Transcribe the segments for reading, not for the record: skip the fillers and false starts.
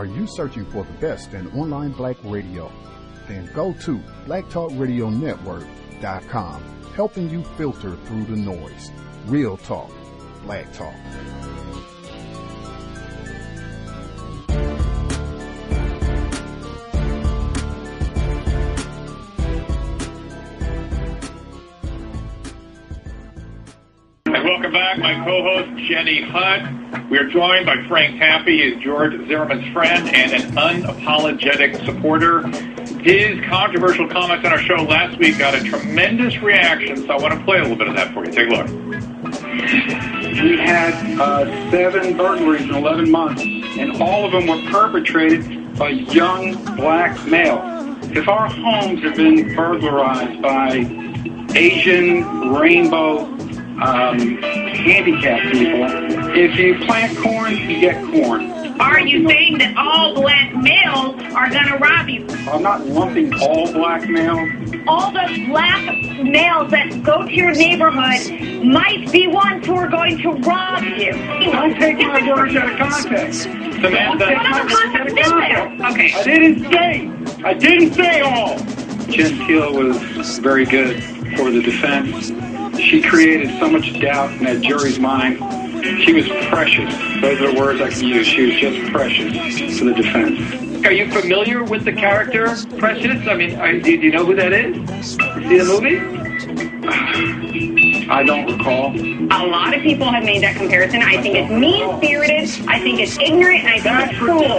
Are you searching for the best in online black radio? Then go to blacktalkradionetwork.com, helping you filter through the noise. Real talk, black talk. Welcome back, my co-host Jenny Hutt. We are joined by Frank Taffy, is George Zimmerman's friend and an unapologetic supporter. His controversial comments on our show last week got a tremendous reaction, so I want to play a little bit of that for you. Take a look. We had 7 burglaries in 11 months, and all of them were perpetrated by young black males. If our homes have been burglarized by Asian, rainbow, handicapped people, if you plant corn, you get corn. Are you saying that all black males are going to rob you? I'm not lumping all black males. All the black males that go to your neighborhood might be ones who are going to rob you. Don't take my words out of context. Samantha. What other context is there? Okay. I didn't say all. Jen Steele was very good for the defense. She created so much doubt in that jury's mind. She was precious. Those are the words I can use. She was just precious to the defense. Are you familiar with the character Precious? I mean, do you know who that is? See the movie? I don't recall. A lot of people have made that comparison. I think it's mean-spirited. I think it's ignorant, and I think it's cruel.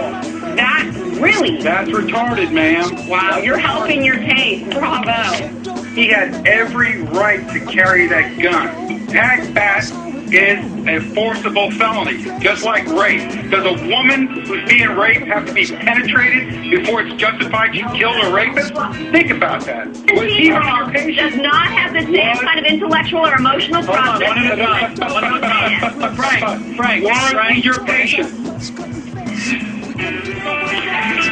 That's retarded, ma'am. Wow, you're helping your case. Bravo. He had every right to carry that gun. That is a forcible felony, just like rape. Does a woman who's being raped have to be penetrated before it's justified she killed a rapist? Think about that. Was he on our patient? Does not have the same kind of intellectual or emotional process. One at a time. Frank. Was your patient?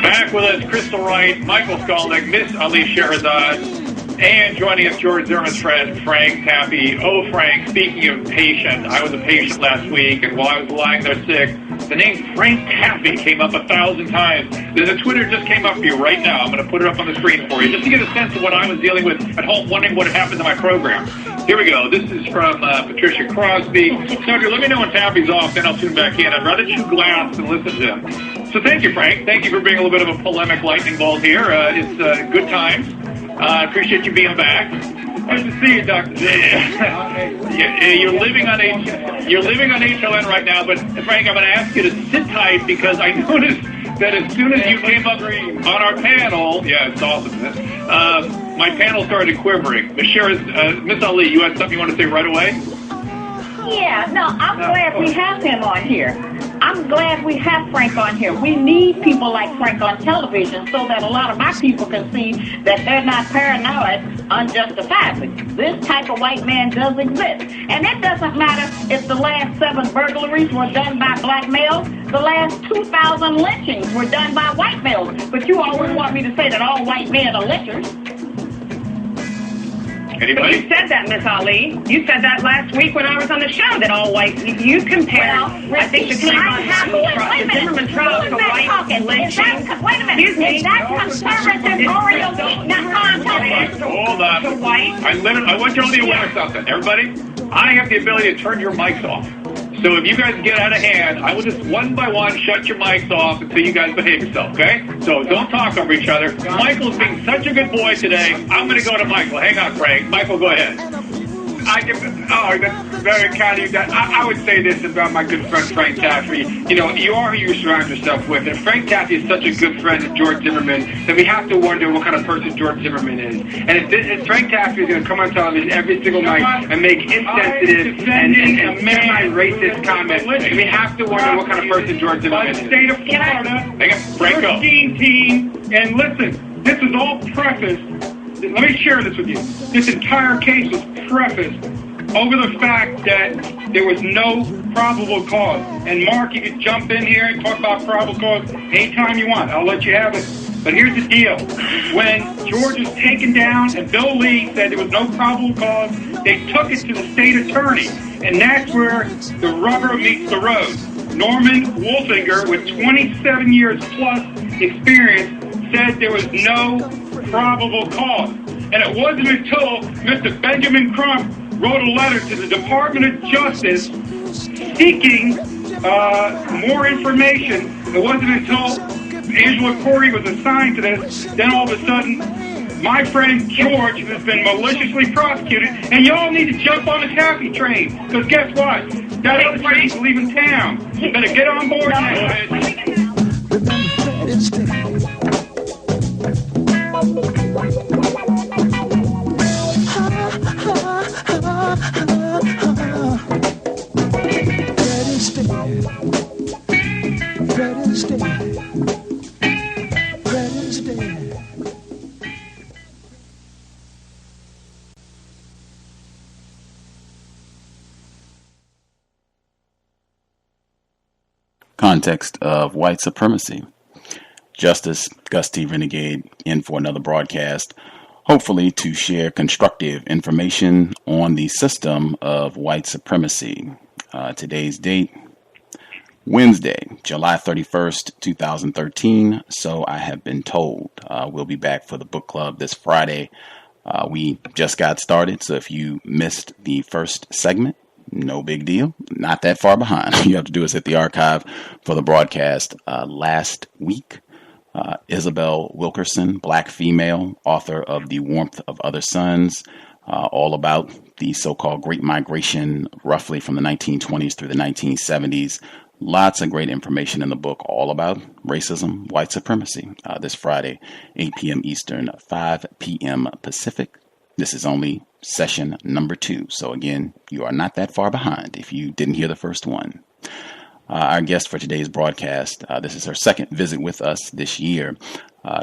Back with us, Crystal Wright, Michael Skolnick, Miss Ali Shahrazad, and joining us, George Zimmerman's friend, Frank Taffy. Oh, Frank, speaking of patient, I was a patient last week, and while I was lying there sick, the name Frank Taffy came up 1,000 times. The Twitter just came up for you right now. I'm going to put it up on the screen for you, just to get a sense of what I was dealing with at home, wondering what had happened to my program. Here we go. This is from Patricia Crosby. Sandra, let me know when Taffy's off, then I'll tune back in. I'd rather chew glass than listen to him. So thank you, Frank. Thank you for being a little bit of a polemic lightning bolt here. It's good times. I appreciate you being back. Good to see you, Dr. You're living on HLN right now, but Frank, I'm going to ask you to sit tight because I noticed that as soon as you came up on our panel, yeah, it's awesome. My panel started quivering. Miss Ali, you had something you want to say right away? Yeah, no, I'm glad we have him on here. I'm glad we have Frank on here. We need people like Frank on television so that a lot of my people can see that they're not paranoid unjustifiably. This type of white man does exist. And it doesn't matter if the last 7 burglaries were done by black males, the last 2,000 lynchings were done by white males. But you always want me to say that all white men are lynchers. Anybody? But you said that, Miss Ali. You said that last week when I was on the show, that all white... You compare, I think, the Zimmerman trial to white lynching. Wait a minute. Is that conservative or elite? Hold on. I want you all to be aware of something. Everybody, I have the ability to turn your mics off. So if you guys get out of hand, I will just one by one shut your mics off until you guys behave yourself, okay? So don't talk over each other. Michael's being such a good boy today. I'm going to go to Michael. Hang on, Frank. Michael, go ahead. That's very kind of you. I would say this about my good friend Frank Taffy. You know, you are who you surround yourself with. And Frank Taffy is such a good friend of George Zimmerman that we have to wonder what kind of person George Zimmerman is. And if Frank Taffy is going to come on television every single night and make insensitive and anti-racist comments, we have to wonder what kind of person George Zimmerman is. State of Florida, 13 team, and listen, this is all prefaced. Let me share this with you. This entire case was prefaced over the fact that there was no probable cause. And Mark, you can jump in here and talk about probable cause anytime you want. I'll let you have it. But here's the deal. When George was taken down and Bill Lee said there was no probable cause, they took it to the state attorney. And that's where the rubber meets the road. Norman Wolfinger, with 27 years plus experience, said there was no probable cause. And it wasn't until Mr. Benjamin Crump wrote a letter to the Department of Justice seeking more information. It wasn't until Angela Corey was assigned to this, then all of a sudden, my friend George has been maliciously prosecuted, and y'all need to jump on the taffy train, because guess what? That other train's leaving town. You better get on board now, Context of White Supremacy. Justice Gus T Renegade in for another broadcast, hopefully to share constructive information on the system of white supremacy. Today's date, Wednesday, July 31st, 2013. So I have been told. We'll be back for the book club this Friday. We just got started, so if you missed the first segment, no big deal. Not that far behind. All you have to do is hit the archive for the broadcast last week. Isabel Wilkerson, black female, author of The Warmth of Other Suns, all about the so-called Great Migration, roughly from the 1920s through the 1970s. Lots of great information in the book, all about racism, white supremacy. This Friday, 8 p.m. Eastern, 5 p.m. Pacific. This is only session number 2. So again, you are not that far behind if you didn't hear the first one. Our guest for today's broadcast, this is her second visit with us this year.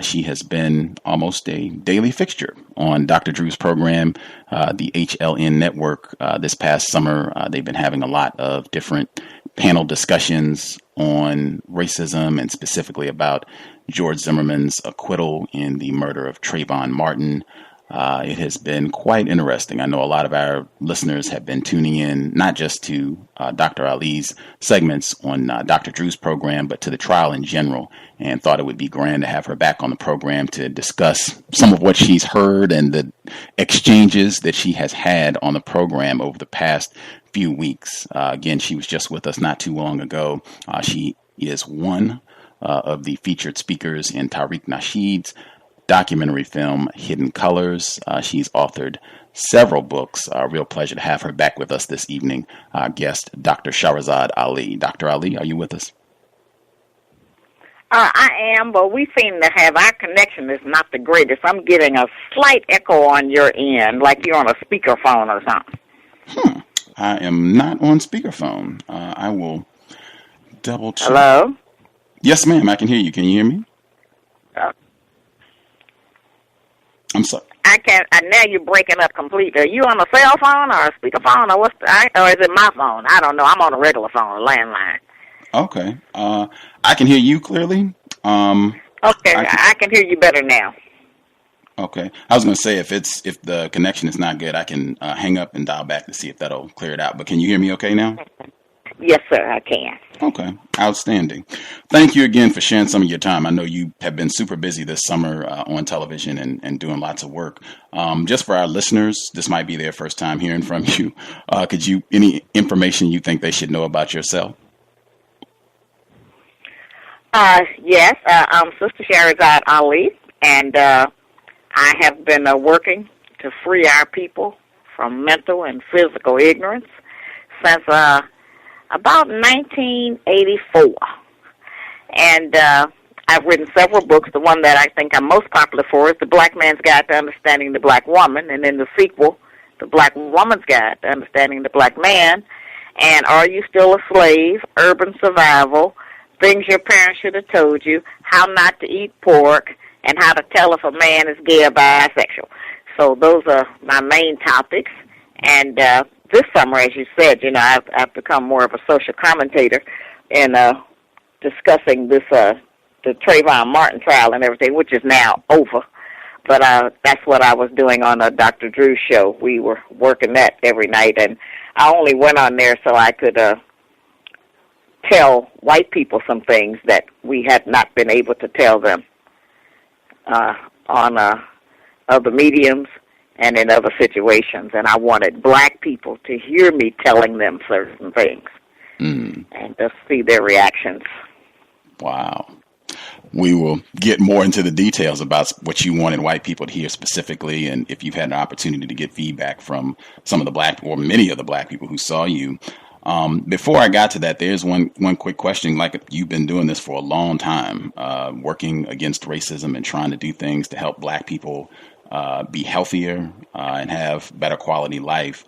She has been almost a daily fixture on Dr. Drew's program, the HLN network. This past summer, they've been having a lot of different panel discussions on racism and specifically about George Zimmerman's acquittal in the murder of Trayvon Martin. It has been quite interesting. I know a lot of our listeners have been tuning in, not just to Dr. Ali's segments on Dr. Drew's program, but to the trial in general, and thought it would be grand to have her back on the program to discuss some of what she's heard and the exchanges that she has had on the program over the past few weeks. Again, she was just with us not too long ago. She is one of the featured speakers in Tariq Nasheed's documentary film Hidden Colors. She's authored several books. Real pleasure to have her back with us this evening. Our guest, Dr. Shahrazad Ali. Dr. Ali, are you with us? I am, but we seem to have, our connection is not the greatest. I'm getting a slight echo on your end, like you're on a speakerphone or something. I am not on speakerphone. I will double check. Hello? Yes, ma'am, I can hear you. Can you hear me? I'm sorry. I can't. Now you're breaking up completely. Are you on a cell phone or a speakerphone, or or is it my phone? I don't know. I'm on a regular phone, a landline. Okay. I can hear you clearly. Okay, I can hear you better now. Okay. I was going to say if the connection is not good, I can hang up and dial back to see if that'll clear it out. But can you hear me okay now? Yes, sir, I can. Okay. Outstanding. Thank you again for sharing some of your time. I know you have been super busy this summer on television and doing lots of work. Just for our listeners, this might be their first time hearing from you. Any information you think they should know about yourself? Yes, I'm Sister Shahrazad Ali, and I have been working to free our people from mental and physical ignorance since about 1984. And I've written several books. The one that I think I'm most popular for is The Black Man's Guide to Understanding the Black Woman, and then the sequel, The Black Woman's Guide to Understanding the Black Man, and Are You Still a Slave? Urban Survival, Things Your Parents Should Have Told You, How Not to Eat Pork, and How to Tell If a Man is Gay or Bisexual. So those are my main topics. And this summer, as you said, I've become more of a social commentator in discussing this the Trayvon Martin trial and everything, which is now over. But that's what I was doing on Dr. Drew's show. We were working that every night, and I only went on there so I could tell white people some things that we had not been able to tell them on other mediums and in other situations. And I wanted black people to hear me telling them certain things and just see their reactions. Wow. We will get more into the details about what you wanted white people to hear specifically, and if you've had an opportunity to get feedback from some of the black or many of the black people who saw you. Before I got to that, there's one quick question. Like, you've been doing this for a long time, working against racism and trying to do things to help black people be healthier and have better quality life.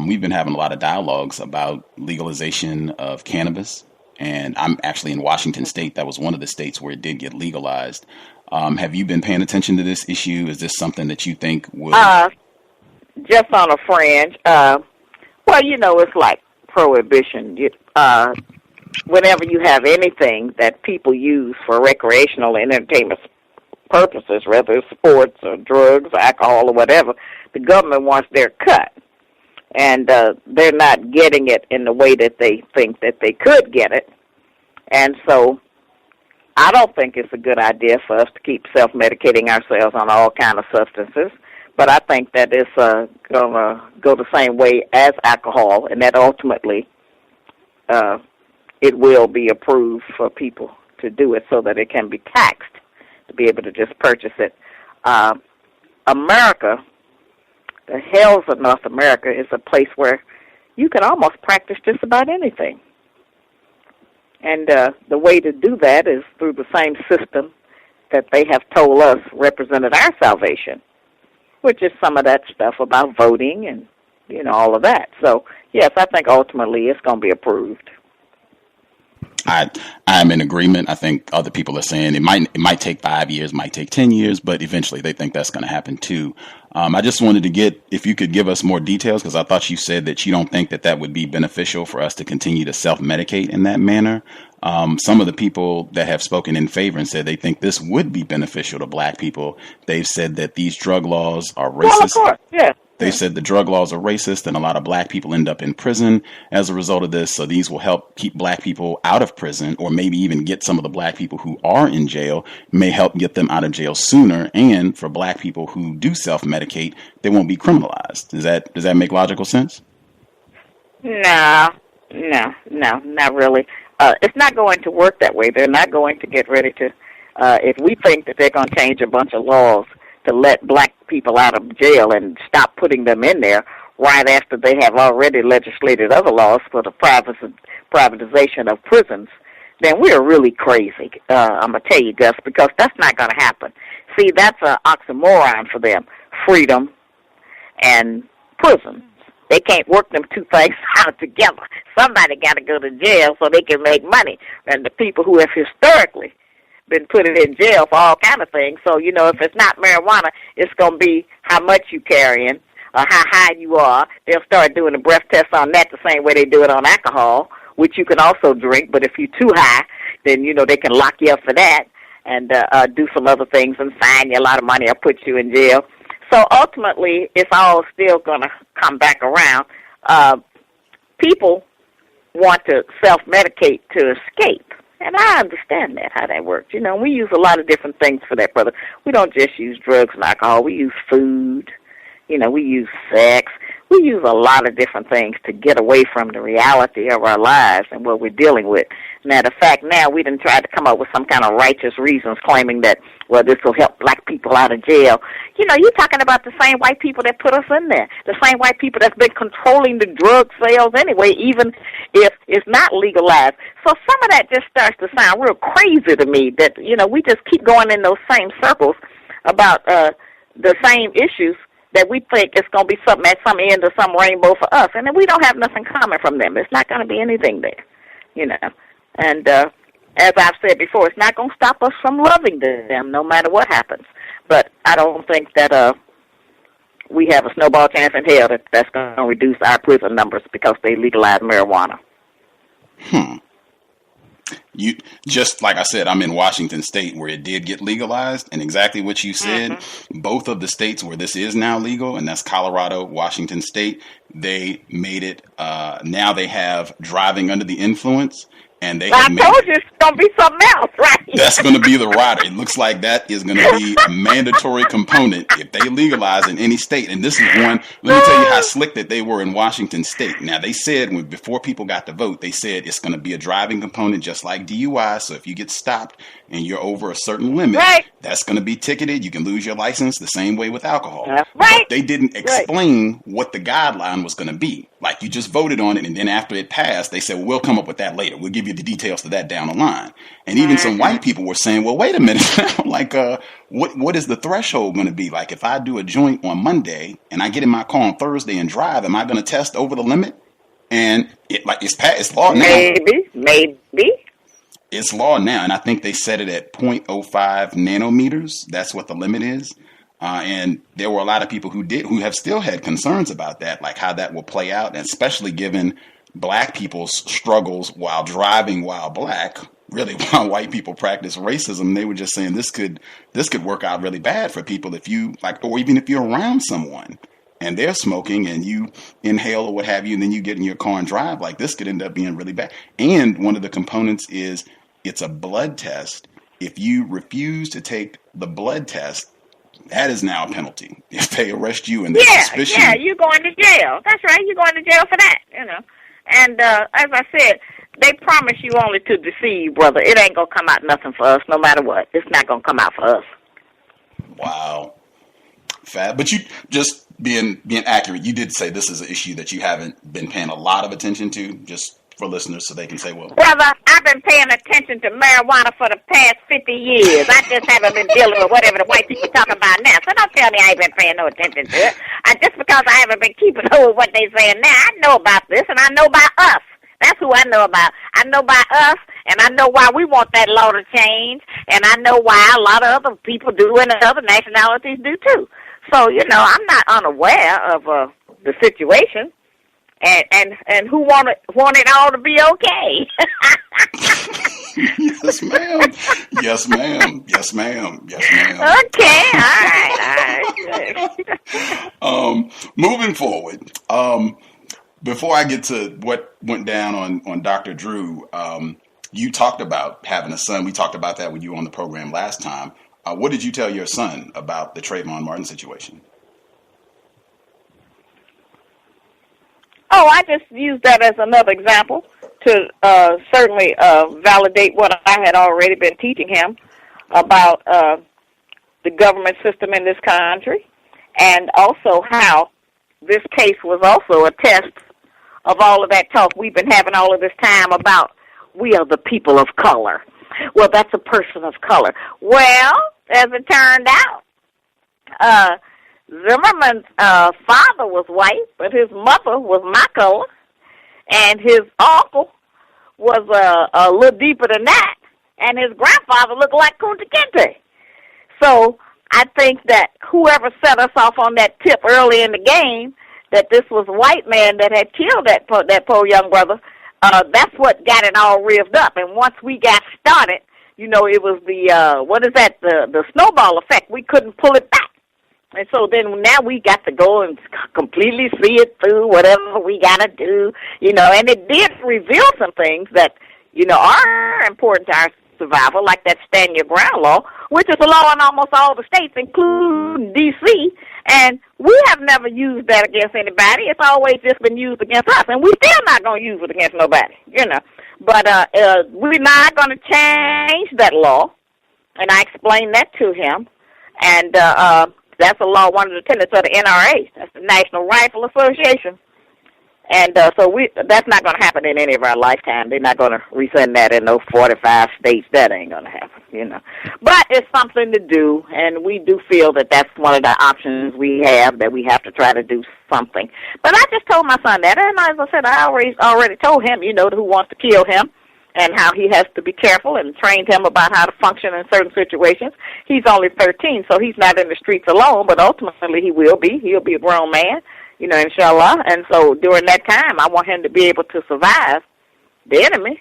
We've been having a lot of dialogues about legalization of cannabis. And I'm actually in Washington State. That was one of the states where it did get legalized. Have you been paying attention to this issue? Is this something that you think will... Just on a fringe. Well, you know, it's like prohibition. Whenever you have anything that people use for recreational and entertainment purposes, whether it's sports or drugs, or alcohol or whatever, the government wants their cut. And they're not getting it in the way that they think that they could get it. And so I don't think it's a good idea for us to keep self-medicating ourselves on all kind of substances. But I think that it's going to go the same way as alcohol, and that ultimately it will be approved for people to do it so that it can be taxed to be able to just purchase it. America... The hells of North America is a place where you can almost practice just about anything. And the way to do that is through the same system that they have told us represented our salvation, which is some of that stuff about voting and, you know, all of that. So, yes, I think ultimately it's going to be approved. I'm in agreement. I think other people are saying it might take 5 years, might take 10 years, but eventually they think that's going to happen too. I just wanted to get, if you could give us more details, because I thought you said that you don't think that that would be beneficial for us to continue to self-medicate in that manner. Some of the people that have spoken in favor and said they think this would be beneficial to black people, they've said that these drug laws are racist. Well, of course, yeah. They said the drug laws are racist and a lot of black people end up in prison as a result of this. So these will help keep black people out of prison, or maybe even get some of the black people who are in jail, may help get them out of jail sooner. And for black people who do self-medicate, they won't be criminalized. Does that make logical sense? No, not really. It's not going to work that way. They're not going to get ready to, if we think that they're going to change a bunch of laws to let black people out of jail and stop putting them in there right after they have already legislated other laws for the privatization of prisons, then we're really crazy. I'm going to tell you, Gus, because that's not going to happen. See, that's an oxymoron for them, freedom and prison. They can't work them two things out together. Somebody got to go to jail so they can make money. And the people who have historically been put in jail for all kind of things. So, you know, if it's not marijuana, it's going to be how much you carrying or how high you are. They'll start doing a breath test on that the same way they do it on alcohol, which you can also drink. But if you're too high, then, you know, they can lock you up for that and do some other things and fine you a lot of money or put you in jail. So ultimately, it's all still going to come back around. People want to self-medicate to escape. And I understand that, how that works. You know, we use a lot of different things for that, brother. We don't just use drugs and alcohol. We use food. You know, we use sex. We use a lot of different things to get away from the reality of our lives and what we're dealing with. Matter of fact, now we done tried to come up with some kind of righteous reasons claiming that, well, this will help black people out of jail. You know, you're talking about the same white people that put us in there, the same white people that's been controlling the drug sales anyway, even if it's not legalized. So some of that just starts to sound real crazy to me that, you know, we just keep going in those same circles about the same issues that we think it's going to be something at some end or some rainbow for us, and then we don't have nothing common from them. It's not going to be anything there, you know. And as I've said before, it's not going to stop us from loving them no matter what happens. But I don't think that we have a snowball chance in hell that's going to reduce our prison numbers because they legalize marijuana. You just like I said, I'm in Washington State where it did get legalized, and exactly what you said, both of the states where this is now legal, and that's Colorado, Washington State, they made it, now they have driving under the influence, And they I told you it's going to be something else, right? That's going to be the rider. It looks like that is going to be a mandatory component if they legalize in any state. And this is one, let me tell you how slick that they were in Washington State. Now, they said before people got to vote, they said it's going to be a driving component just like DUI. So if you get stopped and you're over a certain limit, that's going to be ticketed. You can lose your license the same way with alcohol. But they didn't explain what the guideline was going to be. Like, you just voted on it, and then after it passed, they said, well, we'll come up with that later. We'll give you the details to that down the line. And even some white people were saying, well, wait a minute. Like, what is the threshold going to be? Like, if I do a joint on Monday and I get in my car on Thursday and drive, am I going to test over the limit? And it's law now. Maybe. It's law now, and I think they set it at 0.05 nanometers. That's what the limit is. And there were a lot of people who have still had concerns about that, like how that will play out, and especially given black people's struggles while driving while black, really while white people practice racism. They were just saying this could work out really bad for people if you or even if you're around someone and they're smoking and you inhale or what have you, and then you get in your car and drive, like this could end up being really bad. And one of the components is it's a blood test. If you refuse to take the blood test, that is now a penalty. If they arrest you and there's suspicion. Yeah, you're going to jail. That's right. You're going to jail for that, And as I said, they promise you only to deceive, brother. It ain't going to come out nothing for us, no matter what. It's not going to come out for us. Wow. Fab. But you just being accurate, you did say this is an issue that you haven't been paying a lot of attention to, just for listeners so they can say, well. Brother, I've been paying attention to marijuana for the past 50 years. I just haven't been dealing with whatever the white people talk about now. So don't tell me I ain't been paying no attention to it. Just because I haven't been keeping up with what they saying now, I know about this, and I know about us. That's who I know about. I know about us, and I know why we want that law to change, and I know why a lot of other people do and other nationalities do too. So, I'm not unaware of the situation. And who want it all to be okay? Yes, ma'am. Yes, ma'am. Yes, ma'am. Yes, ma'am. Okay, all right. Moving forward, before I get to what went down on Dr. Drew, you talked about having a son. We talked about that when you were on the program last time. What did you tell your son about the Trayvon Martin situation? Oh, I just used that as another example to certainly validate what I had already been teaching him about the government system in this country, and also how this case was also a test of all of that talk we've been having all of this time about we are the people of color. Well, that's a person of color. Well, as it turned out, Zimmerman's father was white, but his mother was my color, and his uncle was a little deeper than that, and his grandfather looked like Kunta Kinte. So I think that whoever set us off on that tip early in the game, that this was a white man that had killed that poor young brother, that's what got it all revved up. And once we got started, it was the snowball effect. We couldn't pull it back. And so then now we got to go and completely see it through, whatever we got to do, and it did reveal some things that, are important to our survival, like that stand your ground law, which is a law in almost all the states, including D.C., and we have never used that against anybody. It's always just been used against us, and we're still not going to use it against nobody, But we're not going to change that law, and I explained that to him, and that's a law, one of the tenets of the NRA. That's the National Rifle Association. And so that's not going to happen in any of our lifetime. They're not going to rescind that in those 45 states. That ain't going to happen, But it's something to do, and we do feel that that's one of the options we have, that we have to try to do something. But I just told my son that, and as I said, I already told him, who wants to kill him, and how he has to be careful, and trained him about how to function in certain situations. He's only 13, so he's not in the streets alone, but ultimately he will be. He'll be a grown man, inshallah. And so during that time, I want him to be able to survive the enemy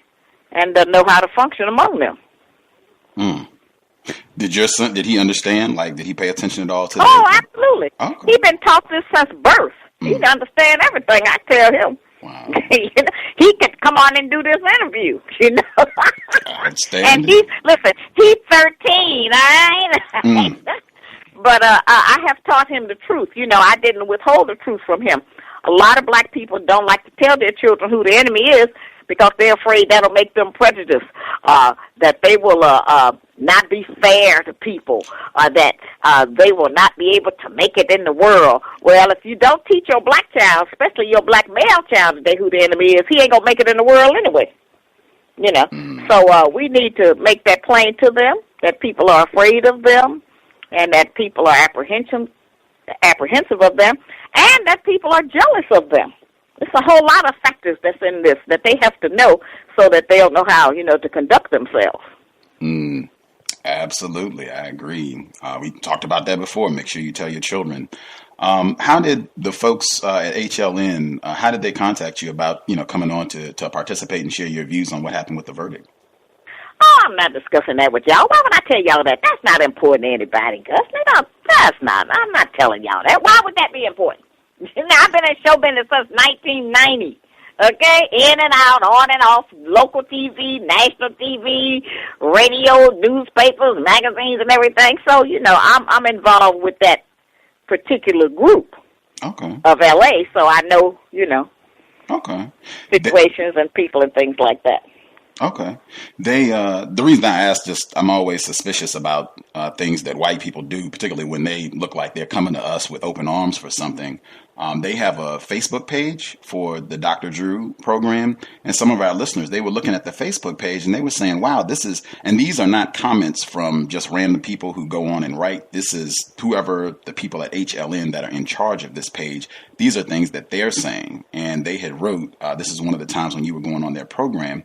and know how to function among them. Did your son, did he understand? Like, did he pay attention at all to that? Oh, absolutely. Okay. He's been taught this since birth. He understands everything I tell him. Wow. He could come on and do this interview, And he's 13, all right? But I have taught him the truth. I didn't withhold the truth from him. A lot of black people don't like to tell their children who the enemy is because they're afraid that'll make them prejudiced, that they will not be fair to people, that they will not be able to make it in the world. Well, if you don't teach your black child, especially your black male child today, who the enemy is, he ain't going to make it in the world anyway. So we need to make that plain to them, that people are afraid of them, and that people are apprehensive of them, and that people are jealous of them. It's a whole lot of factors that's in this that they have to know so that they'll know how, to conduct themselves. Absolutely, I agree. We talked about that before. Make sure you tell your children. How did the folks at HLN, how did they contact you about, coming on to participate and share your views on what happened with the verdict? Oh, I'm not discussing that with y'all. Why would I tell y'all that? That's not important to anybody, Gus. That's not. I'm not telling y'all that. Why would that be important? I've been in show business since 1990. Okay? In and out, on and off, local TV, national TV, radio, newspapers, magazines, and everything. So, I'm involved with that particular group of L.A., so I know, situations and people and things like that. Okay. The reason I ask, I'm always suspicious about things that white people do, particularly when they look like they're coming to us with open arms for something. They have a Facebook page for the Dr. Drew program, and some of our listeners, they were looking at the Facebook page and they were saying, wow, and these are not comments from just random people who go on and write. This is whoever the people at HLN that are in charge of this page. These are things that they're saying. And they had wrote, this is one of the times when you were going on their program,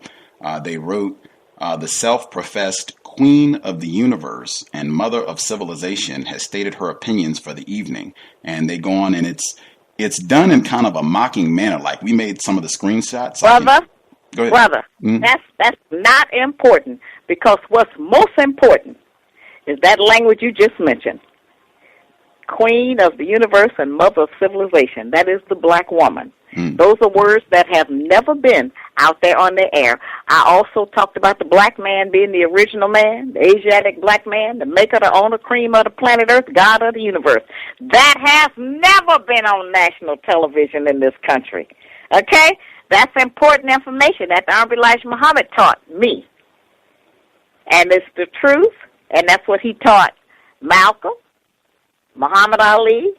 they wrote, the self-professed Queen of the Universe and Mother of Civilization has stated her opinions for the evening. And they go on, and it's done in kind of a mocking manner. Like, we made some of the screenshots. Brother, go ahead. Brother, that's not important, because what's most important is that language you just mentioned. Queen of the Universe and Mother of Civilization. That is the black woman. Those are words that have never been out there on the air. I also talked about the black man being the original man, the Asiatic black man, the maker, the owner, cream of the planet Earth, God of the universe. That has never been on national television in this country. Okay? That's important information that the Honorable Elijah Muhammad taught me. And it's the truth, and that's what he taught Malcolm, Muhammad Ali,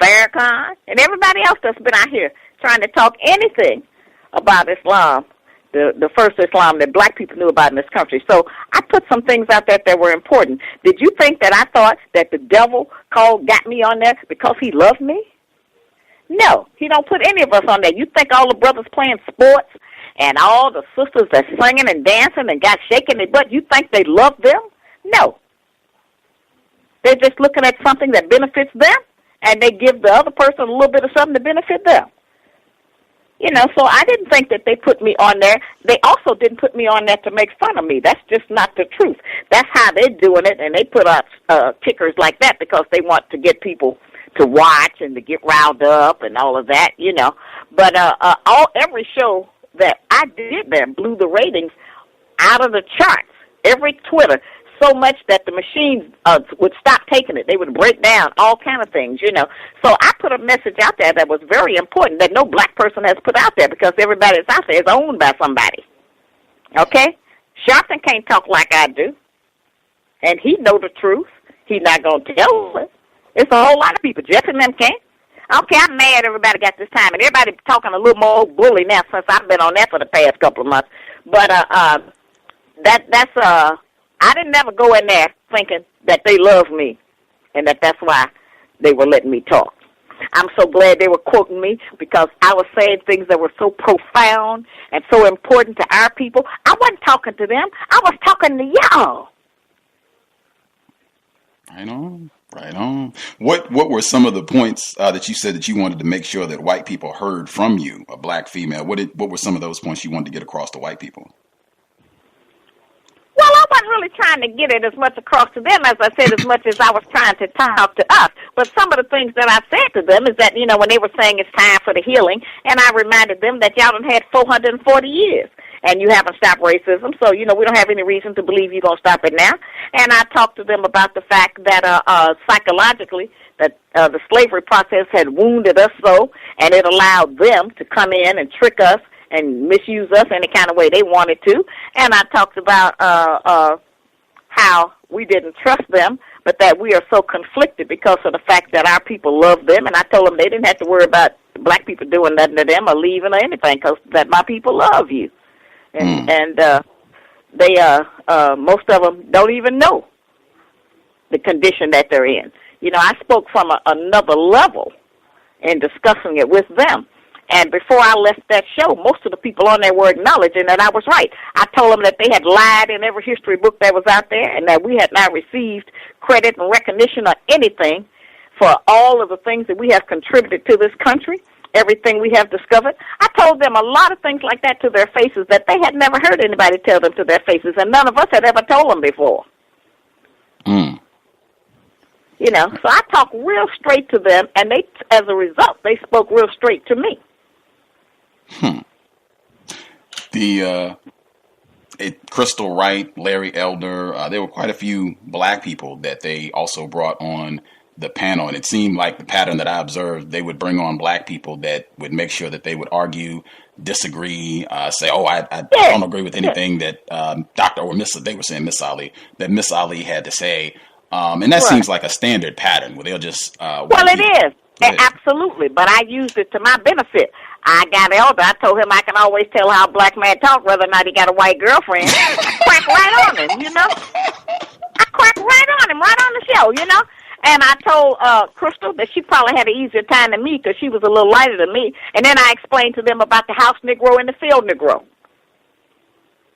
Farrakhan, and everybody else that's been out here trying to talk anything about Islam, the first Islam that black people knew about in this country. So I put some things out there that were important. Did you think that I thought that the devil got me on there because he loved me? No, he don't put any of us on there. You think all the brothers playing sports and all the sisters that's singing and dancing and got shaking their butt, you think they love them? No. They're just looking at something that benefits them, and they give the other person a little bit of something to benefit them. So I didn't think that they put me on there. They also didn't put me on there to make fun of me. That's just not the truth. That's how they're doing it, and they put out kickers like that because they want to get people to watch and to get riled up and all of that, But every show that I did there blew the ratings out of the charts. Every Twitter. So much that the machines would stop taking it. They would break down all kind of things, So I put a message out there that was very important that no black person has put out there because everybody that's out there is owned by somebody. Okay? Sharpton can't talk like I do. And he know the truth. He's not going to tell us. It's a whole lot of people. Jeff and them can't. Okay, I'm mad everybody got this time. And everybody talking a little more bully now since I've been on that for the past couple of months. But I didn't never go in there thinking that they loved me and that's why they were letting me talk. I'm so glad they were quoting me because I was saying things that were so profound and so important to our people. I wasn't talking to them. I was talking to y'all. Right on. What were some of the points that you said that you wanted to make sure that white people heard from you, a black female? What were some of those points you wanted to get across to white people? Well, I wasn't wasn't really trying to get it as much across to them, as I said, as much as I was trying to talk to us. But some of the things that I said to them is that, you know, when they were saying it's time for the healing, and I reminded them that y'all done had 440 years, and you haven't stopped racism, so, you know, we don't have any reason to believe you're going to stop it now. And I talked to them about the fact that psychologically, that the slavery process had wounded us so, and it allowed them to come in and trick us and misuse us any kind of way they wanted to. And I talked about how we didn't trust them, but that we are so conflicted because of the fact that our people love them. And I told them they didn't have to worry about black people doing nothing to them or leaving or anything, because that my people love you. And they most of them don't even know the condition that they're in. You know, I spoke from another level in discussing it with them. And before I left that show, most of the people on there were acknowledging that I was right. I told them that they had lied in every history book that was out there, and that we had not received credit and recognition or anything for all of the things that we have contributed to this country, everything we have discovered. I told them a lot of things like that to their faces that they had never heard anybody tell them to their faces, and none of us had ever told them before. You know, so I talked real straight to them, and they, as a result, they spoke real straight to me. Crystal Wright, Larry Elder, there were quite a few black people that they also brought on the panel, and it seemed like the pattern that I observed, they would bring on black people that would make sure that they would argue, disagree, say, oh, I don't agree with anything that Dr. or Miss, they were saying Miss Ali, that Miss Ali had to say. And that seems like a standard pattern where they'll just... well, it is. Absolutely. But I used it to my benefit. I got Elder. I told him I can always tell how a black man talk, whether or not he got a white girlfriend. I crack right on him, you know. I crack right on him, right on the show, you know. And I told Crystal that she probably had an easier time than me because she was a little lighter than me. And then I explained to them about the house Negro and the field Negro.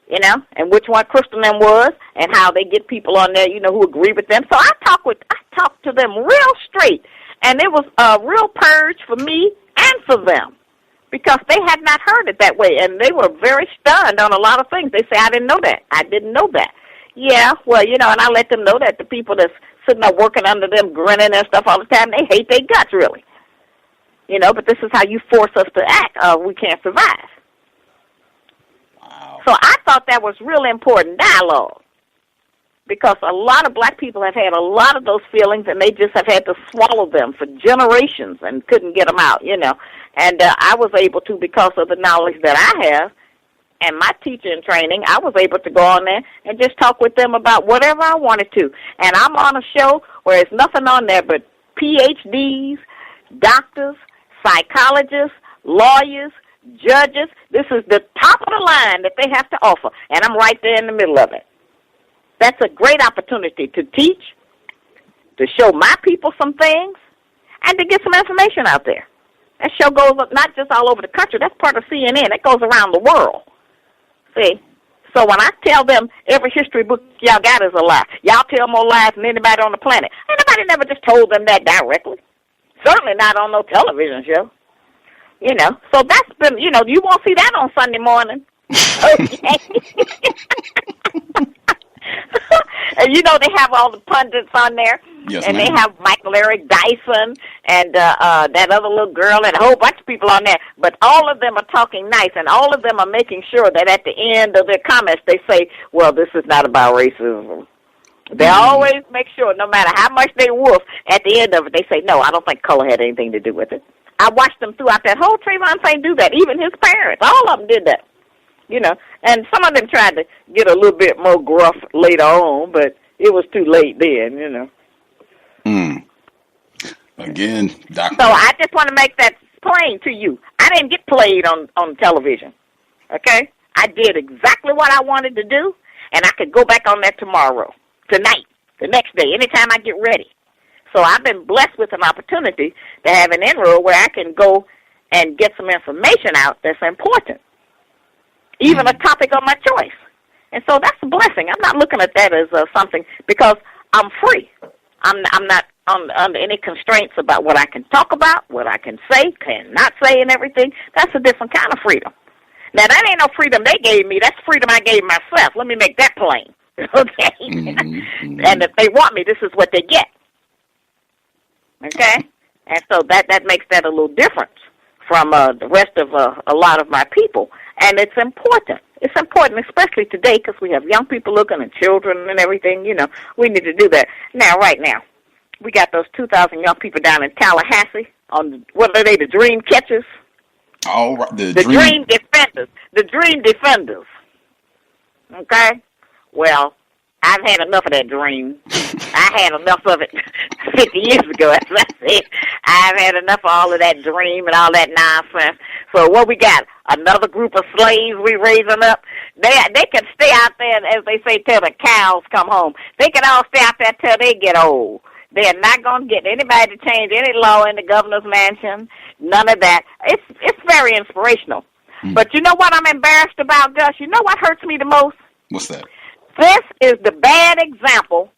You know, and which one Crystal and them was, and how they get people on there, you know, who agree with them. So I talked to them real straight, and it was a real purge for me and for them, because they had not heard it that way, and they were very stunned on a lot of things. They say, I didn't know that. I didn't know that. Yeah, well, you know, and I let them know that the people that's sitting there working under them, grinning and stuff all the time, they hate their guts, really. You know, but this is how you force us to act, we can't survive. So I thought that was really important dialogue, because a lot of black people have had a lot of those feelings, and they just have had to swallow them for generations and couldn't get them out, you know. And I was able to, because of the knowledge that I have and my teaching training, I was able to go on there and just talk with them about whatever I wanted to. And I'm on a show where there's nothing on there but PhDs, doctors, psychologists, lawyers, judges. This is the top of the line that they have to offer, and I'm right there in the middle of it. That's a great opportunity to teach, to show my people some things, and to get some information out there. That show goes up not just all over the country. That's part of CNN. It goes around the world. See? So when I tell them every history book y'all got is a lie, y'all tell more lies than anybody on the planet. Ain't nobody never just told them that directly. Certainly not on no television show. You know, so that's been, you know, you won't see that on Sunday morning. Okay. And, you know, they have all the pundits on there. Yes, and ma'am. They have Michael Eric Dyson and that other little girl and a whole bunch of people on there. But all of them are talking nice, and all of them are making sure that at the end of their comments they say, well, this is not about racism. They always make sure, no matter how much they woof, at the end of it they say, no, I don't think color had anything to do with it. I watched them throughout that whole. Trayvon ain't do that. Even his parents, all of them did that. You know, and some of them tried to get a little bit more gruff later on, but it was too late then, you know. Again, Dr. So I just want to make that plain to you. I didn't get played on television, okay? I did exactly what I wanted to do, and I could go back on that tomorrow, tonight, the next day, anytime I get ready. So I've been blessed with an opportunity to have an inroad where I can go and get some information out that's important, even a topic of my choice. And so that's a blessing. I'm not looking at that as something, because I'm free. I'm not under any constraints about what I can talk about, what I can say, cannot say, and everything. That's a different kind of freedom. Now, that ain't no freedom they gave me. That's freedom I gave myself. Let me make that plain. Okay? And if they want me, this is what they get. Okay? And so that makes that a little different from the rest of a lot of my people. And it's important. It's important, especially today, because we have young people looking and children and everything. You know, we need to do that. Now, right now, we got those 2,000 young people down in Tallahassee on, what are they, the Dream Catchers? Oh, right. The Dream Defenders. The Dream Defenders. Okay? Well, I've had enough of that dream. I had enough of it 50 years ago, as I said. I've had enough of all of that dream and all that nonsense. So what we got? Another group of slaves we raising up? They can stay out there, as they say, till the cows come home. They can all stay out there till they get old. They're not going to get anybody to change any law in the governor's mansion. None of that. It's very inspirational. But you know what I'm embarrassed about, Gus? You know what hurts me the most? What's that? This is the bad example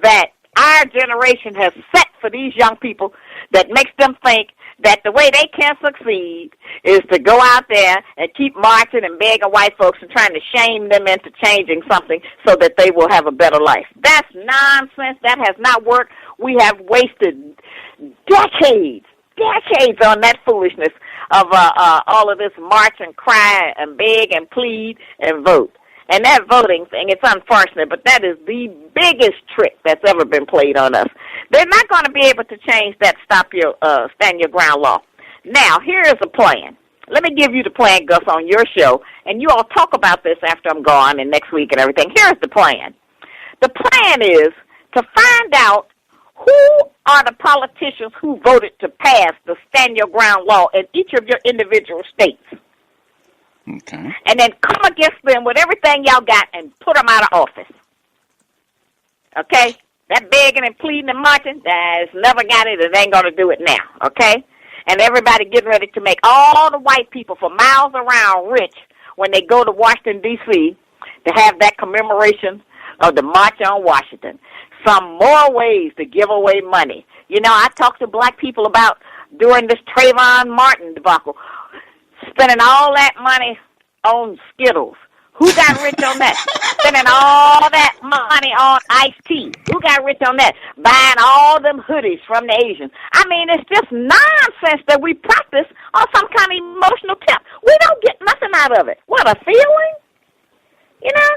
that our generation has set for these young people that makes them think that the way they can succeed is to go out there and keep marching and begging white folks and trying to shame them into changing something so that they will have a better life. That's nonsense. That has not worked. We have wasted decades on that foolishness of all of this march and cry and beg and plead and vote. And that voting thing, it's unfortunate, but that is the biggest trick that's ever been played on us. They're not going to be able to change that stand your ground law. Now, here is a plan. Let me give you the plan, Gus, on your show, and you all talk about this after I'm gone and next week and everything. Here's the plan. The plan is to find out who are the politicians who voted to pass the stand your ground law in each of your individual states. Okay. And then come against them with everything y'all got and put them out of office. Okay? That begging and pleading and marching, that's never got it. It ain't going to do it now. Okay? And everybody getting ready to make all the white people for miles around rich when they go to Washington, D.C. to have that commemoration of the March on Washington. Some more ways to give away money. You know, I talked to black people about during this Trayvon Martin debacle, spending all that money on Skittles. Who got rich on that? Spending all that money on iced tea. Who got rich on that? Buying all them hoodies from the Asians. I mean, it's just nonsense that we practice on some kind of emotional tip. We don't get nothing out of it. What, a feeling? You know?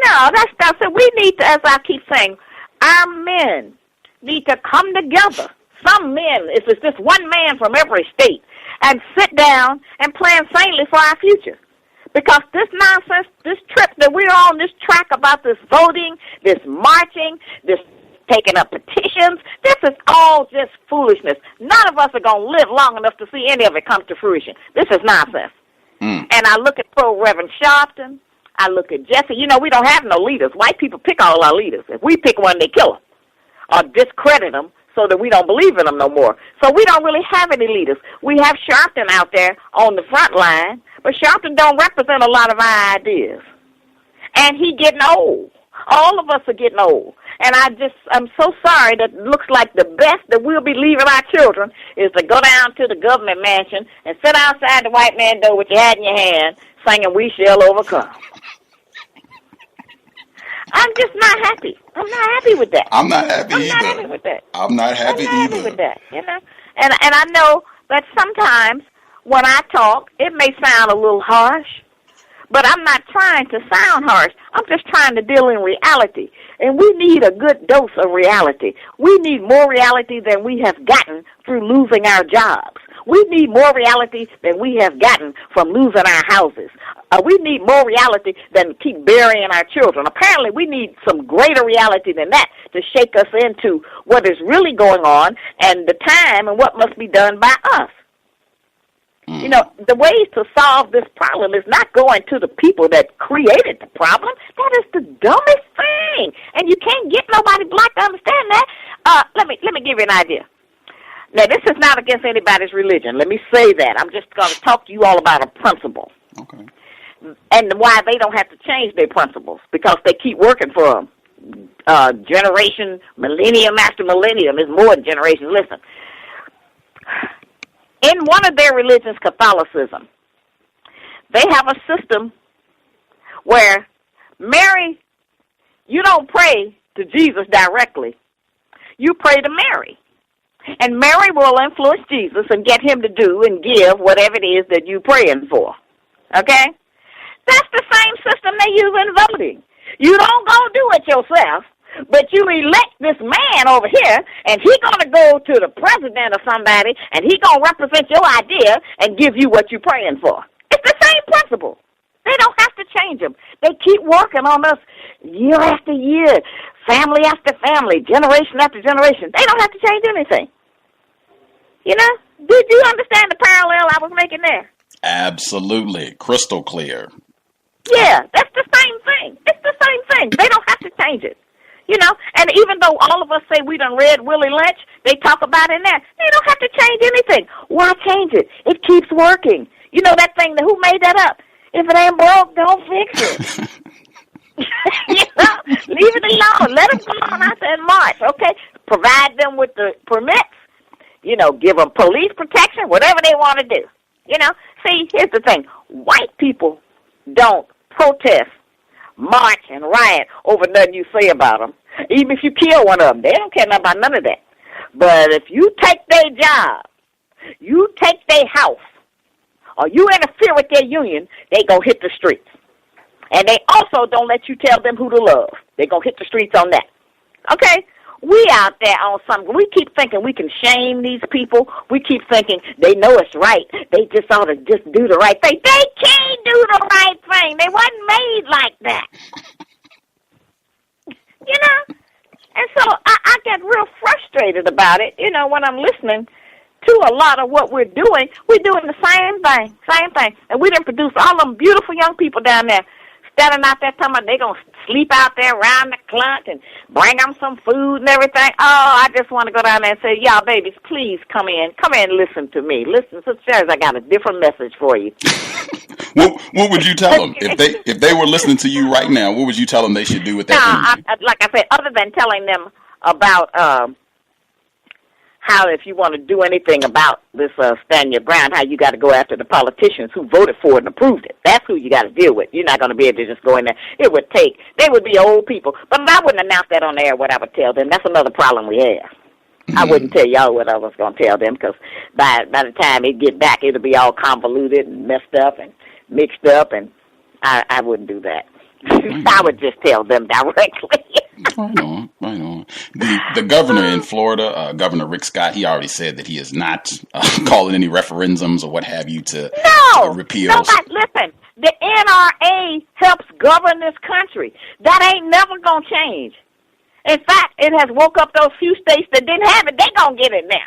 No, that's not so. We need to, as I keep saying, our men need to come together. Some men, if it's just one man from every state, and sit down and plan sanely for our future. Because this nonsense, this trip that we're on, this track about this voting, this marching, this taking up petitions, this is all just foolishness. None of us are going to live long enough to see any of it come to fruition. This is nonsense. And I look at Pro Reverend Sharpton. I look at Jesse. You know, we don't have no leaders. White people pick all our leaders. If we pick one, they kill them or discredit them so that we don't believe in them no more. So we don't really have any leaders. We have Sharpton out there on the front line, but Sharpton don't represent a lot of our ideas. And he getting old. All of us are getting old. And I'm so sorry that it looks like the best that we'll be leaving our children is to go down to the government mansion and sit outside the white man door with your hat in your hand singing, "We Shall Overcome." I'm just not happy. I'm not happy with that. I'm not happy either. I'm not happy with that. I'm not happy either. With that, you know? And I know that sometimes when I talk, it may sound a little harsh, but I'm not trying to sound harsh. I'm just trying to deal in reality. And we need a good dose of reality. We need more reality than we have gotten through losing our jobs. We need more reality than we have gotten from losing our houses. We need more reality than keep burying our children. Apparently, we need some greater reality than that to shake us into what is really going on and the time and what must be done by us. You know, the ways to solve this problem is not going to the people that created the problem. That is the dumbest thing. And you can't get nobody black to understand that. Let me give you an idea. Now, this is not against anybody's religion. Let me say that. I'm just going to talk to you all about a principle. Okay. And why they don't have to change their principles, because they keep working for them. Generation, millennium after millennium is more than generations. Listen, in one of their religions, Catholicism, they have a system where Mary you don't pray to Jesus directly. You pray to Mary. And Mary will influence Jesus and get him to do and give whatever it is that you're praying for. Okay? That's the same system they use in voting. You don't go do it yourself, but you elect this man over here, and he's going to go to the president or somebody, and he's going to represent your idea and give you what you're praying for. It's the same principle. They don't have to change them. They keep working on us year after year, family after family, generation after generation. They don't have to change anything. You know? Did you understand the parallel I was making there? Absolutely. Crystal clear. Yeah, that's the same thing. It's the same thing. They don't have to change it. You know, and even though all of us say we done read Willie Lynch, they talk about it in there. They don't have to change anything. Why change it? It keeps working. You know that thing, who made that up? If it ain't broke, don't fix it. You know, leave it alone. Let them go on out there and march, okay? Provide them with the permits. You know, give them police protection, whatever they want to do. You know, see, here's the thing. White people don't protest, march, and riot over nothing you say about them. Even if you kill one of them, they don't care nothing about none of that. But if you take their job, you take their house, or you interfere with their union, they go hit the streets. And they also don't let you tell them who to love. They go hit the streets on that. Okay? We out there on something. We keep thinking we can shame these people. We keep thinking they know it's right. They just ought to just do the right thing. They can't do the right thing. They wasn't made like that. You know? And so I get real frustrated about it, you know, when I'm listening to a lot of what we're doing. We're doing the same thing. And we done produce all them beautiful young people down there standing out there talking about they going to sleep out there around the clock and bring them some food and everything. Oh, I just want to go down there and say, y'all babies, please come in and listen to me. Listen, Sister Sherry, I got a different message for you. What would you tell them? If they were listening to you right now, what would you tell them they should do with that energy? Like I said, other than telling them about how if you want to do anything about this stand your ground, how you got to go after the politicians who voted for it and approved it. That's who you got to deal with. You're not going to be able to just go in there. They would be old people. But I wouldn't announce that on the air, what I would tell them. That's another problem we have. Mm-hmm. I wouldn't tell y'all what I was going to tell them because by the time it get back, it'll be all convoluted and messed up and mixed up, and I wouldn't do that. I would just tell them directly. Right on. The governor in Florida, Governor Rick Scott, he already said that he is not calling any referendums or what have you to repeal. Listen, the NRA helps govern this country. That ain't never going to change. In fact, it has woke up those few states that didn't have it. They going to get it now.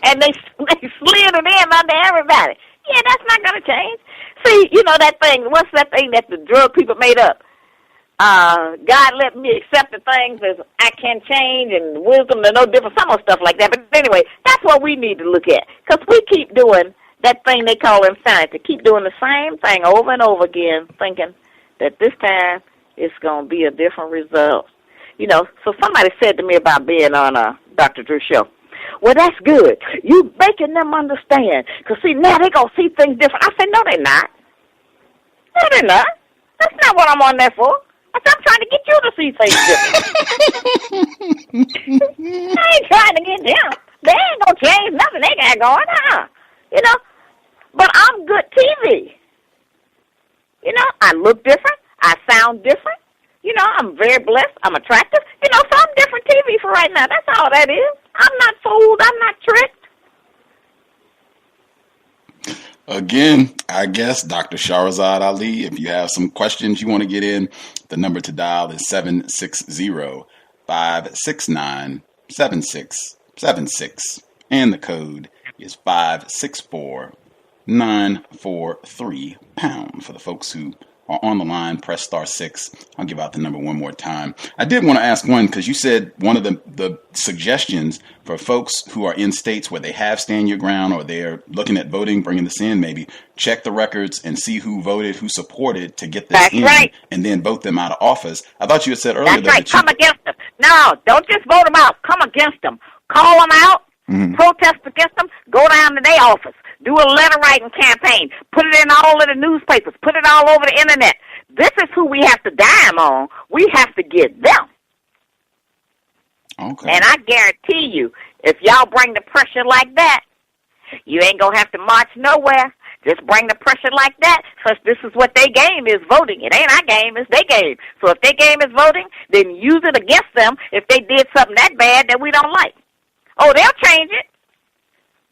And they slid it in under everybody. Yeah, that's not going to change. See, you know that thing, what's that thing that the drug people made up? God let me accept the things as I can change and wisdom to know different, some of stuff like that. But anyway, that's what we need to look at. Because we keep doing that thing they call insanity. Keep doing the same thing over and over again, thinking that this time it's going to be a different result. You know, so somebody said to me about being on Dr. Drew's show. Well, that's good. You making them understand. Because, see, now they're going to see things different. I said, no, they're not. No, they're not. That's not what I'm on there for. I said, I'm trying to get you to see things different. I ain't trying to get them. They ain't going to change nothing they got going, You know? But I'm good TV. You know, I look different. I sound different. You know, I'm very blessed. I'm attractive. You know, so I'm different TV for right now. That's all that is. I'm not fooled. I'm not tricked. Again, I guess, Dr. Shahrazad Ali, if you have some questions you want to get in, the number to dial is 760-569-7676, and the code is 564-943 # for the folks who are on the line. Press *6. I'll give out the number one more time. I did want to ask one, because you said one of the suggestions for folks who are in states where they have stand your ground or they're looking at voting, bringing this in, maybe check the records and see who voted, who supported to get this in, right, and then vote them out of office. I thought you had said earlier that come against them. No, don't just vote them out. Come against them. Call them out. Mm-hmm. Protest against them. Go down to their office. Do a letter writing campaign. Put it in all of the newspapers. Put it all over the internet. This is who we have to dime on. We have to get them. Okay. And I guarantee you, if y'all bring the pressure like that, you ain't going to have to march nowhere. Just bring the pressure like that, because this is what their game is, voting. It ain't our game, it's their game. So if their game is voting, then use it against them if they did something that bad that we don't like. Oh, they'll change it.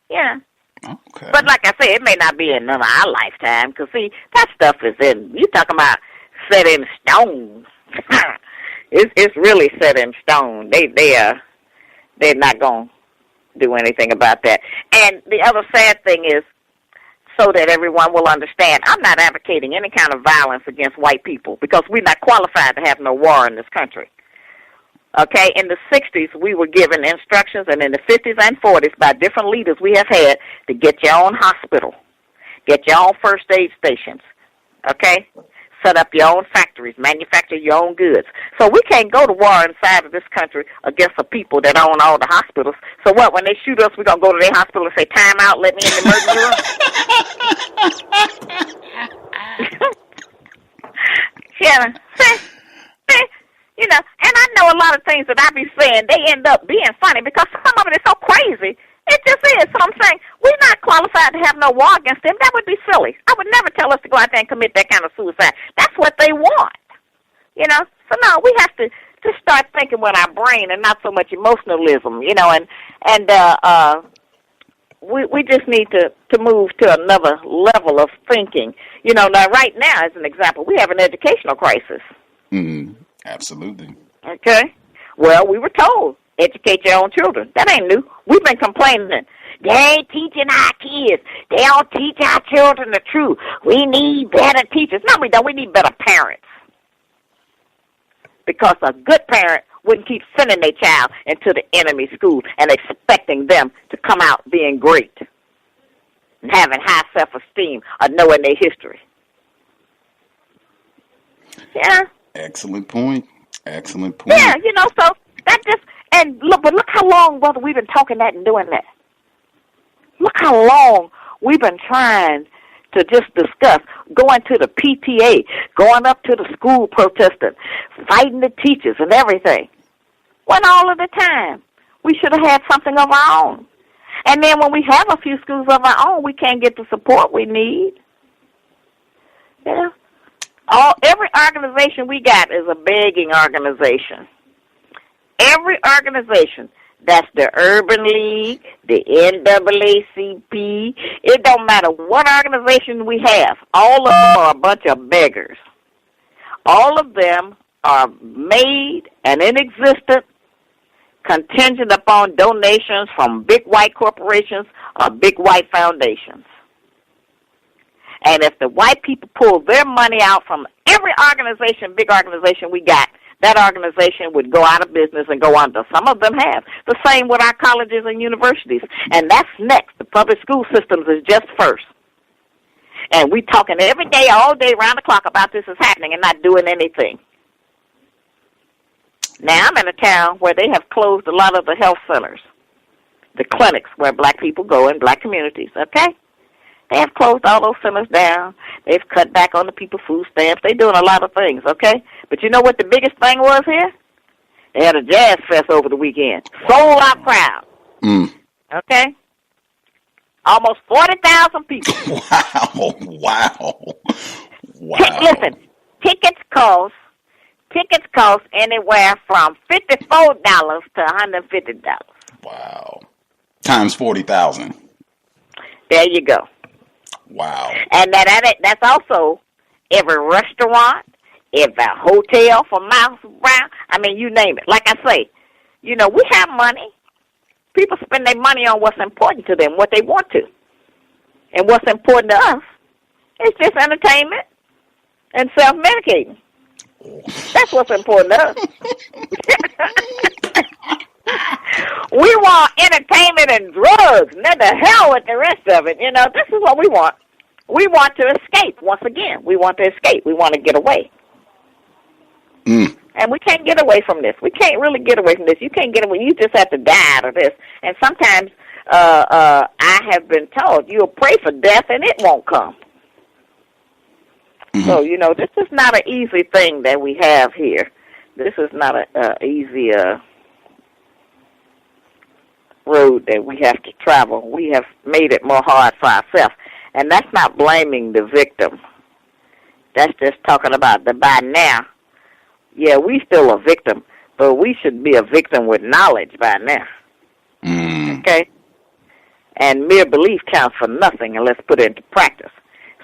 Yeah. Okay. But like I said, it may not be in none of our lifetime, because, see, that stuff is in, you talking about set in stone. It's really set in stone. They're not going to do anything about that. And the other sad thing is, so that everyone will understand, I'm not advocating any kind of violence against white people, because we're not qualified to have no war in this country. Okay, in the 60s, we were given instructions, and in the 50s and 40s by different leaders we have had to get your own hospital, get your own first aid stations, okay? Set up your own factories, manufacture your own goods. So we can't go to war inside of this country against the people that own all the hospitals. So what, when they shoot us, we're going to go to their hospital and say, time out, let me in the emergency room? Yeah. You know, and I know a lot of things that I be saying, they end up being funny because some of it is so crazy. It just is. So I'm saying, we're not qualified to have no war against them. That would be silly. I would never tell us to go out there and commit that kind of suicide. That's what they want. You know? So, no, we have to start thinking with our brain and not so much emotionalism, you know, and we just need to move to another level of thinking. You know, now, right now, as an example, we have an educational crisis. Mm-hmm. Absolutely. Okay? Well, we were told, educate your own children. That ain't new. We've been complaining. They ain't teaching our kids. They don't teach our children the truth. We need better teachers. No, we don't. We need better parents. Because a good parent wouldn't keep sending their child into the enemy school and expecting them to come out being great and having high self-esteem or knowing their history. Yeah. Excellent point. Excellent point. Yeah, you know, so that just, and look how long, brother, we've been talking that and doing that. Look how long we've been trying to just discuss going to the PTA, going up to the school protesting, fighting the teachers and everything. When all of the time, we should have had something of our own. And then when we have a few schools of our own, we can't get the support we need. Yeah. Every organization we got is a begging organization. Every organization, that's the Urban League, the NAACP, it don't matter what organization we have, all of them are a bunch of beggars. All of them are made and in existence contingent upon donations from big white corporations or big white foundations. And if the white people pull their money out from every organization, big organization we got, that organization would go out of business and go under. Some of them have. The same with our colleges and universities. And that's next. The public school systems is just first. And we talking every day, all day, round the clock about this is happening and not doing anything. Now, I'm in a town where they have closed a lot of the health centers, the clinics where black people go in black communities, okay? They have closed all those centers down. They've cut back on the people's food stamps. They're doing a lot of things, okay? But you know what the biggest thing was here? They had a jazz fest over the weekend. Sold out crowd. Okay? Almost 40,000 people. Wow. Listen, tickets cost anywhere from $54 to $150. Wow. Times 40,000. There you go. Wow. And that's also every restaurant, every hotel for miles around. I mean, you name it. Like I say, you know, we have money. People spend their money on what's important to them, what they want to. And what's important to us is just entertainment and self-medicating. That's what's important to us. We want entertainment and drugs, and then the hell with the rest of it. You know, this is what we want. We want to escape. Once again, we want to escape. We want to get away. And we can't get away from this. We can't really get away from this. You can't get away. You just have to die out of this. And sometimes I have been told you'll pray for death and it won't come. Mm-hmm. So, this is not an easy thing that we have here. This is not an easy road that we have to travel. We have made it more hard for ourselves. And that's not blaming the victim. That's just talking about that by now. Yeah, we still a victim, but we should be a victim with knowledge by now. Okay? And mere belief counts for nothing unless put into practice.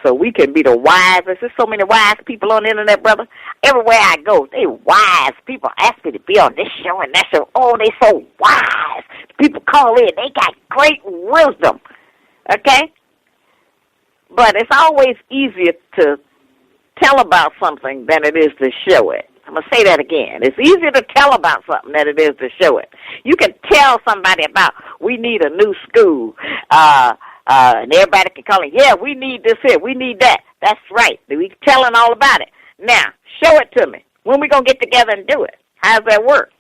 So we can be the wise. There's so many wise people on the internet, brother. Everywhere I go, they wise. People ask me to be on this show and that show. Oh, they so wise. People call in. They got great wisdom. Okay? But it's always easier to tell about something than it is to show it. I'm going to say that again. It's easier to tell about something than it is to show it. You can tell somebody about, we need a new school, and everybody can call it, yeah, we need this here, we need that. That's right. We telling all about it. Now, show it to me. When we going to get together and do it? How does that work?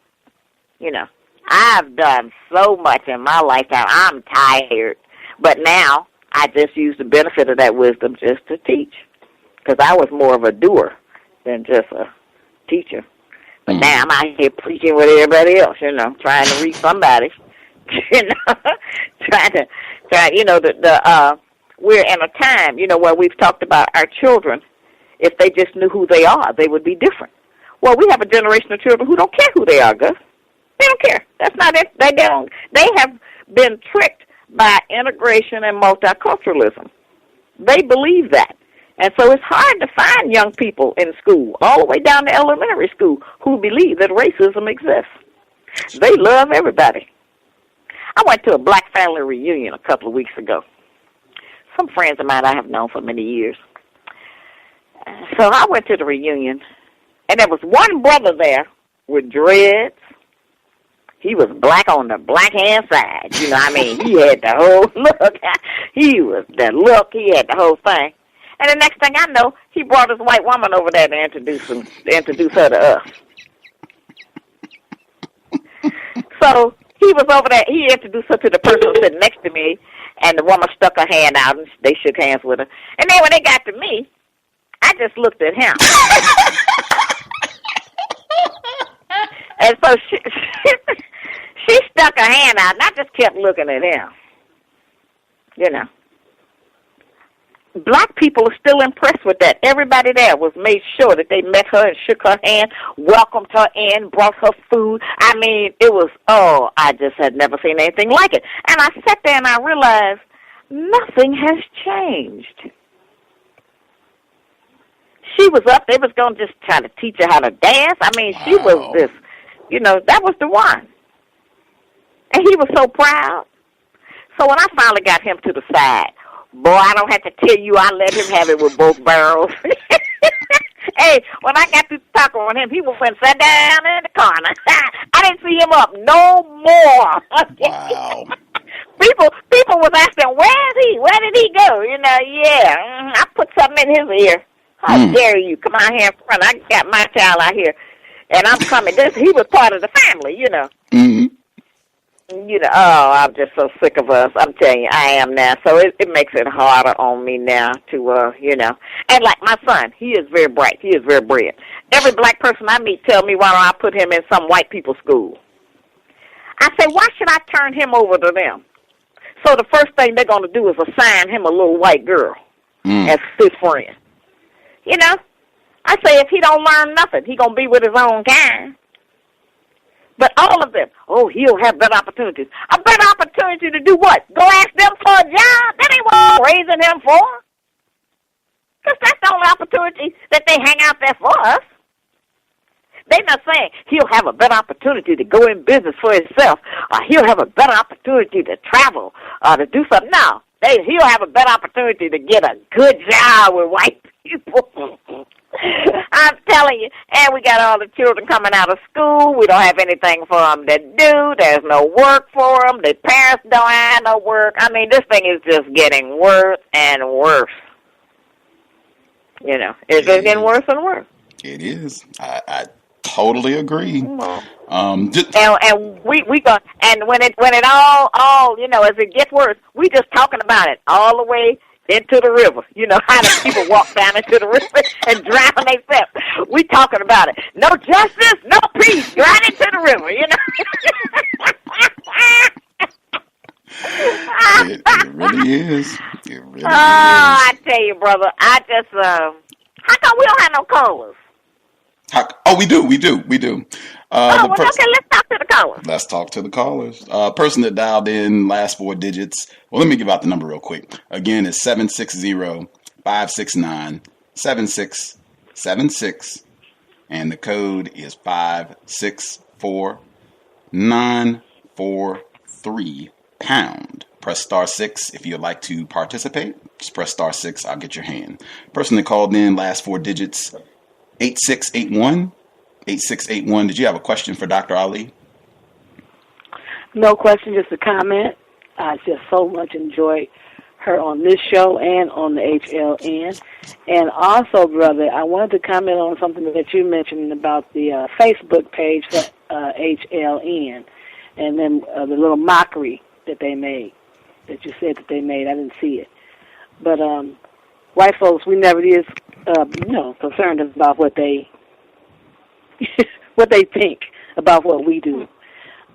I've done so much in my lifetime. I'm tired. But now, I just use the benefit of that wisdom just to teach. Because I was more of a doer than just a teacher. But now I'm out here preaching with everybody else, trying to reach somebody. We're in a time, where we've talked about our children. If they just knew who they are, they would be different. Well, we have a generation of children who don't care who they are, Gus. They don't care. That's not it. They don't. They have been tricked by integration and multiculturalism. They believe that. And so it's hard to find young people in school, all the way down to elementary school, who believe that racism exists. They love everybody. I went to a black family reunion a couple of weeks ago. Some friends of mine I have known for many years. So I went to the reunion, and there was one brother there with dreads. He was black on the black-hand side. He had the whole look. He had the whole thing. And the next thing I know, he brought his white woman over there to introduce her to us. So he was over there. He introduced her to the person sitting next to me, and the woman stuck her hand out, and they shook hands with her. And then when they got to me, I just looked at him. And so she stuck her hand out, and I just kept looking at him. Black people are still impressed with that. Everybody there was made sure that they met her and shook her hand, welcomed her in, brought her food. It was, I just had never seen anything like it. And I sat there and I realized nothing has changed. She was up, they was going to just try to teach her how to dance. She was this, that was the one. And he was so proud. So when I finally got him to the side, boy, I don't have to tell you, I let him have it with both barrels. Hey, when I got to talking with him, he went and sat down in the corner. I didn't see him up no more. Wow. People was asking, where is he? Where did he go? I put something in his ear. How dare you? Come out here in front. I got my child out here, and I'm coming. He was part of the family, Mm-hmm. I'm just so sick of us. I'm telling you, I am now. So it makes it harder on me now to, And like my son, he is very bright. He is very brilliant. Every black person I meet tell me, why don't I put him in some white people's school? I say, why should I turn him over to them? So the first thing they're going to do is assign him a little white girl as his friend. I say, if he don't learn nothing, he going to be with his own kind. But all of them, he'll have better opportunities. A better opportunity to do what? Go ask them for a job? That ain't what I'm raising him for. Because that's the only opportunity that they hang out there for us. They're not saying he'll have a better opportunity to go in business for himself, or he'll have a better opportunity to travel, or to do something. No, he'll have a better opportunity to get a good job with white people. I'm telling you, and we got all the children coming out of school. We don't have anything for them to do. There's no work for them. Their parents don't have no work. This thing is just getting worse and worse. It's just getting worse and worse. It is. I totally agree. And we go, and when it all as it gets worse, we just talking about it all the way. into the river. You know how the people walk down into the river and drown themselves. We talking about it. No justice, no peace. Right into the river, you know. It really is. It really is. I tell you, brother, I just, how come we don't have no callers? We do. Okay, let's talk to the callers. Let's talk to the callers. Person that dialed in, last 4 digits. Well, let me give out the number real quick. Again, it's 760-569-7676, and the code is 564-943#. Press *6 if you'd like to participate. Just press *6. I'll get your hand. Person that called in, last 4 digits, 8681. 8681. Did you have a question for Dr. Ali? No question, just a comment. I just so much enjoyed her on this show and on the HLN. And also, brother, I wanted to comment on something that you mentioned about the Facebook page for HLN and then the little mockery that they made, that you said that they made. I didn't see it. But white folks, we never is, concerned about what they what they think about what we do.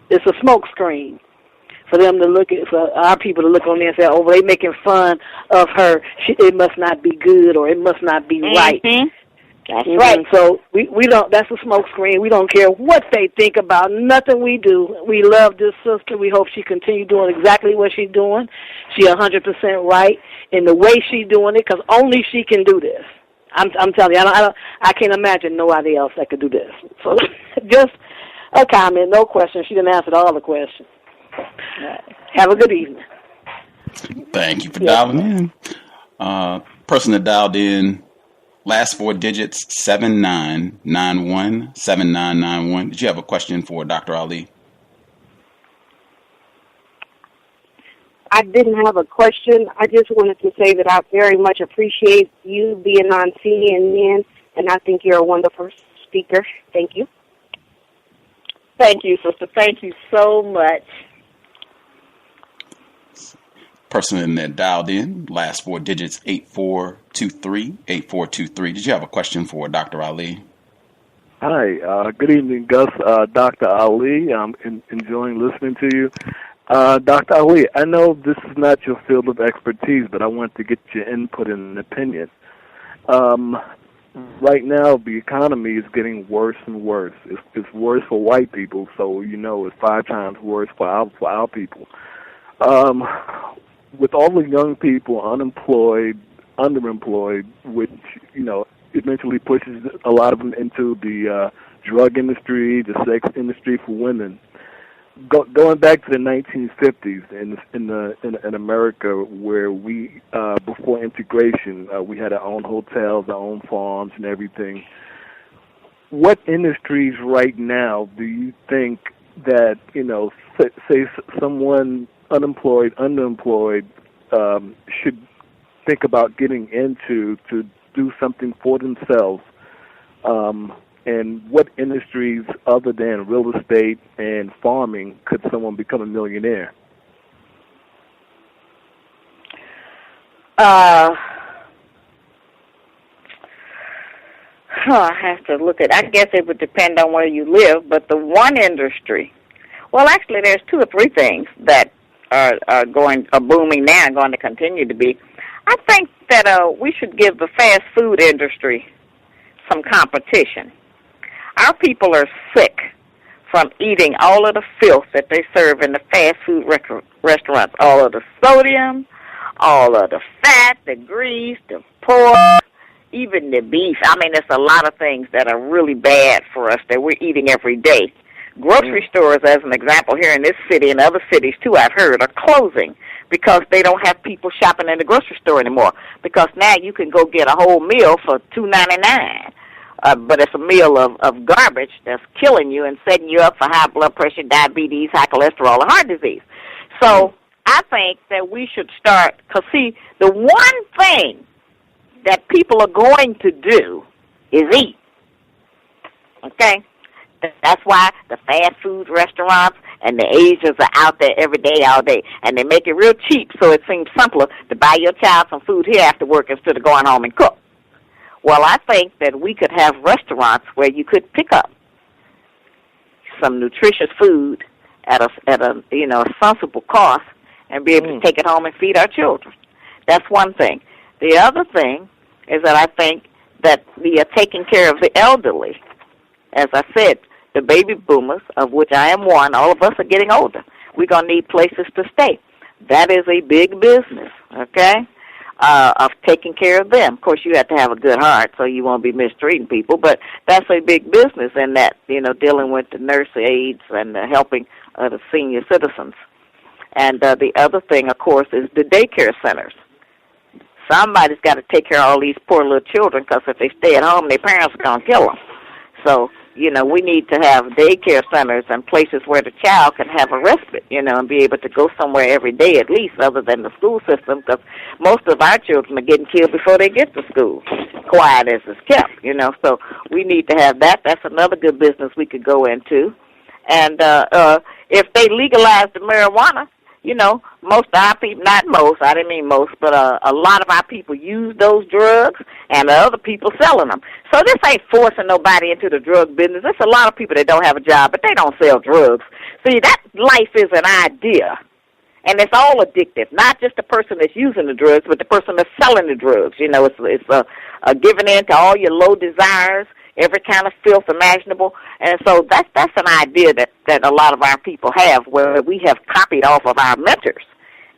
It's a smoke screen for them to look at, for our people to look on there and say, oh, they making fun of her. It must not be good, or it must not be right. That's right. So we don't. That's a smoke screen. We don't care what they think about nothing we do. We love this sister. We hope she continue doing exactly what she's doing. She 100% right in the way she's doing it, because only she can do this. I'm telling you, I can't imagine nobody else that could do this. So just a comment, no question. She didn't answer all the questions. Have a good evening. Thank you for dialing in. Person that dialed in, last 4 digits, 7991, 7991. Did you have a question for Dr. Ali? I didn't have a question. I just wanted to say that I very much appreciate you being on CNN, and I think you're a wonderful speaker. Thank you. Thank you, sister. Thank you so much. Person that dialed in, last 4 digits, 8423, 8423. Did you have a question for Dr. Ali? Hi, good evening, Gus. Dr. Ali, I'm enjoying listening to you. Dr. Ali, I know this is not your field of expertise, but I want to get your input and opinion. Right now, the economy is getting worse and worse. It's worse for white people, so it's 5 times worse for our people. With all the young people unemployed, underemployed, which eventually pushes a lot of them into the drug industry, the sex industry for women. Going back to the 1950s in America, where we before integration, we had our own hotels, our own farms, and everything. What industries right now do you think that say someone unemployed, underemployed, should think about getting into to do something for themselves? And what industries other than real estate and farming could someone become a millionaire? I have to look at, I guess it would depend on where you live, but the one industry, well, actually there's 2 or 3 things that are booming now and going to continue to be. I think that we should give the fast food industry some competition. Our people are sick from eating all of the filth that they serve in the fast food restaurants, all of the sodium, all of the fat, the grease, the pork, even the beef. I mean, there's a lot of things that are really bad for us that we're eating every day. Grocery stores, as an example, here in this city and other cities, too, I've heard, are closing because they don't have people shopping in the grocery store anymore, because now you can go get a whole meal for $2.99. But it's a meal of garbage that's killing you and setting you up for high blood pressure, diabetes, high cholesterol, and heart disease. So I think that we should start, because, see, the one thing that people are going to do is eat. Okay? That's why the fast food restaurants and the Asians are out there every day, all day, and they make it real cheap, so it seems simpler to buy your child some food here after work instead of going home and cook. Well, I think that we could have restaurants where you could pick up some nutritious food at a sensible cost and be able to take it home and feed our children. That's one thing. The other thing is that I think that we are taking care of the elderly. As I said, the baby boomers, of which I am one, all of us are getting older. We're going to need places to stay. That is a big business, okay, of taking care of them. Of course, you have to have a good heart so you won't be mistreating people, but that's a big business in that, dealing with the nurse aides and helping the senior citizens. And the other thing, of course, is the daycare centers. Somebody's got to take care of all these poor little children because if they stay at home, their parents are going to kill them. So, we need to have daycare centers and places where the child can have a respite, and be able to go somewhere every day at least other than the school system, because most of our children are getting killed before they get to school, quiet as it's kept, So we need to have that. That's another good business we could go into. And if they legalize the marijuana, most of our people, not most, I didn't mean most, but a lot of our people use those drugs and the other people selling them. So this ain't forcing nobody into the drug business. There's a lot of people that don't have a job, but they don't sell drugs. See, that life is an idea, and it's all addictive, not just the person that's using the drugs, but the person that's selling the drugs. It's a giving in to all your low desires, every kind of filth imaginable. And so that's an idea that a lot of our people have, where we have copied off of our mentors.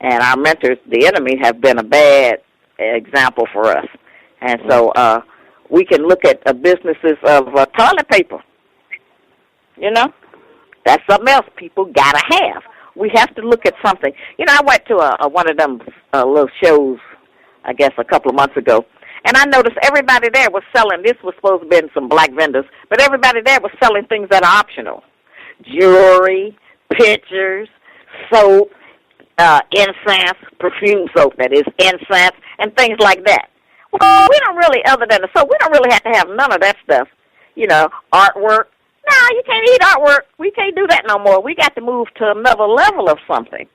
And our mentors, the enemy, have been a bad example for us. And so we can look at businesses of toilet paper. That's something else people got to have. We have to look at something. I went to one of them little shows, I guess, a couple of months ago, and I noticed everybody there was selling, this was supposed to be some black vendors, but everybody there was selling things that are optional. Jewelry, pictures, soap, incense, perfume soap, that is, incense, and things like that. Well, we don't really, other than the soap, we don't really have to have none of that stuff. Artwork. No, you can't eat artwork. We can't do that no more. We got to move to another level of something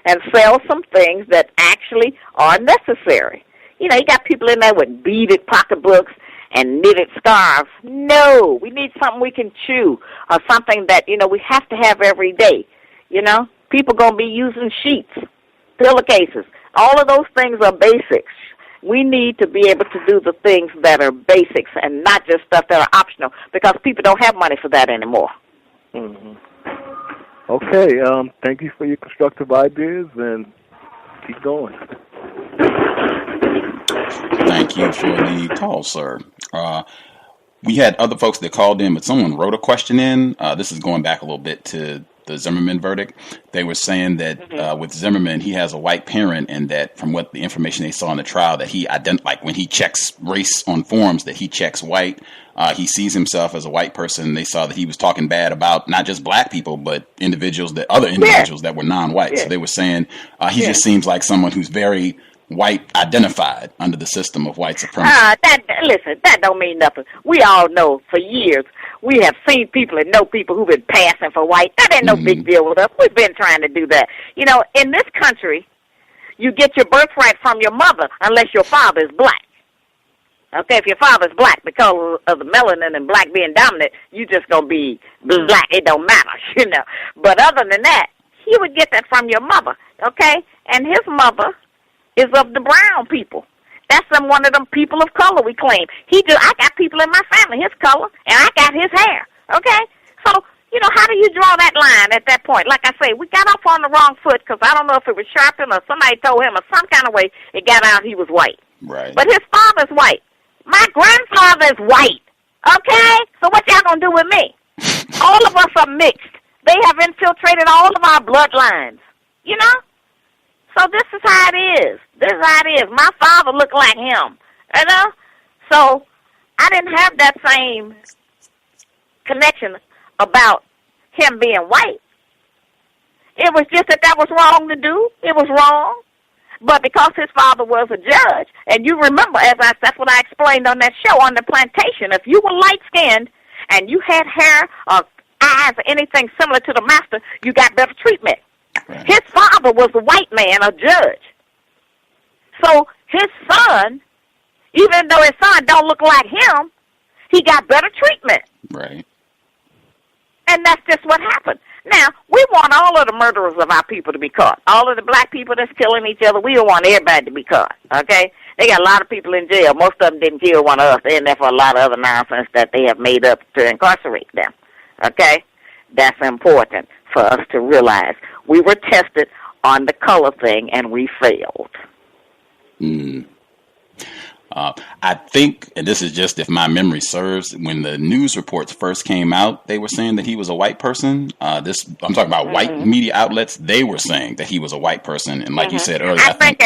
and sell some things that actually are necessary. You got people in there with beaded pocketbooks and knitted scarves. No, we need something we can chew, or something that, we have to have every day. People going to be using sheets, pillowcases. All of those things are basics. We need to be able to do the things that are basics and not just stuff that are optional, because people don't have money for that anymore. Mm-hmm. Okay, thank you for your constructive ideas, and keep going. Thank you for the call, sir. We had other folks that called in, but someone wrote a question in. This is going back a little bit to the Zimmerman verdict. They were saying that with Zimmerman, he has a white parent, and that from what the information they saw in the trial, that he like when he checks race on forms, that he checks white. He sees himself as a white person. They saw that he was talking bad about not just black people, but other individuals that were non-white. Yeah. So they were saying he just seems like someone who's very white identified under the system of white supremacy. Listen, that don't mean nothing. We all know for years we have seen people and know people who've been passing for white. That ain't no big deal with us. We've been trying to do that. In this country, you get your birthright from your mother unless your father is black. Okay, if your father's black, because of the melanin and black being dominant, you just gonna be black. It don't matter, But other than that, he would get that from your mother, okay? And his mother is of the brown people. That's one of them people of color we claim. I got people in my family, his color, and I got his hair, okay? So, how do you draw that line at that point? Like I say, we got off on the wrong foot because I don't know if it was sharpened or somebody told him or some kind of way it got out he was white. Right. But his father's white. My grandfather's white, okay? So what y'all gonna do with me? All of us are mixed. They have infiltrated all of our bloodlines, So this is how it is. This is how it is. My father looked like him, So I didn't have that same connection about him being white. It was just that was wrong to do. It was wrong. But because his father was a judge, and you remember, that's what I explained on that show on the plantation, if you were light-skinned and you had hair eyes or anything similar to the master, you got better treatment. Right. His father was a white man, a judge. So his son, even though his son don't look like him, he got better treatment. Right. And that's just what happened. Now, we want all of the murderers of our people to be caught. All of the black people that's killing each other, we don't want everybody to be caught, okay? They got a lot of people in jail. Most of them didn't kill one of us. They're in there for a lot of other nonsense that they have made up to incarcerate them, okay? That's important for us to realize. We were tested on the color thing, and we failed. I think, and this is just if my memory serves, when the news reports first came out, they were saying that he was a white person. I'm talking about white media outlets. They were saying that he was a white person, and like you said earlier, I think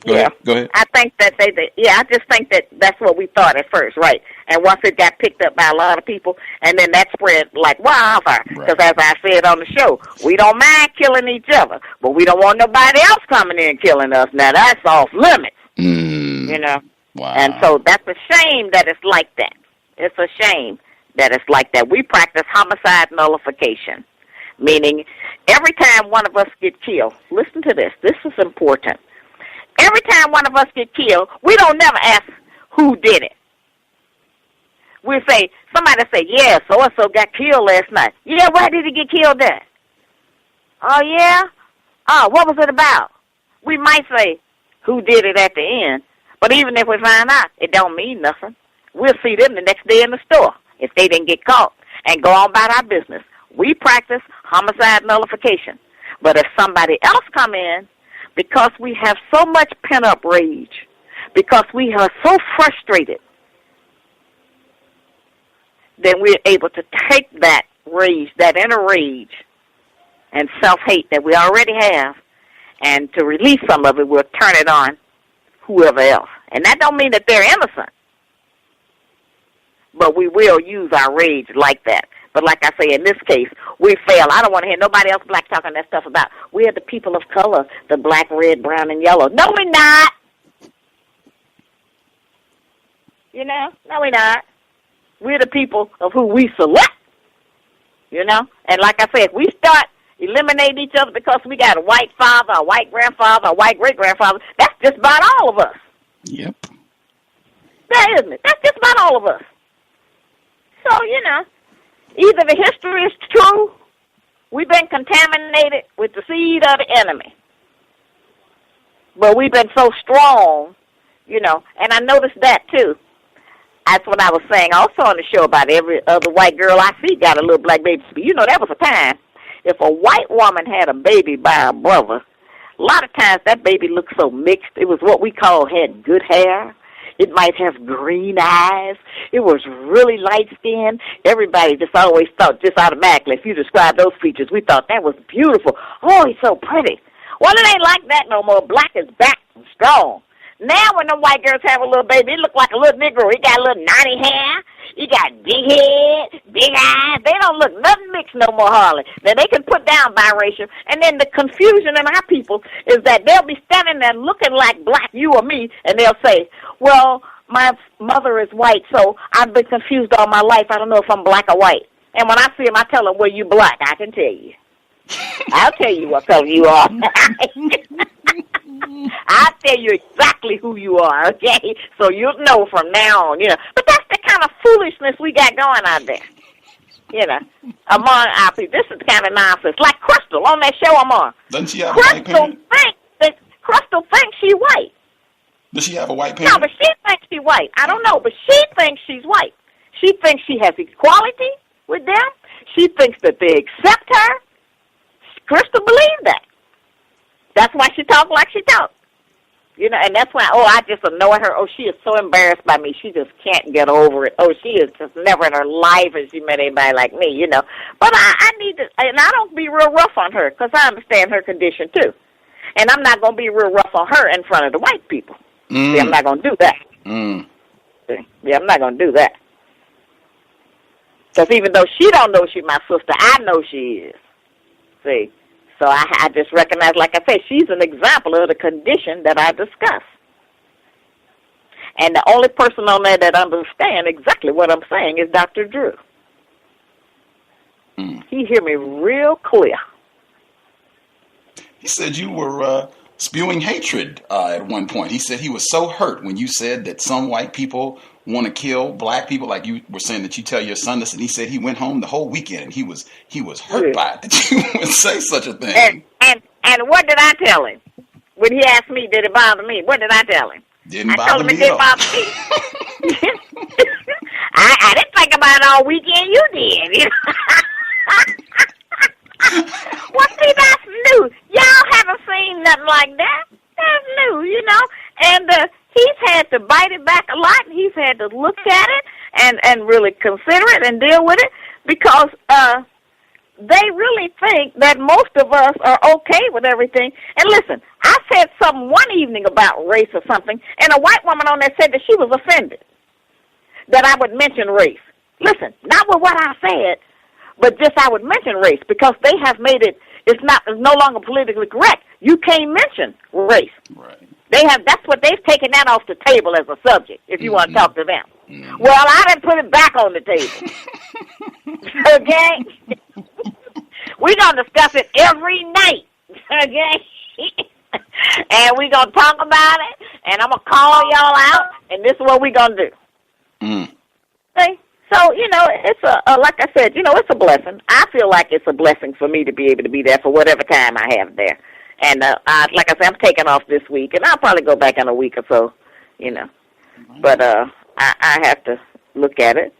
Go ahead. I think that I just think that that's what we thought at first, right? And once it got picked up by a lot of people, and then that spread like wildfire. Because as I said on the show, we don't mind killing each other, but we don't want nobody else coming in and killing us. Now that's off limits, you know. Wow. And so that's a shame that it's like that. It's a shame that it's like that. We practice homicide nullification, meaning every time one of us get killed, listen to this. This is important. Every time one of us get killed, we don't never ask who did it. We say, somebody say, yeah, so-and-so got killed last night. Yeah, why did he get killed at? Oh, yeah? Oh, what was it about? We might say who did it at the end. But even if we find out, it don't mean nothing. We'll see them the next day in the store if they didn't get caught and go on about our business. We practice homicide nullification. But if somebody else come in, because we have so much pent-up rage, because we are so frustrated, then we're able to take that rage, that inner rage and self-hate that we already have, and to release some of it, we'll turn it on whoever else. And that don't mean that they're innocent. But we will use our rage like that. But like I say, in this case, we fail. I don't want to hear nobody else black talking that stuff about, we are the people of color, the black, red, brown, and yellow. No, we're not. You know? No, we're not. We're the people of who we select. You know? And like I said, if we start eliminating each other because we got a white father, a white grandfather, a white great-grandfather, that's just about all of us. Yep. That isn't it? That's just about all of us. So, you know, either the history is true, we've been contaminated with the seed of the enemy. But we've been so strong, you know, and I noticed that too. That's what I was saying also on the show about every other white girl I see got a little black baby. You know, that was a time. If a white woman had a baby by a brother, a lot of times that baby looked so mixed. It was what we call had good hair. It might have green eyes. It was really light-skinned. Everybody just always thought, just automatically, if you described those features, we thought that was beautiful. Oh, he's so pretty. Well, it ain't like that no more. Black is back and strong. Now when the white girls have a little baby, it look like a little Negro. He got a little naughty hair. He got big head, big eyes. They don't look nothing mixed no more, Harley. Now, they can put down biracial. And then the confusion in our people is that they'll be standing there looking like black, you or me, and they'll say, well, my mother is white, so I've been confused all my life. I don't know if I'm black or white. And when I see him, I tell him, well, you black. I can tell you. I'll tell you what color you are. I'll tell you exactly who you are, okay? So you'll know from now on, you know. But that's the kind of foolishness we got going out there, you know, among our people. This is the kind of nonsense. Like Crystal on that show I'm on. Doesn't she have a white parent? Crystal thinks she's white. Does she have a white parent? No, but she thinks she's white. I don't know, but she thinks she's white. She thinks she has equality with them. She thinks that they accept her. Crystal believes that. That's why she talks like she talks. You know, and that's why, I just annoy her. Oh, she is so embarrassed by me. She just can't get over it. Oh, she is just never in her life has she met anybody like me, you know. But I need to, and I don't be real rough on her because I understand her condition too. And I'm not going to be real rough on her in front of the white people. See, I'm not going to do that. Yeah, I'm not going to do that. Because even though she don't know she's my sister, I know she is. See? So I just recognize, like I said, she's an example of the condition that I discussed. And the only person on there that understands exactly what I'm saying is Dr. Drew. He hear me real clear. He said you were spewing hatred at one point. He said he was so hurt when you said that some white people want to kill black people, like you were saying that you tell your son this, and he said he went home the whole weekend and he was hurt by it, that you would say such a thing. And what did I tell him? When he asked me, did it bother me? What did I tell him? I told him it didn't bother me. I didn't think about it all weekend. You did. Well, see, that's new. Y'all haven't seen nothing like that. That's new, And he's had to bite it back a lot. He's had to look at it and really consider it and deal with it because they really think that most of us are okay with everything. And listen, I said something one evening about race or something, and a white woman on there said that she was offended that I would mention race. Listen, not with what I said, but just I would mention race because they have made it's no longer politically correct. You can't mention race. Right. That's what they've taken that off the table as a subject, if you want to talk to them. Well, I didn't put it back on the table. Okay? We're going to discuss it every night. Okay? And we're going to talk about it, and I'm going to call y'all out, and this is what we're going to do. Okay? So, it's like I said, it's a blessing. I feel like it's a blessing for me to be able to be there for whatever time I have there. And like I said, I'm taking off this week, and I'll probably go back in a week or so, But I have to look at it,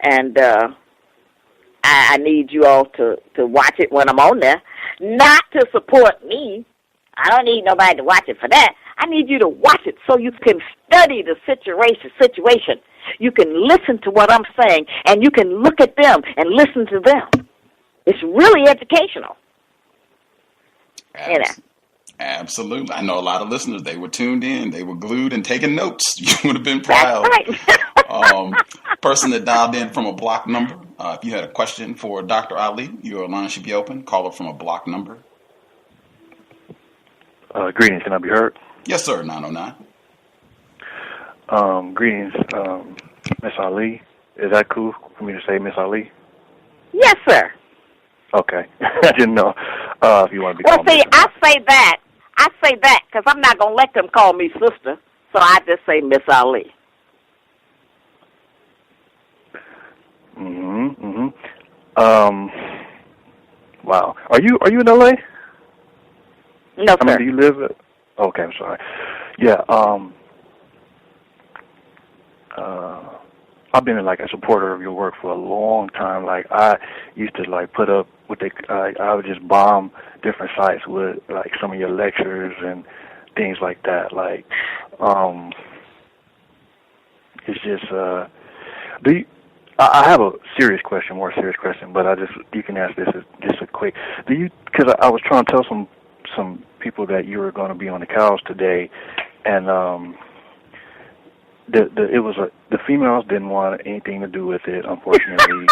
and I need you all to watch it when I'm on there, not to support me. I don't need nobody to watch it for that. I need you to watch it so you can study the situation. You can listen to what I'm saying, and you can look at them and listen to them. It's really educational. Absolutely. I know a lot of listeners, they were tuned in. They were glued and taking notes. You would have been proud. That's right. Person that dialed in from a block number, if you had a question for Dr. Ali, your line should be open. Call up from a block number. Greetings. Can I be heard? Yes, sir. 909. Greetings, Miss Ali. Is that cool for me to say Miss Ali? Yes, sir. Okay. I didn't know if you want to be called. Well, see, I say that because I'm not going to let them call me sister, so I just say Miss Ali. Wow. Are you in LA? No, sir. I mean, do you live at... Okay, I'm sorry. Yeah, I've been a supporter of your work for a long time. Like, I used to put up with I would just bomb different sites with some of your lectures and things like that. It's just I have a more serious question, but you can ask this as just a quick. Because I was trying to tell some people that you were going to be on the cows today, and the females didn't want anything to do with it, unfortunately.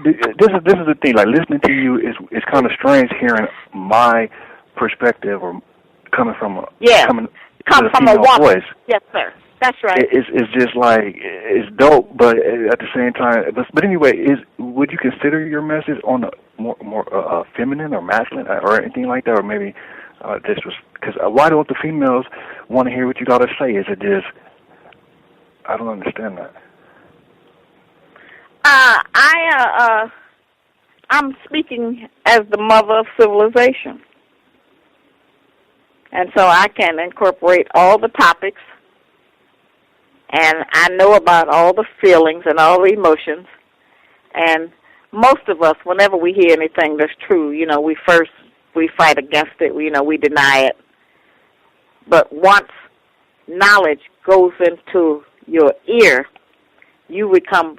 This is the thing. Listening to you is kind of strange hearing my perspective or coming from a woman voice. Yes, sir. That's right. It's just it's dope, but at the same time, but anyway, would you consider your message on a more feminine or masculine or anything like that, or maybe this was because why don't the females want to hear what you got to say? Is it just I don't understand that. I'm speaking as the mother of civilization, and so I can incorporate all the topics. And I know about all the feelings and all the emotions. And most of us, whenever we hear anything that's true, we fight against it. We deny it. But once knowledge goes into your ear, you become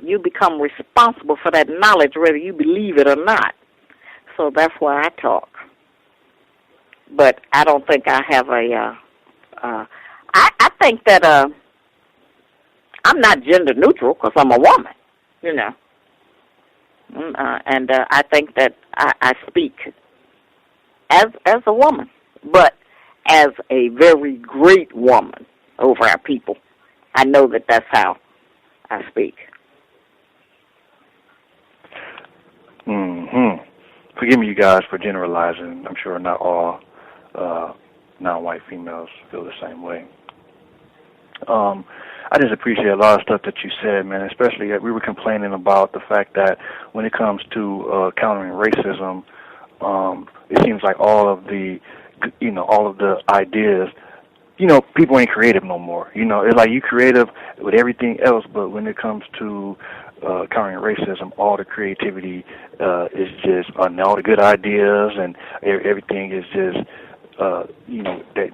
responsible for that knowledge, whether you believe it or not. So that's why I talk. But I don't think I have I think that I'm not gender neutral because I'm a woman, and I think that I speak as a woman, but as a very great woman over our people. I know that that's how I speak. forgive me, you guys, for generalizing. I'm sure not all non-white females feel the same way. I just appreciate a lot of stuff that you said, man, especially that we were complaining about the fact that when it comes to countering racism, it seems like all of the ideas, people ain't creative no more. It's like you creative with everything else, but when it comes to countering racism, all the creativity is just, and all the good ideas and everything is just,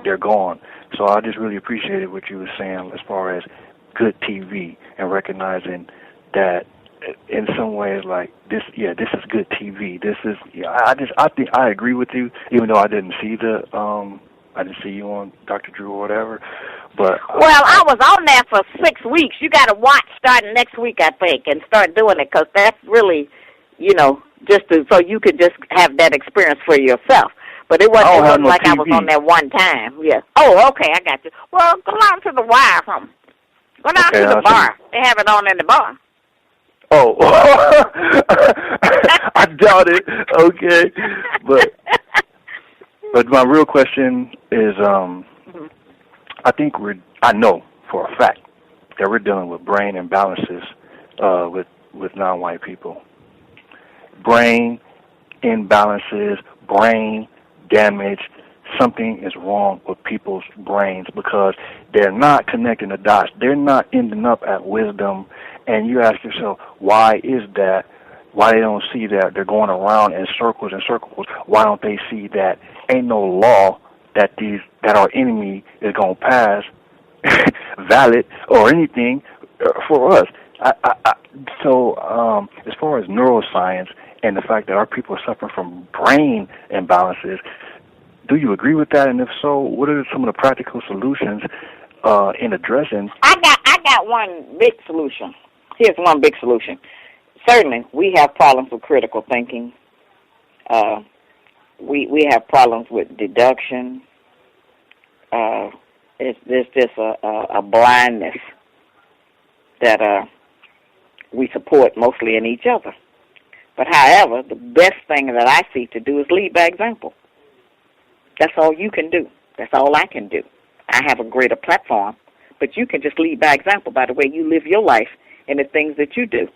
they're gone. So I just really appreciated what you were saying as far as good TV and recognizing that in some ways, like this is good TV. This is, I think I agree with you, even though I didn't see I didn't see you on Dr. Drew or whatever. But well, I was on there for 6 weeks. You got to watch starting next week, I think, and start doing it, because that's really, so you could just have that experience for yourself. But it wasn't like TV. I was on there one time. Yeah. Oh, okay, I got you. Well, go down to the wire or something. Go down to the bar. They have it on in the bar. Oh, I doubt it. Okay, but my real question is, I know for a fact that we're dealing with brain imbalances with non-white people. Brain imbalances, brain damage. Something is wrong with people's brains because they're not connecting the dots. They're not ending up at wisdom. And you ask yourself, why is that? Why they don't see that? They're going around in circles and circles. Why don't they see that ain't no law that our enemy is going to pass valid or anything for us? So as far as neuroscience and the fact that our people are suffering from brain imbalances, do you agree with that? And if so, what are some of the practical solutions in addressing? I got one big solution. Here's one big solution. Certainly, we have problems with critical thinking. We have problems with deduction. There's just a blindness that we support mostly in each other. But however, the best thing that I see to do is lead by example. That's all you can do. That's all I can do. I have a greater platform, but you can just lead by example by the way you live your life and the things that you do.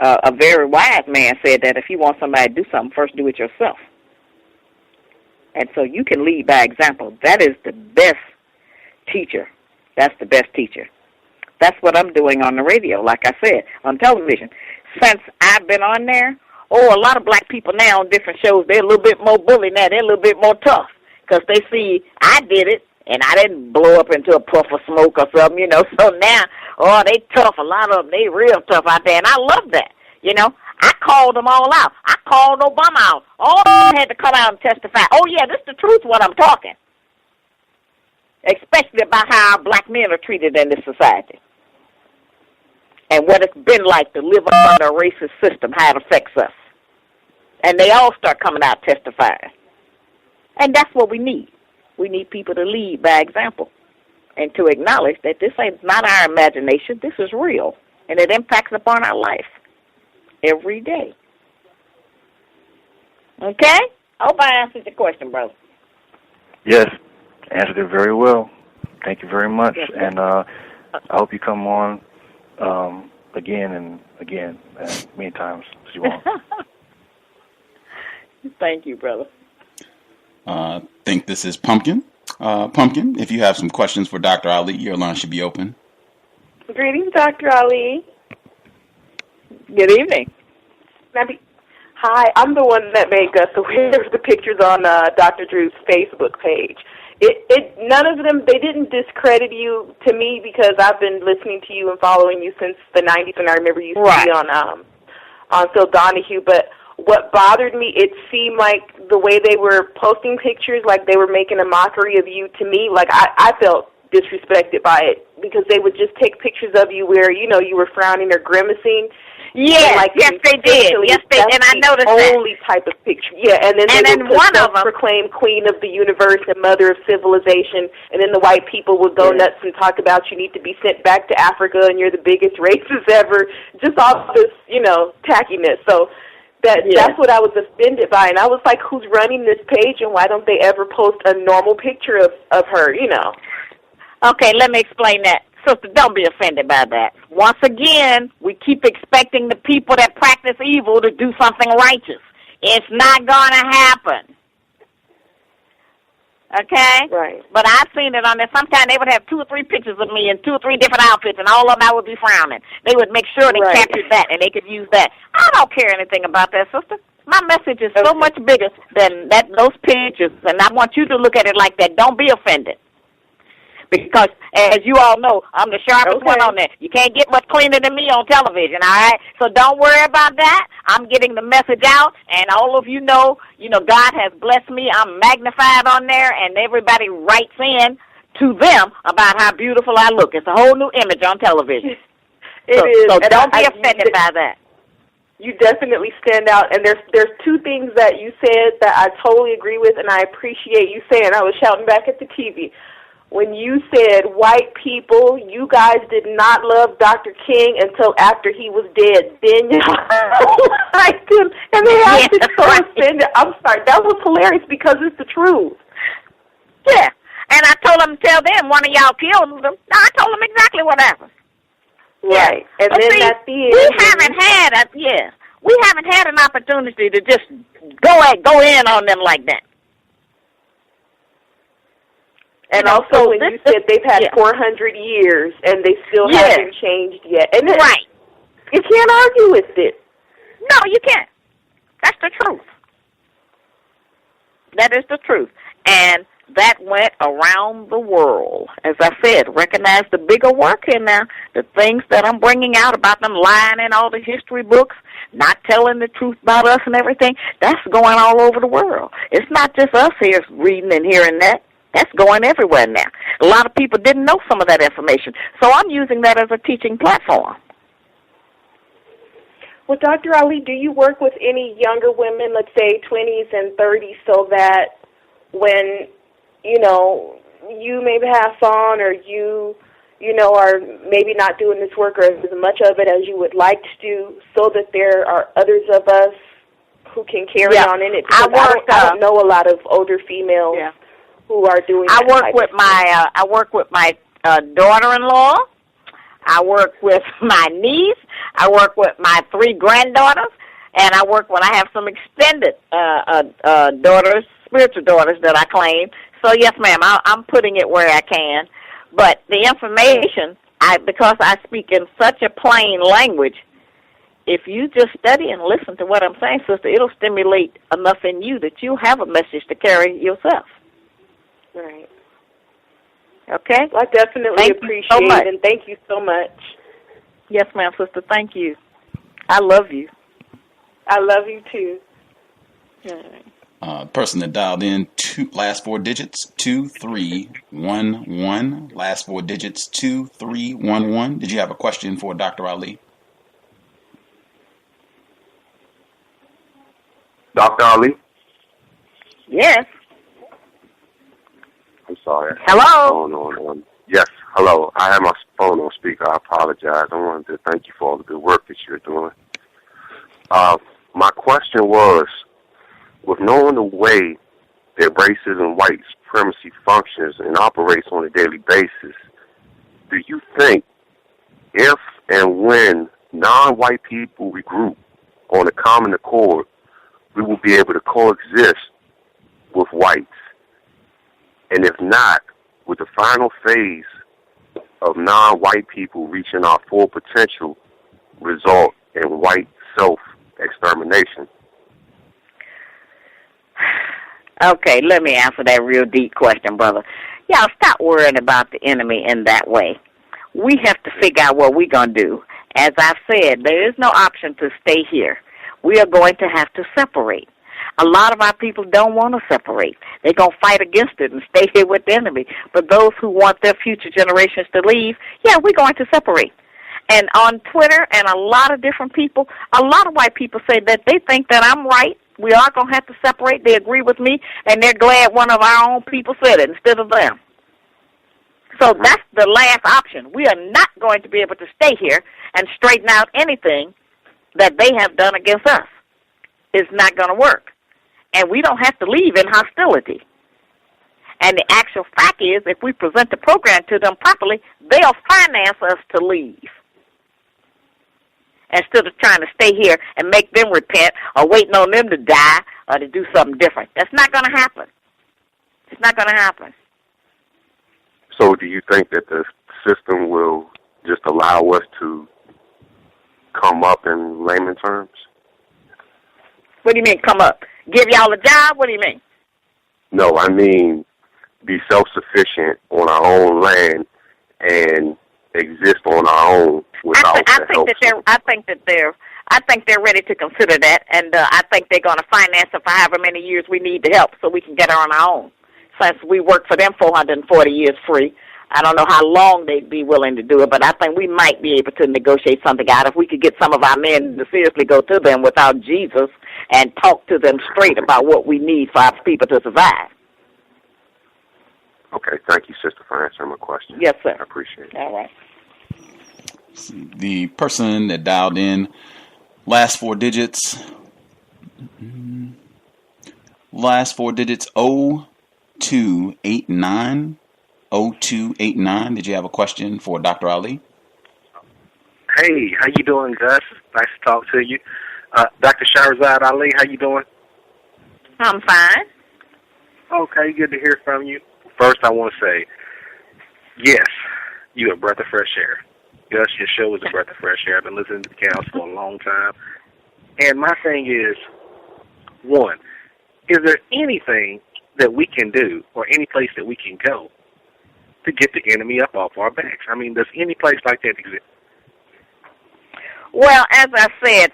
A very wise man said that if you want somebody to do something, first do it yourself. And so you can lead by example. That is the best teacher. That's the best teacher. That's what I'm doing on the radio, like I said, on television. Since I've been on there, a lot of black people now on different shows, they're a little bit more bully now. They're a little bit more tough because they see I did it and I didn't blow up into a puff of smoke or something, So now, they tough. A lot of them, they real tough out there, and I love that, I called them all out. I called Obama out. All of them had to come out and testify. Oh, yeah, this is the truth what I'm talking, especially about how black men are treated in this society and what it's been like to live under a racist system, how it affects us. And they all start coming out testifying. And that's what we need. We need people to lead by example and to acknowledge that this is not our imagination. This is real, and it impacts upon our life every day. Okay? I hope I answered your question, brother. Yes, answered it very well. Thank you very much. Yes, and I hope you come on again and again, many times as you want. Thank you, brother. I think this is Pumpkin. Pumpkin, if you have some questions for Dr. Ali, your line should be open. Greetings, Dr. Ali. Good evening. Hi, I'm the one that made Gus aware of the pictures on Dr. Drew's Facebook page. None of them, they didn't discredit you to me because I've been listening to you and following you since the 90s, and I remember you to be on Phil Donahue, but what bothered me, it seemed like the way they were posting pictures, like they were making a mockery of you to me. Like I felt disrespected by it because they would just take pictures of you where, you were frowning or grimacing, Yes, like, yes, they did. Yes, they did. And I noticed that. Only type of picture. Yeah, and then they would put self-proclaimed queen of the universe and mother of civilization, and then the white people would go nuts and talk about you need to be sent back to Africa and you're the biggest racist ever. Just all this, tackiness. So that's what I was offended by, and I was like, who's running this page, and why don't they ever post a normal picture of her, Okay, let me explain that. Sister, don't be offended by that. Once again, we keep expecting the people that practice evil to do something righteous. It's not going to happen. Okay? Right. But I've seen it on there. Sometimes they would have 2 or 3 pictures of me in 2 or 3 different outfits, and all of them I would be frowning. They would make sure they captured that, and they could use that. I don't care anything about that, sister. My message is so much bigger than those pictures, and I want you to look at it like that. Don't be offended. Because, as you all know, I'm the sharpest one on there. You can't get much cleaner than me on television, all right? So don't worry about that. I'm getting the message out, and all of you know, God has blessed me. I'm magnified on there, and everybody writes in to them about how beautiful I look. It's a whole new image on television. It is. So don't be offended by that. You definitely stand out, and there's 2 things that you said that I totally agree with, and I appreciate you saying. I was shouting back at the TV. When you said, white people, you guys did not love Dr. King until after he was dead. Then you liked him, and they acted so offended. I'm sorry. That was hilarious because it's the truth. Yeah, and I told them to tell them one of y'all killed them. No, I told them exactly what happened. Right, and but then see, at the end, we haven't had an opportunity to just go in on them like that. And also, when you said they've had 400 years and they still haven't changed yet. And you can't argue with it. No, you can't. That's the truth. That is the truth. And that went around the world. As I said, recognize the bigger work and the things that I'm bringing out about them lying in all the history books, not telling the truth about us and everything. That's going all over the world. It's not just us here reading and hearing that. That's going everywhere now. A lot of people didn't know some of that information. So I'm using that as a teaching platform. Well, Dr. Ali, do you work with any younger women, let's say 20s and 30s, so that when, you maybe have fun or you are maybe not doing this work or as much of it as you would like to do, so that there are others of us who can carry on in it? Because I don't know a lot of older females who are doing that. I work with my daughter-in-law. I work with my niece. I work with my 3 granddaughters, and I work when I have some extended daughters, spiritual daughters that I claim. So yes, ma'am, I'm putting it where I can. But the information, because I speak in such a plain language, if you just study and listen to what I'm saying, sister, it'll stimulate enough in you that you'll have a message to carry yourself. Right. Okay? Well, I definitely appreciate it, and thank you so much. Yes, ma'am, sister. Thank you. I love you. I love you, too. Person that dialed in, last 4 digits, 2311. Last 4 digits, 2311. Did you have a question for Dr. Ali? Dr. Ali? Yes. I'm sorry. Hello? Yes, hello. I had my phone on speaker. I apologize. I wanted to thank you for all the good work that you're doing. My question was, with knowing the way that racism, white supremacy functions and operates on a daily basis, do you think if and when non-white people regroup on a common accord, we will be able to coexist with whites? And if not, with the final phase of non-white people reaching our full potential result in white self-extermination? Okay, let me answer that real deep question, brother. Y'all stop worrying about the enemy in that way. We have to figure out what we're going to do. As I've said, there is no option to stay here. We are going to have to separate. A lot of our people don't want to separate. They're going to fight against it and stay here with the enemy. But those who want their future generations to leave, we're going to separate. And on Twitter and a lot of different people, a lot of white people say that they think that I'm right. We are going to have to separate. They agree with me, and they're glad one of our own people said it instead of them. So that's the last option. We are not going to be able to stay here and straighten out anything that they have done against us. It's not going to work. And we don't have to leave in hostility. And the actual fact is, if we present the program to them properly, they'll finance us to leave, instead of trying to stay here and make them repent or waiting on them to die or to do something different. That's not going to happen. It's not going to happen. So do you think that the system will just allow us to come up in layman terms? What do you mean, come up? Give y'all a job? What do you mean? No, I mean be self-sufficient on our own land and exist on our own without the help. I think they're ready to consider that, and I think they're going to finance it for however many years we need to help so we can get on our own. Since we worked for them 440 years free, I don't know how long they'd be willing to do it, but I think we might be able to negotiate something out if we could get some of our men to seriously go to them without Jesus and talk to them straight about what we need for our people to survive. Okay, thank you, sister, for answering my question. Yes, sir. I appreciate it. All right. The person that dialed in, last four digits, 0289. 0289. Did you have a question for Dr. Ali? Hey, how you doing, Gus? Nice to talk to you. Dr. Shahrazad Ali, how you doing? I'm fine. Okay, good to hear from you. First, I want to say, yes, you're a breath of fresh air. Gus, your show is a breath of fresh air. I've been listening to the counts for a long time. And my thing is, one, is there anything that we can do or any place that we can go to get the enemy up off our backs? I mean, does any place like that exist? Well, as I said,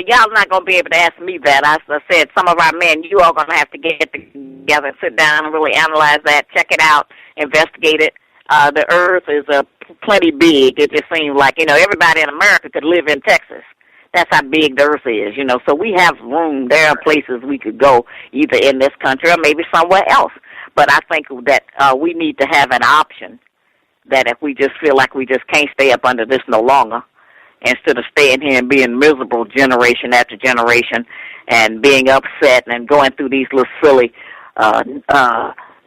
y'all not going to be able to ask me that. As I said, some of our men, you all going to have to get together and sit down and really analyze that, check it out, investigate it. The earth is plenty big. It just seems like, everybody in America could live in Texas. That's how big the earth is, So we have room. There are places we could go, either in this country or maybe somewhere else. But I think that we need to have an option that if we just feel like we just can't stay up under this no longer, instead of staying here and being miserable generation after generation and being upset and going through these little silly,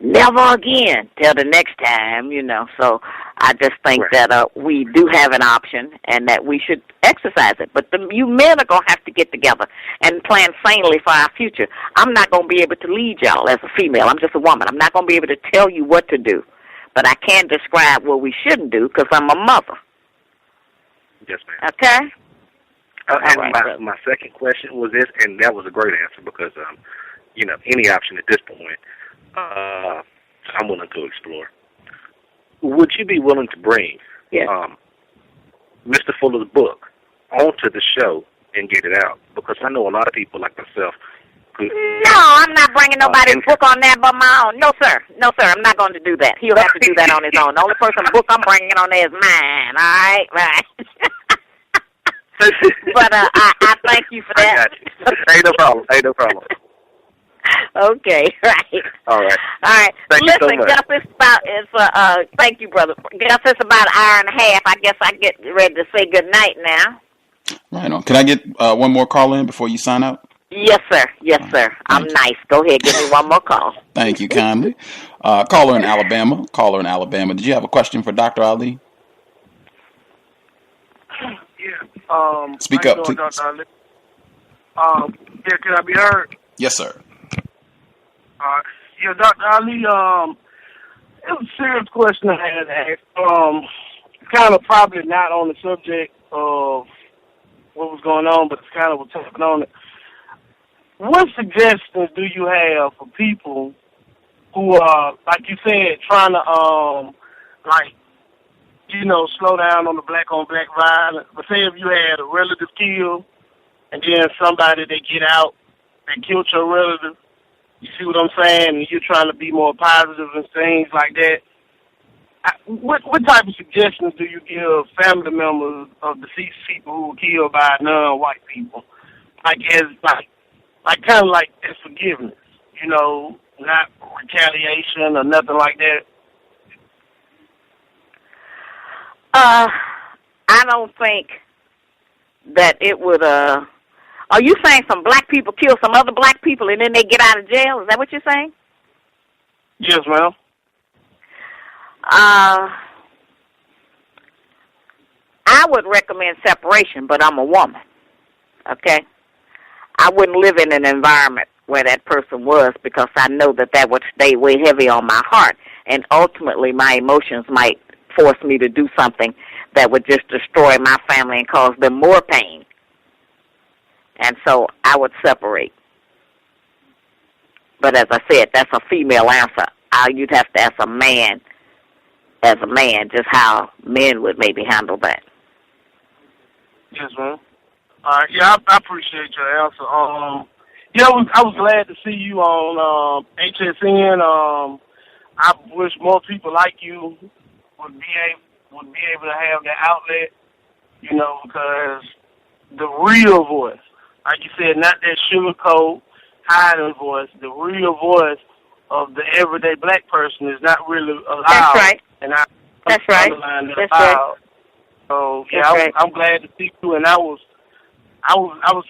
never again till the next time, So I just think that we do have an option and that we should exercise it. But you men are going to have to get together and plan sanely for our future. I'm not going to be able to lead y'all as a female. I'm just a woman. I'm not going to be able to tell you what to do. But I can describe what we shouldn't do because I'm a mother. Yes, ma'am. Okay? And my second question was this, and that was a great answer because, any option at this point, I'm willing to explore. Would you be willing to bring Mr. Fuller's book onto the show and get it out? Because I know a lot of people like myself could... No, I'm not bringing nobody's book on that but my own. No, sir. No, sir. I'm not going to do that. He'll have to do that on his own. The only person's book I'm bringing on there is mine. All right? Right. But I thank you for that. I got you. Ain't no problem. Okay, right. All right. Listen, you so much. Gus, thank you, brother. Gus, it's about an hour and a half. I guess I get ready to say good night now. Right on. Can I get one more call in before you sign out? Yes, sir. Yes, sir. I'm nice. Go ahead. Give me one more call. Thank you kindly. Caller in Alabama. Did you have a question for Dr. Ali? Yeah. Speak up, please. Dr. Ali? Can I be heard? Yes, sir. Dr. Ali, it was a serious question I had to ask. Kind of probably not on the subject of what was going on, but it's kind of what's happening on it. What suggestions do you have for people who are, like you said, trying to, slow down on the black-on-black violence? But say if you had a relative killed, and then somebody, they get out, they killed your relative, you see what I'm saying? And you're trying to be more positive and things like that. what type of suggestions do you give family members of deceased people who were killed by non-white people, like kind of like as forgiveness, you know, not retaliation or nothing like that? I don't think that it would. Are you saying some black people kill some other black people and then they get out of jail? Is that what you're saying? Yes, ma'am. I would recommend separation, but I'm a woman, okay? I wouldn't live in an environment where that person was, because I know that would stay way heavy on my heart, and ultimately my emotions might force me to do something that would just destroy my family and cause them more pain. And so I would separate. But as I said, that's a female answer. You'd have to ask a man, as a man, just how men would maybe handle that. Yes, ma'am. Yeah, I appreciate your answer. Yeah, I was glad to see you on HSN. I wish more people like you would be able to have that outlet, you know, because the real voice, like you said, not that sugarcoat, hiding voice, the real voice of the everyday black person is not really allowed. That's right. And That's right. That's right. So yeah, I'm glad to see you. And I was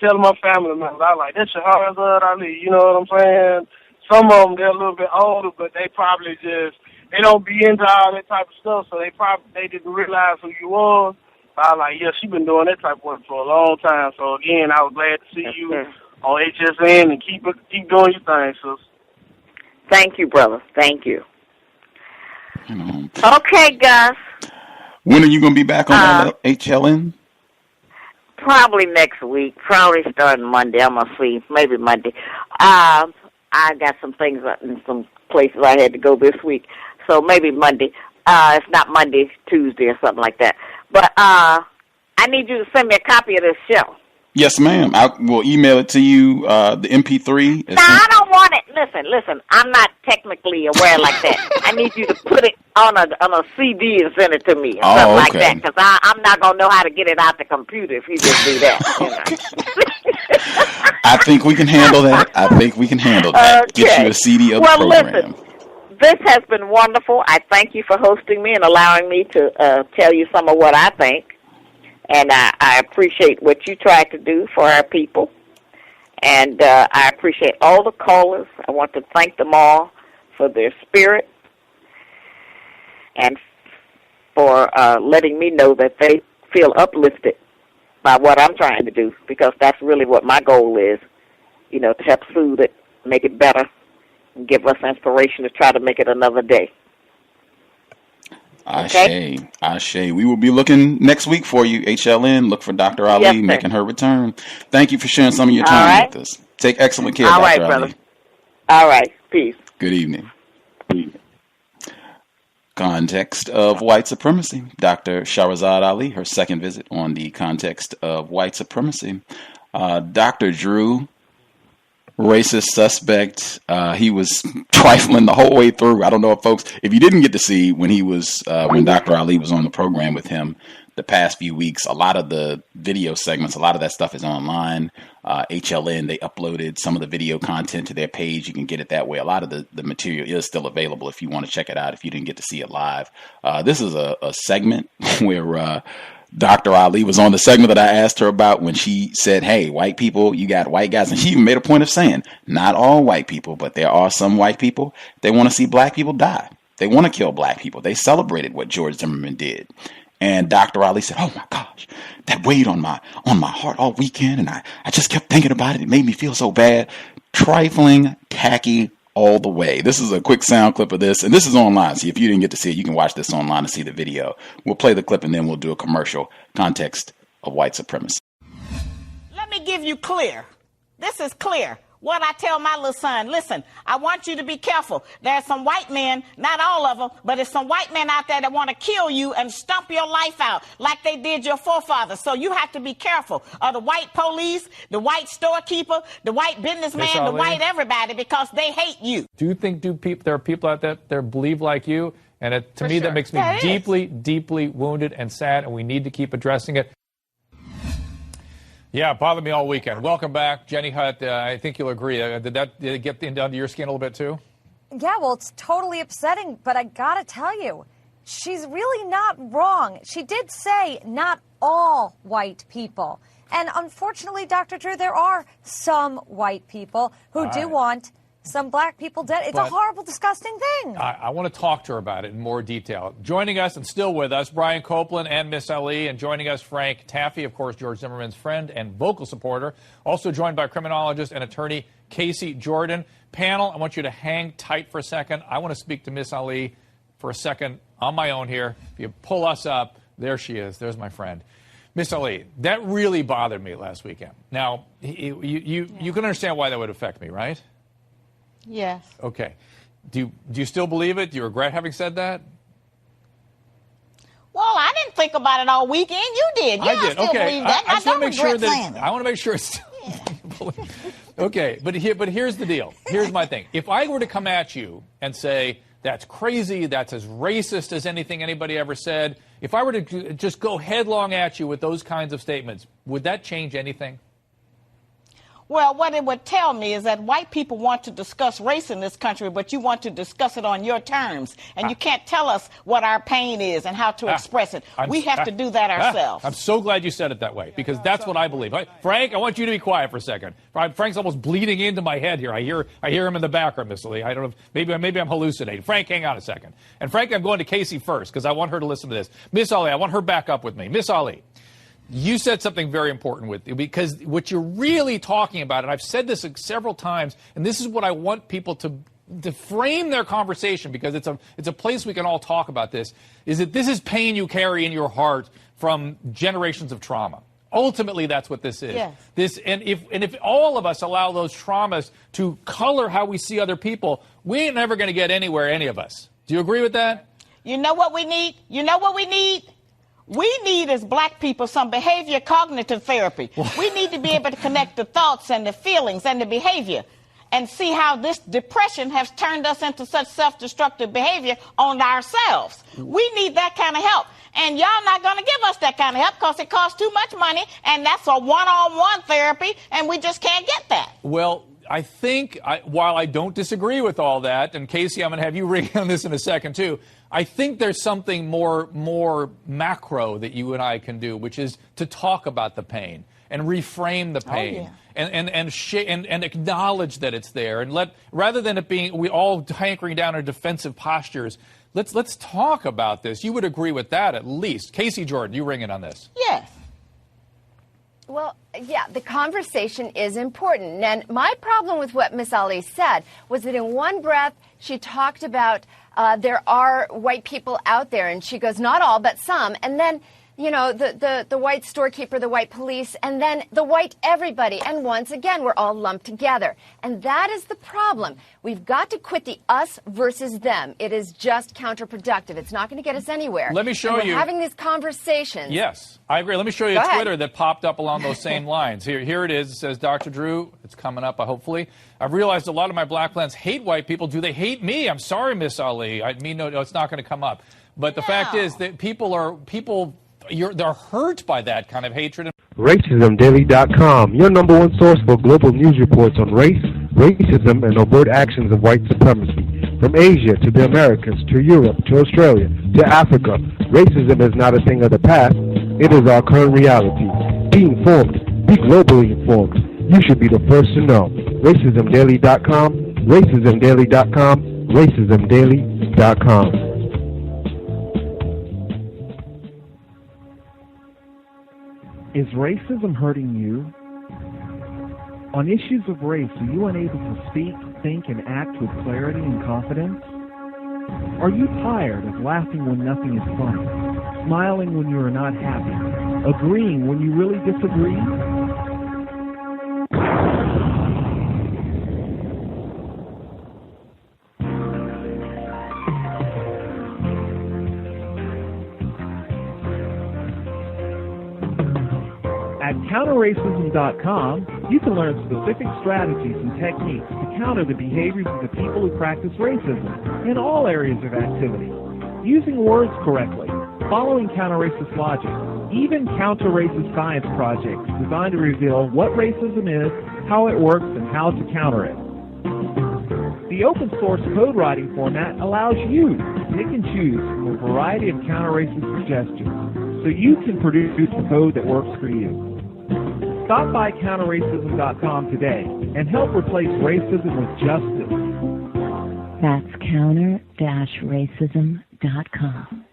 telling my family members, I was like, that's Shahrazad Ali. You know what I'm saying? Some of them, they're a little bit older, but they probably they don't be into all that type of stuff, so they didn't realize who you was. I was like, yeah, she been doing that type of work for a long time. So again, I was glad to see you on HSN, and keep doing your thing, sis. Thank you, brother. Thank you. Okay, Gus. When are you going to be back on HLN? Probably next week. Probably starting Monday. I'm going to see. Maybe Monday. I got some things in some places I had to go this week. So maybe Monday. If not Monday, Tuesday or something like that. But I need you to send me a copy of this show. Yes, ma'am. I will email it to you, the MP3. No, I don't want it. Listen. I'm not technically aware like that. I need you to put it on a CD and send it to me, or something like that, because I'm not going to know how to get it out the computer if you just do that. You know? I think we can handle that. Okay. Get you a CD of the program. Listen, this has been wonderful. I thank you for hosting me and allowing me to tell you some of what I think. And I appreciate what you try to do for our people. And I appreciate all the callers. I want to thank them all for their spirit and for letting me know that they feel uplifted by what I'm trying to do, because that's really what my goal is, you know, to help soothe it, make it better, and give us inspiration to try to make it another day. Okay. Ashe. We will be looking next week for you, HLN. Look for Dr. Ali making her return. Thank you for sharing some of your time with us. Take excellent care, Dr. Ali. All right, brother. All right. Peace. Good evening. Context of White Supremacy. Dr. Shahrazad Ali, her second visit on the Context of White Supremacy. Dr. Drew, racist suspect. He was trifling the whole way through. I don't know if you didn't get to see when he was when Dr. Ali was on the program with him the past few weeks, a lot of the video segments, a lot of that stuff is online. HLN, they uploaded some of the video content to their page. You can get it that way. A lot of the material is still available if you want to check it out, if you didn't get to see it live. This is a segment where Dr. Ali was on the segment that I asked her about when she said, hey, white people, you got white guys. And she even made a point of saying, not all white people, but there are some white people. They want to see black people die. They want to kill black people. They celebrated what George Zimmerman did. And Dr. Ali said, oh, my gosh, that weighed on my heart all weekend. And I just kept thinking about it. It made me feel so bad. Trifling, tacky, all the way. This is a quick sound clip of this. And this is online. See, if you didn't get to see it, you can watch this online and see the video. We'll play the clip and then we'll do a commercial. Context of White Supremacy. Let me give you clear. This is clear. What I tell my little son, listen, I want you to be careful. There's some white men, not all of them, but there's some white men out there that want to kill you and stomp your life out like they did your forefathers. So you have to be careful of the white police, the white storekeeper, the white businessman, the white everybody, because they hate you. Do you think there are people out there that believe like you And to me, that makes me deeply, deeply wounded and sad, and we need to keep addressing it. Yeah, it bothered me all weekend. Welcome back, Jenny Hutt. I think you'll agree. Did it get under your skin a little bit, too? Yeah, well, it's totally upsetting, but I got to tell you, she's really not wrong. She did say not all white people. And unfortunately, Dr. Drew, there are some white people who do want some black people dead. It's a horrible, disgusting thing. I want to talk to her about it in more detail. Joining us and still with us, Brian Copeland and Miss Ali, and joining us, Frank Taffy, of course, George Zimmerman's friend and vocal supporter. Also joined by criminologist and attorney Casey Jordan. Panel, I want you to hang tight for a second. I want to speak to Miss Ali for a second on my own here. If you pull us up, there she is. There's my friend. Miss Ali, that really bothered me last weekend. Now, you can understand why that would affect me, right? Yes. Okay. Do you still believe it? Do you regret having said that? Well, I didn't think about it all weekend. You did. I did. Still Okay. believe that. I just want to make sure that. I want to make sure it's still. Okay, but here's the deal. Here's my thing. If I were to come at you and say that's crazy, that's as racist as anything anybody ever said, if I were to just go headlong at you with those kinds of statements, would that change anything? Well, what it would tell me is that white people want to discuss race in this country, but you want to discuss it on your terms. And you can't tell us what our pain is and how to express it. We have to do that ourselves. I'm so glad you said it that way, because that's what I believe. Frank, I want you to be quiet for a second. Frank's almost bleeding into my head here. I hear him in the background, Miss Lee. I don't know. Maybe I'm hallucinating. Frank, hang on a second. And Frank, I'm going to Casey first, because I want her to listen to this. Miss Ali, I want her back up with me. Miss Ali. You said something very important with you, because what you're really talking about, and I've said this several times, and this is what I want people to frame their conversation, because it's a place we can all talk about this, is that this is pain you carry in your heart from generations of trauma. Ultimately, that's what this is. Yes. If all of us allow those traumas to color how we see other people, we ain't never going to get anywhere, any of us. Do you agree with that? You know what we need? We need, as black people, some behavior cognitive therapy. We need to be able to connect the thoughts and the feelings and the behavior and see how this depression has turned us into such self-destructive behavior on ourselves. We need that kind of help. And y'all not going to give us that kind of help because it costs too much money, and that's a one-on-one therapy, and we just can't get that. Well, I think, while I don't disagree with all that, and Casey, I'm going to have you ring on this in a second, too, I think there's something more macro that you and I can do, which is to talk about the pain and reframe the pain and acknowledge that it's there, and rather than it being we all hankering down our defensive postures, let's talk about this. You would agree with that at least. Casey Jordan, you ring in on this. Yes. Well, yeah, the conversation is important. And my problem with what Miss Ali said was that in one breath she talked about there are white people out there, and she goes, not all, but some. And then, you know, the white storekeeper, the white police, and then the white everybody. And once again, we're all lumped together. And that is the problem. We've got to quit the us versus them. It is just counterproductive. It's not going to get us anywhere. Let me show you. We're having these conversations. Yes, I agree. Let me show you a Twitter that popped up along those same lines. Here it is. It says, Dr. Drew, it's coming up, hopefully. I've realized a lot of my black friends hate white people. Do they hate me? I'm sorry, Miss Ali. No, it's not going to come up. But the fact is that they're hurt by that kind of hatred. RacismDaily.com, your number one source for global news reports on race, racism, and overt actions of white supremacy. From Asia to the Americas, to Europe, to Australia, to Africa, racism is not a thing of the past. It is our current reality. Be informed. Be globally informed. You should be the first to know. RacismDaily.com, RacismDaily.com, RacismDaily.com. Is racism hurting you? On issues of race, are you unable to speak, think, and act with clarity and confidence? Are you tired of laughing when nothing is funny, smiling when you are not happy, agreeing when you really disagree? At counterracism.com, you can learn specific strategies and techniques to counter the behaviors of the people who practice racism in all areas of activity. using words correctly, following counter-racist logic, even counter-racist science projects designed to reveal what racism is, how it works, and how to counter it. The open source code writing format allows you to pick and choose from a variety of counter-racist suggestions so you can produce the code that works for you. Stop by counterracism.com today and help replace racism with justice. That's counter-racism.com.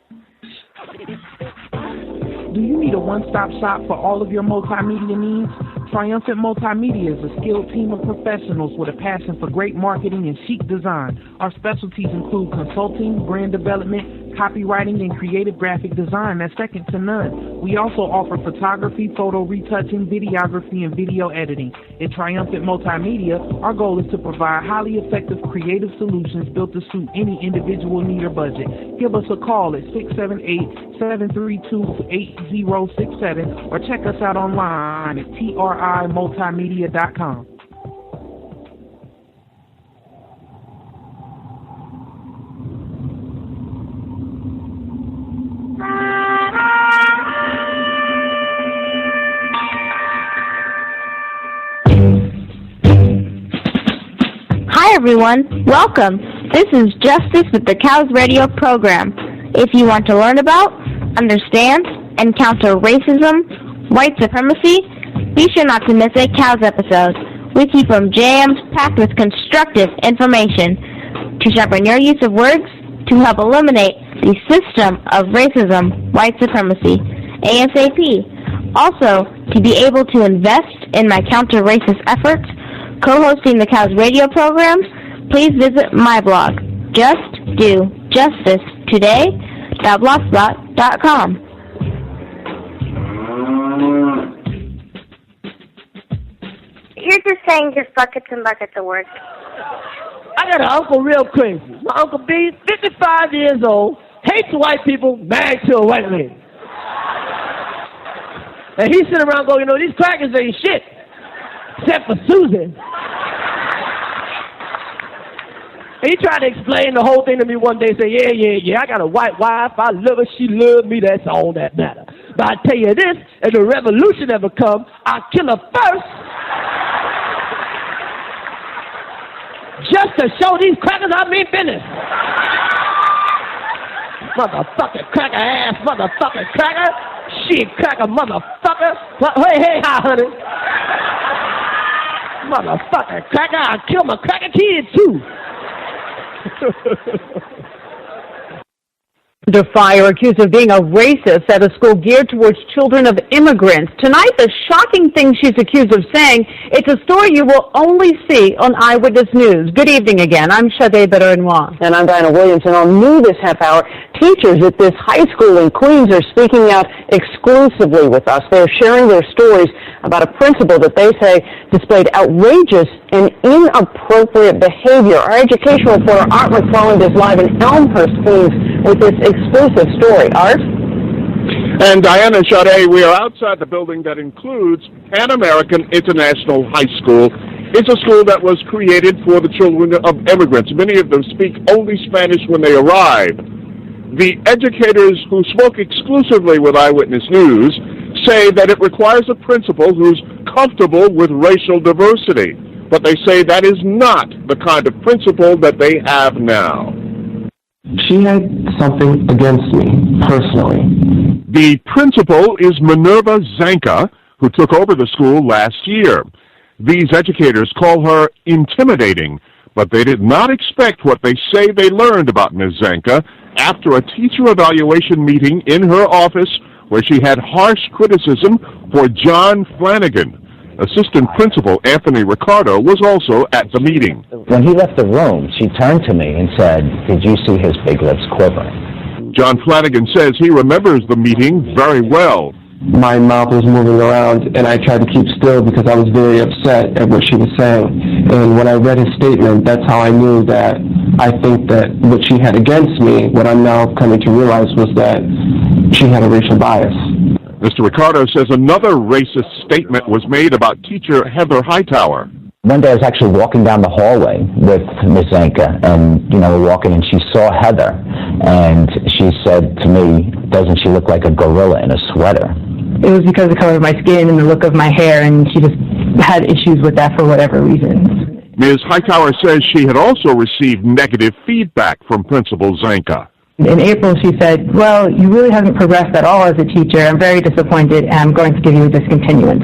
Do you need a one-stop shop for all of your multimedia needs? Triumphant Multimedia is a skilled team of professionals with a passion for great marketing and chic design. Our specialties include consulting, brand development, copywriting, and creative graphic design that's second to none. We also offer photography, photo retouching, videography, and video editing. At Triumphant Multimedia, our goal is to provide highly effective creative solutions built to suit any individual need or budget. Give us a call at 678-732-8067 or check us out online at TRIMultimedia.com. Hi everyone, welcome. This is Justice with the C.O.W.S radio program. If you want to learn about, understand, and counter racism, white supremacy, be sure not to miss a C.O.W.S episode. We keep them jammed, packed with constructive information to sharpen your use of words to help eliminate the system of racism, white supremacy, ASAP. Also, to be able to invest in my counter-racist efforts, co-hosting the C.O.W.S radio programs, please visit my blog, justdojustice.blogspot.com. You're just saying just buckets and buckets of work. I got an uncle real crazy. My Uncle B, 55 years old, hates white people, married to a white lady. And he's sitting around going, these crackers ain't shit, except for Susan. And he tried to explain the whole thing to me one day, say, yeah, I got a white wife, I love her, she loves me, that's all that matters. But I tell you this, if the revolution ever comes, I'll kill her first, just to show these crackers I mean business. Motherfucking cracker ass, motherfucking cracker, shit cracker motherfucker. Hey, hi, honey. Motherfucking cracker, I'll kill my cracker kids too. Under fire, accused of being a racist at a school geared towards children of immigrants. Tonight, the shocking thing she's accused of saying, it's a story you will only see on Eyewitness News. Good evening again. I'm Sade Benoit. And I'm Diana Williams, and on New this half hour, teachers at this high school in Queens are speaking out exclusively with us. They're sharing their stories about a principal that they say displayed outrageous and inappropriate behavior. Our education reporter Art McFarland is live in Elmhurst, Queens, with this exclusive story. Art? And Diana and Sade, we are outside the building that includes Pan American International High School. It's a school that was created for the children of immigrants. Many of them speak only Spanish when they arrive. The educators who spoke exclusively with Eyewitness News say that it requires a principal who's comfortable with racial diversity. But they say that is not the kind of principal that they have now. She had something against me, personally. The principal is Minerva Zanka, who took over the school last year. These educators call her intimidating, but they did not expect what they say they learned about Ms. Zanka after a teacher evaluation meeting in her office where she had harsh criticism for John Flanagan. Assistant Principal Anthony Ricardo was also at the meeting. When he left the room, she turned to me and said, "Did you see his big lips quivering?" John Flanagan says he remembers the meeting very well. My mouth was moving around, and I tried to keep still because I was very upset at what she was saying. And when I read his statement, that's how I knew that I think that what she had against me, what I'm now coming to realize, was that she had a racial bias. Mr. Ricardo says another racist statement was made about teacher Heather Hightower. One day I was actually walking down the hallway with Miss Zanka, and, we're walking, and she saw Heather, and she said to me, "Doesn't she look like a gorilla in a sweater?" It was because of the color of my skin and the look of my hair, and she just had issues with that for whatever reason. Ms. Hightower says she had also received negative feedback from Principal Zanka. In April, she said, "Well, you really haven't progressed at all as a teacher. I'm very disappointed, and I'm going to give you a discontinuance."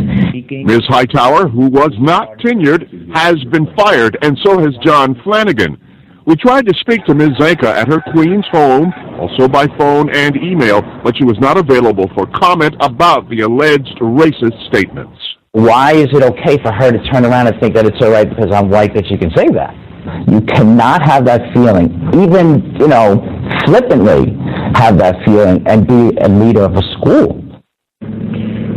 Ms. Hightower, who was not tenured, has been fired, and so has John Flanagan. We tried to speak to Ms. Zanka at her Queens home, also by phone and email, but she was not available for comment about the alleged racist statements. Why is it okay for her to turn around and think that it's all right because I'm white that she can say that? You cannot have that feeling, even, flippantly have that feeling and be a leader of a school.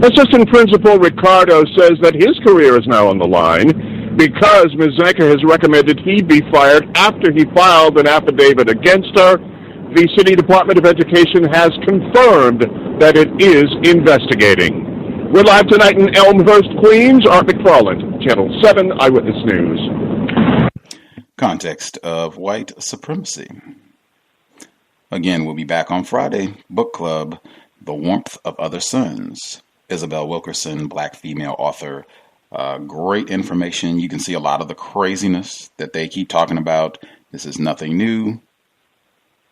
Assistant Principal Ricardo says that his career is now on the line because Ms. Zanka has recommended he be fired after he filed an affidavit against her. The City Department of Education has confirmed that it is investigating. We're live tonight in Elmhurst, Queens. Art McFarland, Channel 7 Eyewitness News. Context of White Supremacy. Again, we'll be back on Friday. Book Club, The Warmth of Other Suns. Isabel Wilkerson, black female author. Great information. You can see a lot of the craziness that they keep talking about. This is nothing new.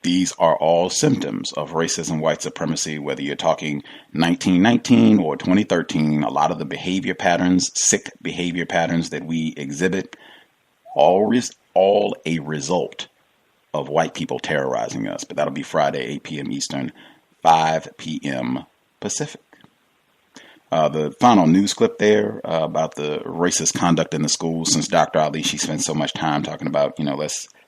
These are all symptoms of racism, white supremacy, whether you're talking 1919 or 2013. A lot of the behavior patterns, sick behavior patterns that we exhibit, all a result of white people terrorizing us. But that'll be Friday, 8 p.m. Eastern, 5 p.m. Pacific. The final news clip there about the racist conduct in the schools. Since Dr. Ali, she spent so much time talking about,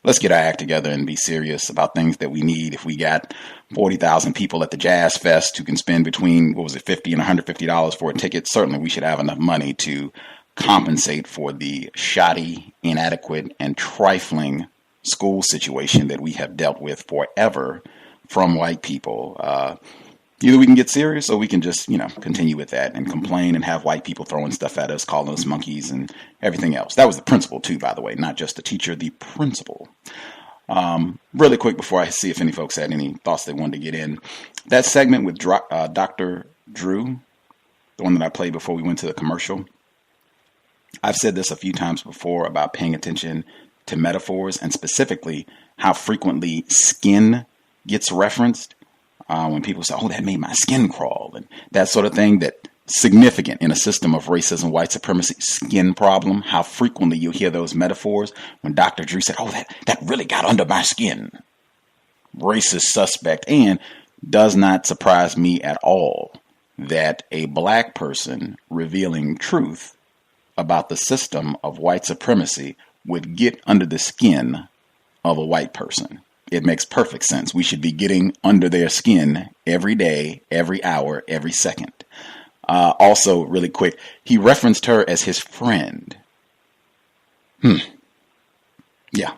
let's get our act together and be serious about things that we need. If we got 40,000 people at the Jazz Fest who can spend between, $50 and $150 for a ticket, certainly we should have enough money to compensate for the shoddy, inadequate, and trifling school situation that we have dealt with forever from white people. Either we can get serious or we can just, continue with that and complain and have white people throwing stuff at us, calling us monkeys and everything else. That was the principal too, by the way, not just the teacher, the principal. Really quick before I see if any folks had any thoughts they wanted to get in. That segment with Dr. Drew, the one that I played before we went to the commercial. I've said this a few times before about paying attention to metaphors and specifically how frequently skin gets referenced. When people say, "Oh, that made my skin crawl," and that sort of thing, that significant in a system of racism, white supremacy, skin problem, how frequently you hear those metaphors. When Dr. Drew said, "Oh, that really got under my skin," racist suspect, and does not surprise me at all that a black person revealing truth about the system of white supremacy would get under the skin of a white person. It makes perfect sense. We should be getting under their skin every day, every hour, every second. Also, really quick, he referenced her as his friend. Yeah.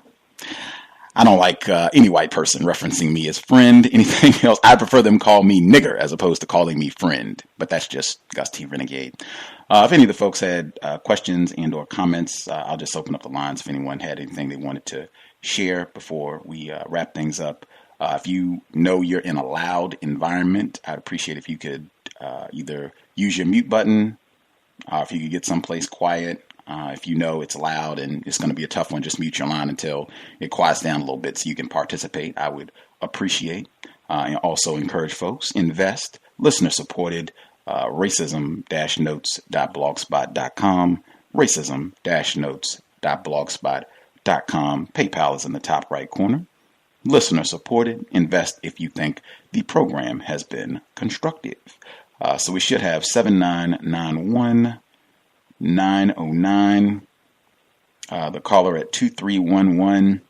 I don't like any white person referencing me as friend, anything else. I prefer them call me nigger as opposed to calling me friend. But that's just Gus T Renegade. If any of the folks had questions and or comments, I'll just open up the lines if anyone had anything they wanted to share before we wrap things up. If you know you're in a loud environment, I'd appreciate if you could either use your mute button, if you could get someplace quiet. If you know it's loud and it's going to be a tough one, just mute your line until it quiets down a little bit so you can participate. I would appreciate. And also encourage folks, invest, listener-supported, racism-notes.blogspot.com, racism-notes.blogspot.com. PayPal is in the top right corner. Listener-supported, invest if you think the program has been constructive. So we should have 7991-909. The caller at 2311,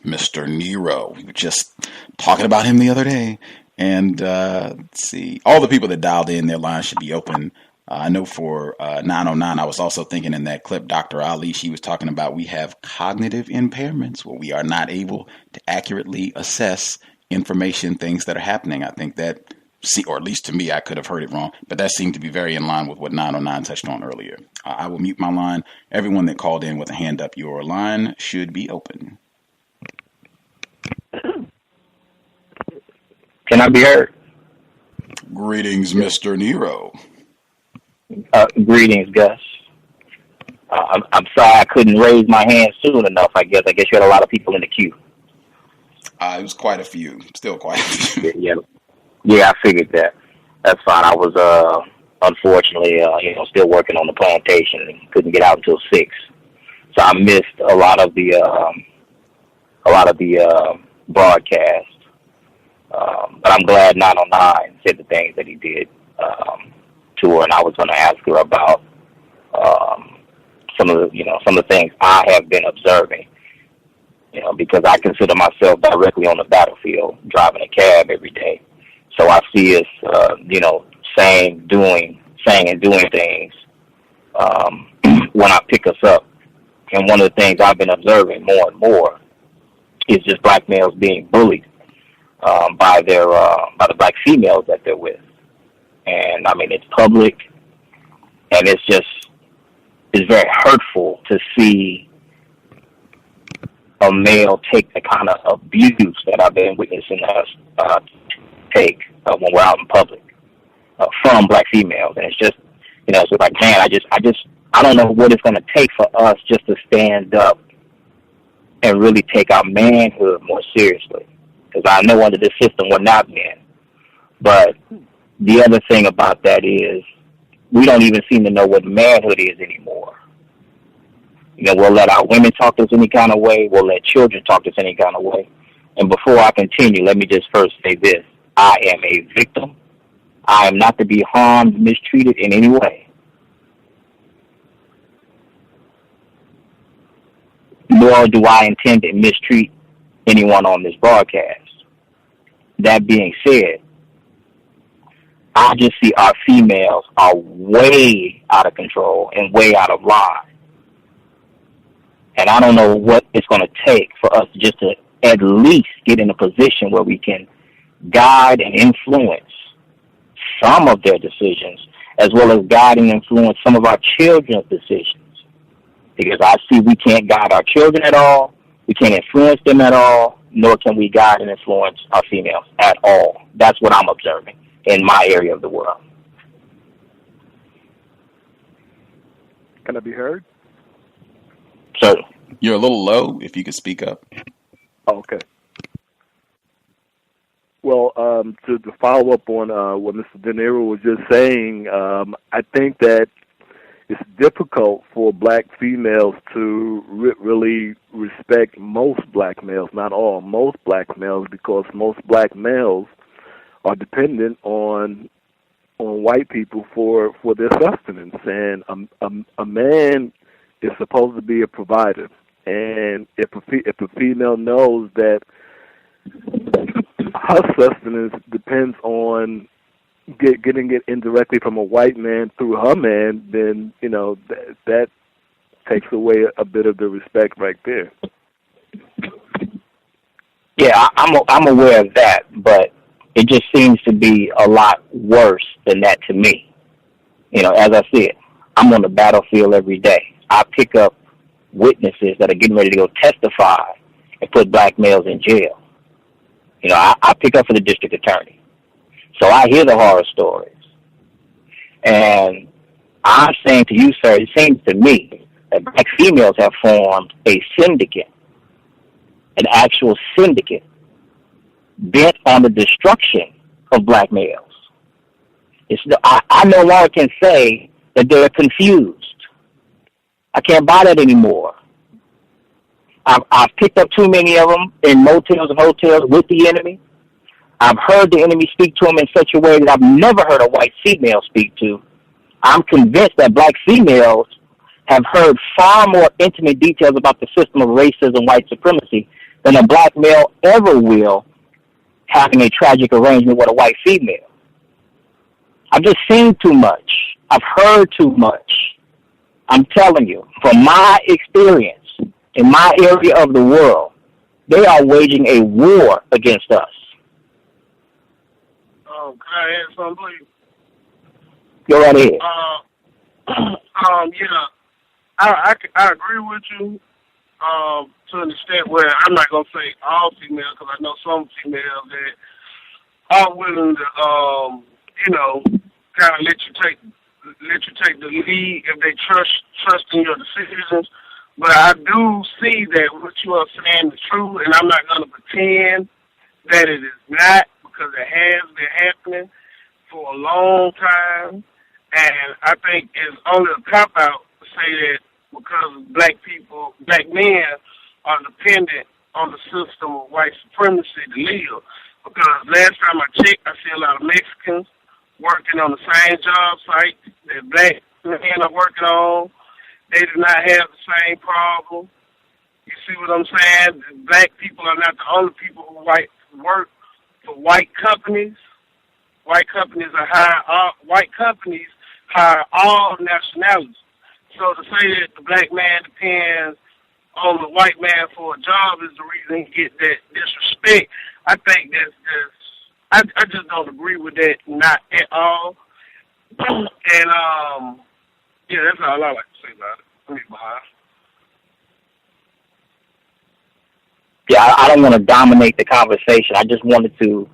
Mr. Nero. We were just talking about him the other day. And let's see, all the people that dialed in, their lines should be open. I know for 909, I was also thinking in that clip, Dr. Ali, she was talking about we have cognitive impairments where we are not able to accurately assess information, things that are happening. I think that or at least to me, I could have heard it wrong, but that seemed to be very in line with what 909 touched on earlier. I will mute my line. Everyone that called in with a hand up, your line should be open. Can I be heard? Greetings, Mr. Nero. Greetings, Gus. I'm sorry I couldn't raise my hand soon enough, I guess. I guess you had a lot of people in the queue. It was quite a few. Still quite a few. Yeah, I figured that. That's fine. I was, unfortunately, still working on the plantation and couldn't get out until 6. So I missed a lot of the broadcast. But I'm glad 909 said the things that he did to her, and I was going to ask her about some of the things I have been observing. Because I consider myself directly on the battlefield, driving a cab every day. So I see us, saying and doing things when I pick us up. And one of the things I've been observing more and more is just black males being bullied by the black females that they're with. And I mean, it's public, and it's very hurtful to see a male take the kind of abuse that I've been witnessing us take when we're out in public from black females. And it's just, it's like, man, I don't know what it's going to take for us just to stand up and really take our manhood more seriously. Because I know under this system we're not men. But the other thing about that is we don't even seem to know what manhood is anymore. We'll let our women talk to us any kind of way. We'll let children talk to us any kind of way. And before I continue, let me just first say this. I am a victim. I am not to be harmed, mistreated in any way. Nor do I intend to mistreat anyone on this broadcast. That being said, I just see our females are way out of control and way out of line. And I don't know what it's going to take for us just to at least get in a position where we can guide and influence some of their decisions, as well as guide and influence some of our children's decisions. Because I see we can't guide our children at all, we can't influence them at all, nor can we guide and influence our females at all. That's what I'm observing in my area of the world. Can I be heard? Sure. You're a little low, if you could speak up. Okay. Well, to follow up on what Mr. De Niro was just saying, I think that it's difficult for black females to really respect most black males, not all, most black males, because most black males are dependent on white people for their sustenance. And a man is supposed to be a provider. And if a female knows that her sustenance depends on getting it indirectly from a white man through her man, then that takes away a bit of the respect right there. Yeah, I'm aware of that, but it just seems to be a lot worse than that to me. As I said, I'm on the battlefield every day. I pick up witnesses that are getting ready to go testify and put black males in jail. I pick up for the district attorney. So I hear the horror stories. And I'm saying to you, sir, it seems to me that black females have formed a syndicate, an actual syndicate, bent on the destruction of black males. I no longer can say that they're confused. I can't buy that anymore. I've picked up too many of them in motels and hotels with the enemy. I've heard the enemy speak to them in such a way that I've never heard a white female speak to. I'm convinced that black females have heard far more intimate details about the system of racism, white supremacy, than a black male ever will having a tragic arrangement with a white female. I've just seen too much. I've heard too much. I'm telling you, from my experience in my area of the world, they are waging a war against us. Can I add something, please? Go right ahead. Yeah, I agree with you to an extent where I'm not gonna say all females, because I know some females that are willing to, kind of let you take the lead if they trust in your decisions. But I do see that what you are saying is true, and I'm not gonna pretend that it is not, because it has been happening for a long time. And I think it's only a cop-out to say that because black men are dependent on the system of white supremacy to live. Because last time I checked, I see a lot of Mexicans working on the same job site that black men are working on. They do not have the same problem. You see what I'm saying? Black people are not the only people who work for white companies. White companies hire all nationalities. So to say that the black man depends on the white man for a job is the reason he get that disrespect. I think I just don't agree with that, not at all. And yeah, that's all I like to say about it. Let me behind. Yeah, I don't want to dominate the conversation. I just wanted to.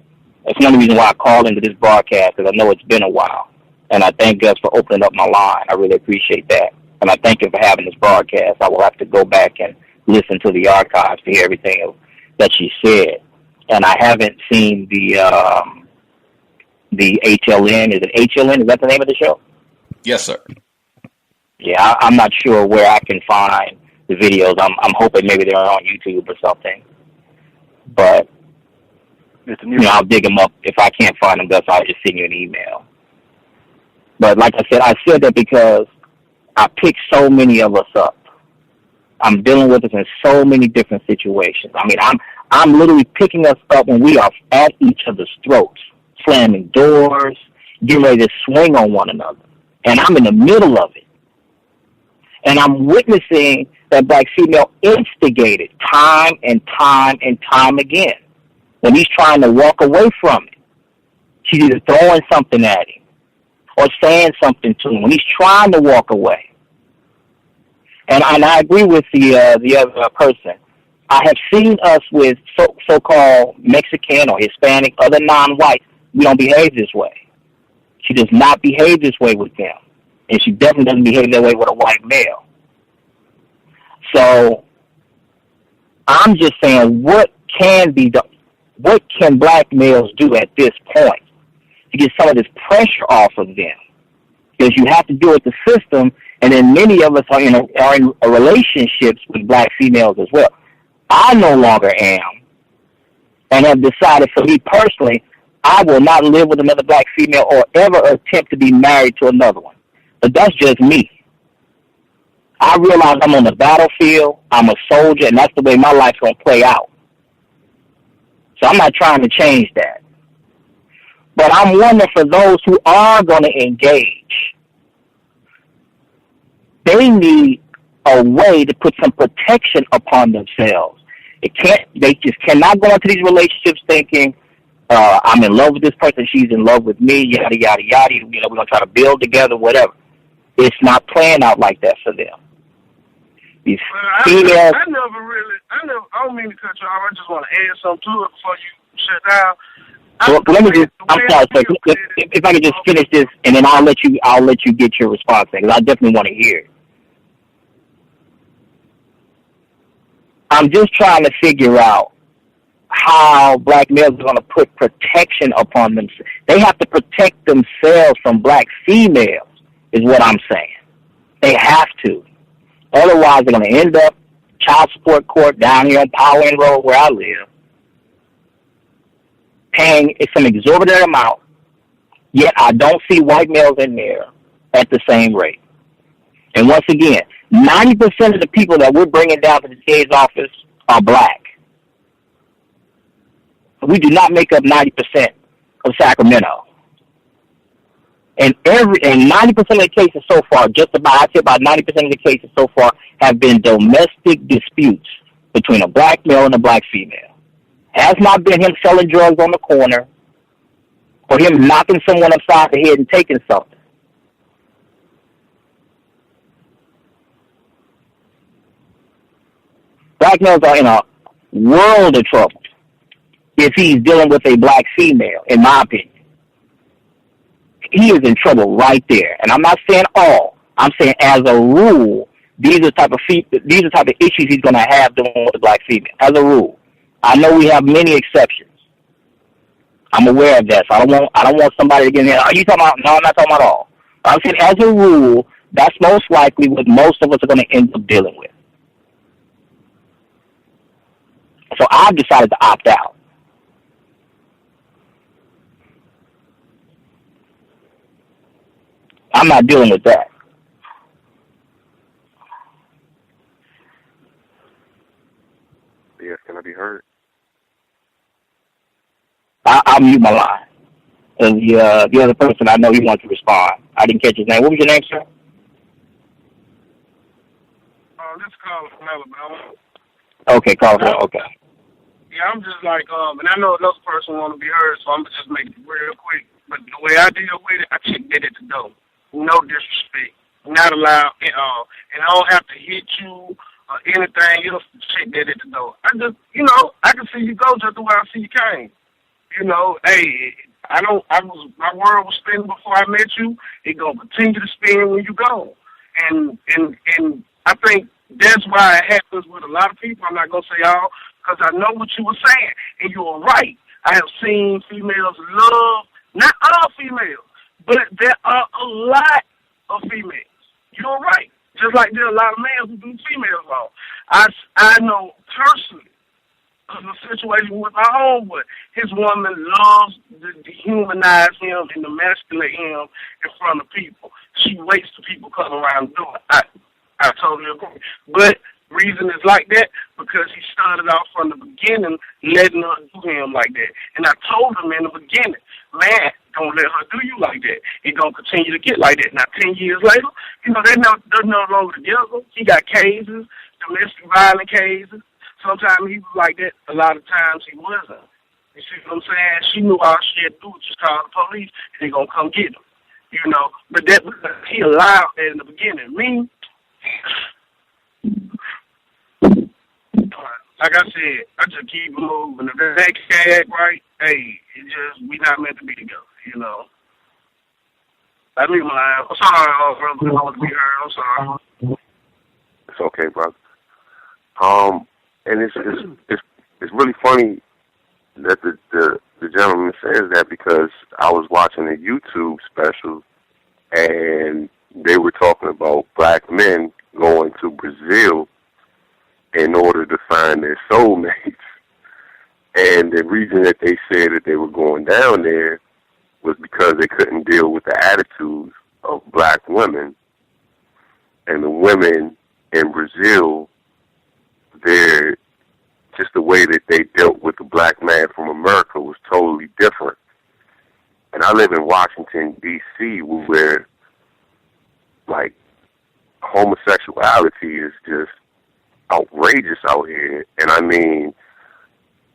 That's one reason why I called into this broadcast, because I know it's been a while. And I thank Gus for opening up my line. I really appreciate that. And I thank you for having this broadcast. I will have to go back and listen to the archives to hear everything that she said. And I haven't seen the HLN. Is it HLN? Is that the name of the show? Yes, sir. Yeah, I'm not sure where I can find the videos. I'm hoping maybe they're on YouTube or something. But I'll dig them up. If I can't find them, Gus, I'll just send you an email. But like I said that because I pick so many of us up. I'm dealing with us in so many different situations. I mean, I'm literally picking us up when we are at each other's throats, slamming doors, getting ready to swing on one another. And I'm in the middle of it. And I'm witnessing that black female instigated time and time and time again. When he's trying to walk away from it, she's either throwing something at him or saying something to him when he's trying to walk away. And I agree with the other person. I have seen us with so-called Mexican or Hispanic, other non-white. We don't behave this way. She does not behave this way with them. And she definitely doesn't behave that way with a white male. So I'm just saying, what can be done? What can black males do at this point to get some of this pressure off of them? Because you have to deal with the system, and then many of us are in relationships with black females as well. I no longer am, and have decided for me personally, I will not live with another black female or ever attempt to be married to another one. But that's just me. I realize I'm on the battlefield, I'm a soldier, and that's the way my life's going to play out. So I'm not trying to change that. But I'm wondering for those who are going to engage, they need a way to put some protection upon themselves. They just cannot go into these relationships thinking, I'm in love with this person, she's in love with me, yada, yada, yada. We're going to try to build together, whatever. It's not playing out like that for them. These females. I don't mean to cut you off. I just want to add something to it before you shut down. I'm sorry, sir. If I could just finish this, and then I'll let you get your response, because I definitely want to hear it. I'm just trying to figure out how black males are going to put protection upon themselves. They have to protect themselves from black females, is what I'm saying. They have to. Otherwise, they're going to end up child support court down here on Power End Road where I live, paying some exorbitant amount, yet I don't see white males in there at the same rate. And once again, 90% of the people that we're bringing down to the DA's office are black. We do not make up 90% of Sacramento. And 90% of the cases so far, I'd say about 90% of the cases so far have been domestic disputes between a black male and a black female. Has not been him selling drugs on the corner or him knocking someone upside the head and taking something. Black males are in a world of trouble if he's dealing with a black female, in my opinion. He is in trouble right there. And I'm not saying all. I'm saying as a rule, these are the type of issues he's going to have dealing with a black female. As a rule, I know we have many exceptions. I'm aware of that, so I don't want somebody to get in there. Are you talking about? No, I'm not talking about all. I'm saying as a rule, that's most likely what most of us are going to end up dealing with. So I've decided to opt out. I'm not dealing with that. Yes, can I be heard? I'll mute my line. And the other person, I know he wants to respond. I didn't catch his name. What was your name, sir? This is Carlos from Alabama. Okay, Carlos. Okay. Yeah, I'm just like, and I know another person want to be heard, so I'm just making it real quick. But the way I deal with it, I check that at the door. No disrespect. Not allowed at all. And I don't have to hit you or anything. You just check that at the door. I just, I can see you go just the way I see you came. Hey, my world was spinning before I met you. It gonna continue to spin when you go. And I think that's why it happens with a lot of people. I'm not gonna say all, because I know what you were saying, and you were right. I have seen females love, not all females, but there are a lot of females. You're right. Just like there are a lot of males who do females wrong. I know personally of a situation with my homeboy. His woman loves to dehumanize him and emasculate him in front of people. She waits till people come around the door. I totally agree. But reason is like that because he started off from the beginning letting her do him like that. And I told him in the beginning, man, don't let her do you like that. It's going to continue to get like that. Now, 10 years later, they're no longer together. He got cases, domestic violence cases. Sometimes he was like that. A lot of times he wasn't. You see what I'm saying? She knew all she had to do was just call the police and they're going to come get him. But that he allowed that in the beginning. Me, like I said, I just keep moving. If they can't act right, hey, we not meant to be together, I leave my line. I'm sorry, brother. I want to be heard. I'm sorry. It's okay, brother. And it's really funny that the gentleman says that because I was watching a YouTube special and they were talking about black men going to Brazil in order to find their soulmates. And the reason that they said that they were going down there was because they couldn't deal with the attitudes of black women. And the women in Brazil, they're just the way that they dealt with the black man from America was totally different. And I live in Washington, D.C., where, like, homosexuality is just outrageous out here. And I mean,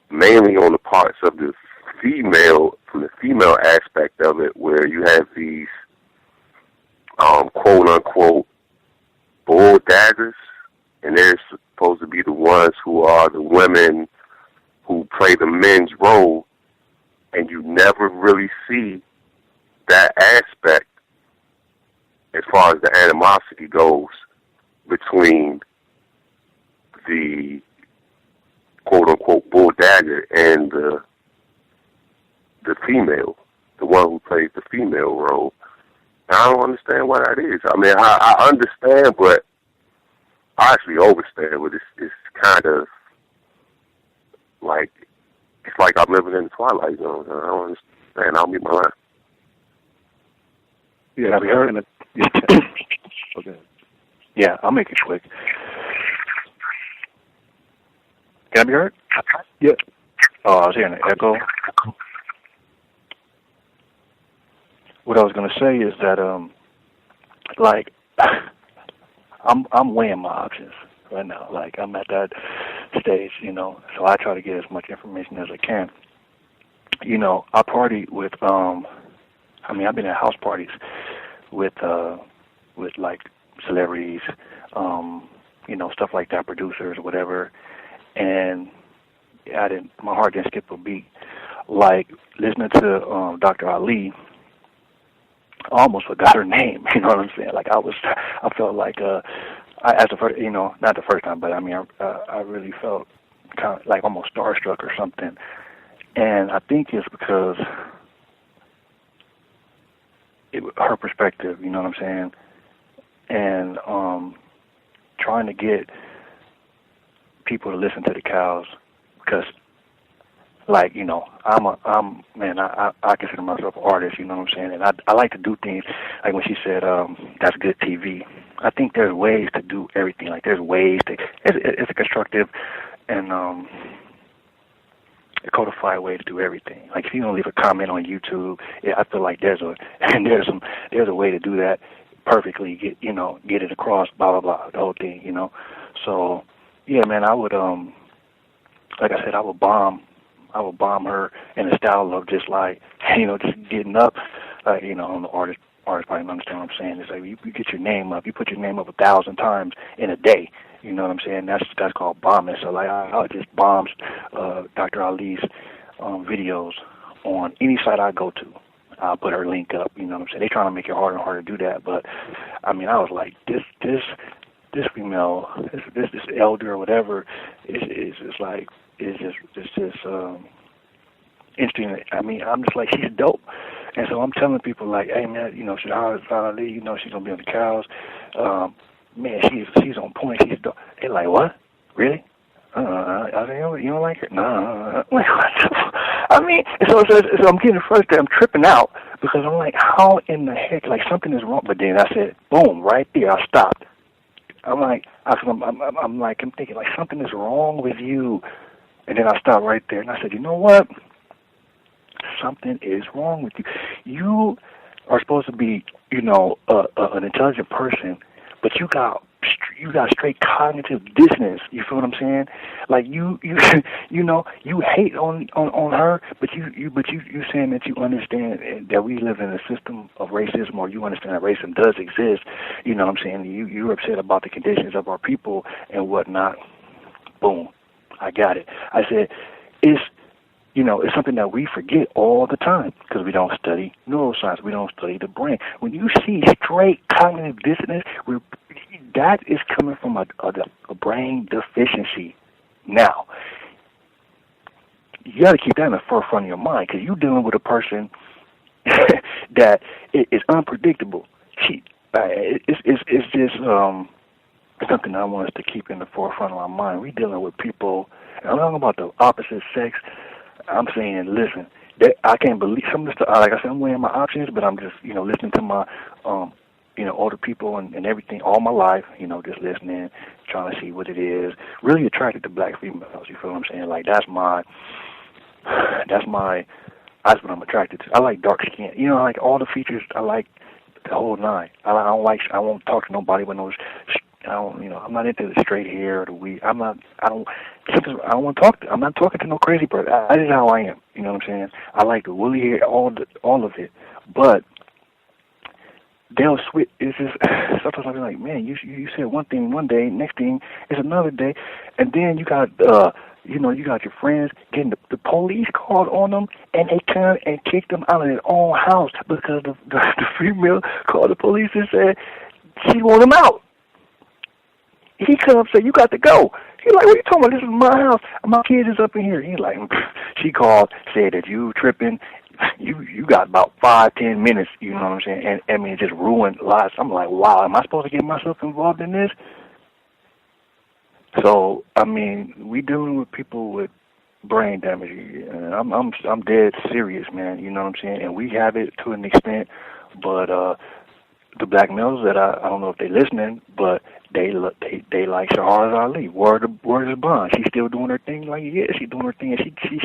mainly on the parts of the female, from the female aspect of it, where you have these, quote-unquote, bull daggers, and they're supposed to be the ones who are the women who play the men's role, and you never really see that aspect as far as the animosity goes between the quote-unquote bull dagger and the female, the one who plays the female role. And I don't understand why that is. I mean, I understand, but I actually overstand, but it's kind of like, it's like I'm living in the Twilight Zone. I don't understand. I'll meet my line. Yeah, we heard it. Okay. Yeah, I'll make it quick. Can I be heard? Yeah. Oh, I was hearing an echo. What I was going to say is that, like, I'm weighing my options right now. Like, I'm at that stage, so I try to get as much information as I can. I party with, I've been at house parties with like celebrities, stuff like that, producers or whatever, and my heart didn't skip a beat. Like listening to Dr. Ali, I almost forgot her name. You know what I'm saying? Like I felt like as the first, not the first time, but I really felt kind of like almost starstruck or something. And I think it's because her perspective, you know what I'm saying, and trying to get people to listen to the cows, because, like, I consider myself an artist, you know what I'm saying, and I like to do things, like when she said, that's good TV. I think there's ways to do everything. Like, there's ways to, it's a constructive and a codified way to do everything. Like, if you don't leave a comment on YouTube, I feel like there's a way to do that perfectly, get it across, blah, blah, blah, the whole thing, So, yeah, man, I would, like I said, I would bomb her in a style of just like, just getting up, like, on the artist probably understand what I'm saying. It's like you get your name up, you put your name up 1,000 times in a day. You know what I'm saying? That's called bombing. So like I just bombs Dr. Ali's videos on any site I go to. I'll put her link up. You know what I'm saying? They're trying to make it harder and harder to do that. But I was like, this female, this elder or whatever, is just interesting. I'm just like, she's dope. And so I'm telling people like, hey man, Shahrazad Ali, she's gonna be on the cows. Man, she's on point. She's dope. They're like, what? Really? I said, you don't like her? No. So I'm getting frustrated. I'm tripping out because I'm like, how in the heck? Like something is wrong. But then I said, boom, right there. I stopped. I'm thinking like something is wrong with you. And then I stopped right there and I said, you know what? Something is wrong with you. You are supposed to be, an intelligent person, but you got straight cognitive dissonance. You feel what I'm saying? Like you hate on her, but you saying that you understand that we live in a system of racism, or you understand that racism does exist. You know what I'm saying? You're upset about the conditions of our people and whatnot. Boom, I got it. I said it's something that we forget all the time because we don't study neuroscience. We don't study the brain. When you see straight cognitive dissonance, that is coming from a brain deficiency. Now, you got to keep that in the forefront of your mind because you're dealing with a person that is unpredictable. It's just something I want us to keep in the forefront of our mind. We're dealing with people, and I'm talking about the opposite sex. I'm saying, listen, I can't believe some of the stuff. Like I said, I'm weighing my options, but I'm just, listening to my, older people and everything all my life, just listening, trying to see what it is. Really attracted to black females, you feel what I'm saying? Like, that's what I'm attracted to. I like dark skin. Like all the features, I like the whole nine. I won't talk to nobody with no, I'm not into the straight hair or the weed. I don't want to talk. I'm not talking to no crazy person. That is how I am. You know what I'm saying? I like the woolly hair, all of it. But they'll switch. It's just sometimes I'll be like, man, you said one thing one day, next thing is another day, and then you got you got your friends getting the police called on them, and they come and kick them out of their own house because the female called the police and said she want them out. He comes and said, you got to go. He's like, what are you talking about? This is my house. My kids is up in here. He's like, she called, said that you tripping. You got about 5-10 minutes, you know what I'm saying? And it just ruined lives. I'm like, wow, am I supposed to get myself involved in this? So, we dealing with people with brain damage. And I'm dead serious, man, you know what I'm saying? And we have it to an extent, but the black males that I don't know if they're listening, but they like Shahrazad Ali. Word is bond. She's still doing her thing. Like, yeah, she's doing her thing, and she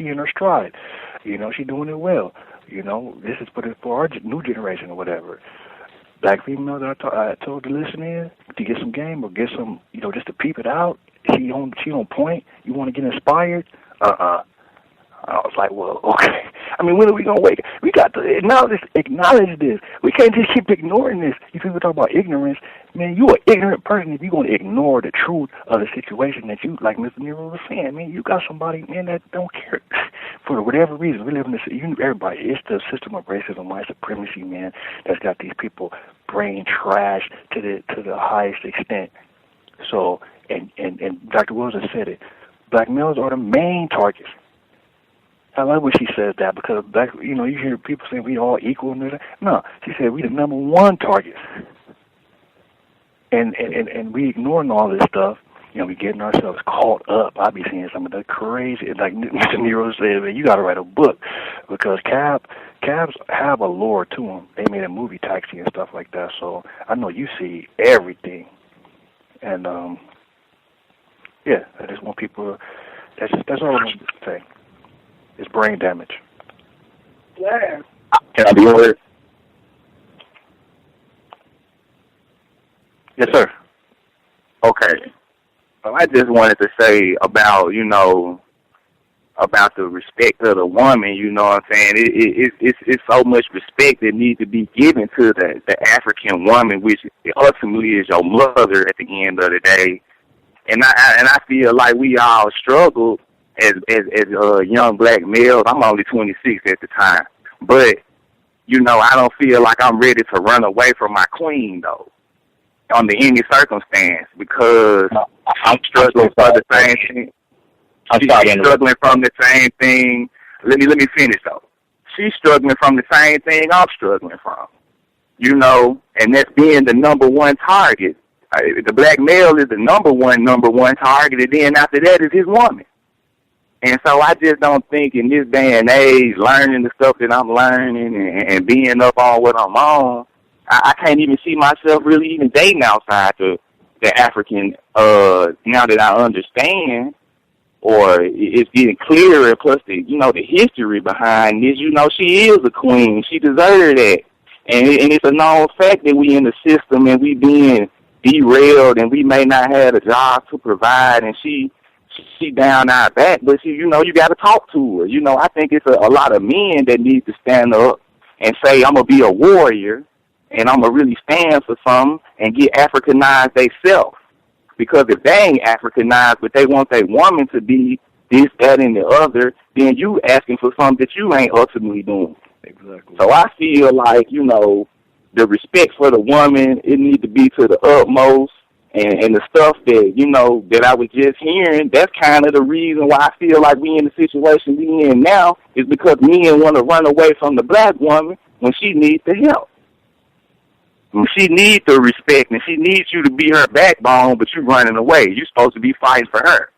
in her stride. She's doing it well. This is for our new generation or whatever. Black females that I told to listen in to get some game or get some, just to peep it out. She on point. You want to get inspired? I was like, well, okay. I mean, when are we going to wake up? We got to acknowledge this. We can't just keep ignoring this. If people talk about ignorance, man, you an ignorant person if you're going to ignore the truth of the situation that you, like Mr. Nero was saying, man, you got somebody, man, that don't care. For whatever reason, we live in this, everybody, it's the system of racism, white supremacy, man, that's got these people brain trash to the highest extent. So, and Dr. Wilson said it, black males are the main targets. I love when she says that because you hear people saying we all equal. No, she said we the number one target, and we ignoring all this stuff. We getting ourselves caught up. I be seeing some of the crazy, like Mr. Nero said, man, you got to write a book because cabs have a lore to them. They made a movie, Taxi, and stuff like that. So I know you see everything, and yeah, I just want people. That's all I want to say. It's brain damage. Yeah. Can I be heard? Yes, sir. Okay. Well, I just wanted to say about, about the respect of the woman, you know what I'm saying? It's so much respect that needs to be given to the African woman, which ultimately is your mother at the end of the day. And I feel like we all struggle as young black males. I'm only 26 at the time, but I don't feel like I'm ready to run away from my queen though, under any circumstance, because I'm struggling for the same thing. She's struggling from the same thing. Let me finish though. She's struggling from the same thing I'm struggling from, and that's being the number one target. The black male is the number one target, and then after that is his woman. And so I just don't think in this day and age, learning the stuff that I'm learning and being up on what I'm on, I can't even see myself really even dating outside the African, now that I understand, or it's getting clearer, plus the history behind this, she is a queen. She deserves that. And it's a known fact that we in the system and we being derailed and we may not have a job to provide, and she down our back, but you got to talk to her. I think it's a lot of men that need to stand up and say, I'm going to be a warrior and I'm going to really stand for something and get Africanized themselves. Because if they ain't Africanized, but they want their woman to be this, that, and the other, then you asking for something that you ain't ultimately doing. Exactly. So I feel like, the respect for the woman, it needs to be to the utmost. And the stuff that, that I was just hearing, that's kind of the reason why I feel like we in the situation we in now, is because men want to run away from the black woman when she needs the help. When she needs the respect and she needs you to be her backbone, but you're running away. You're supposed to be fighting for her.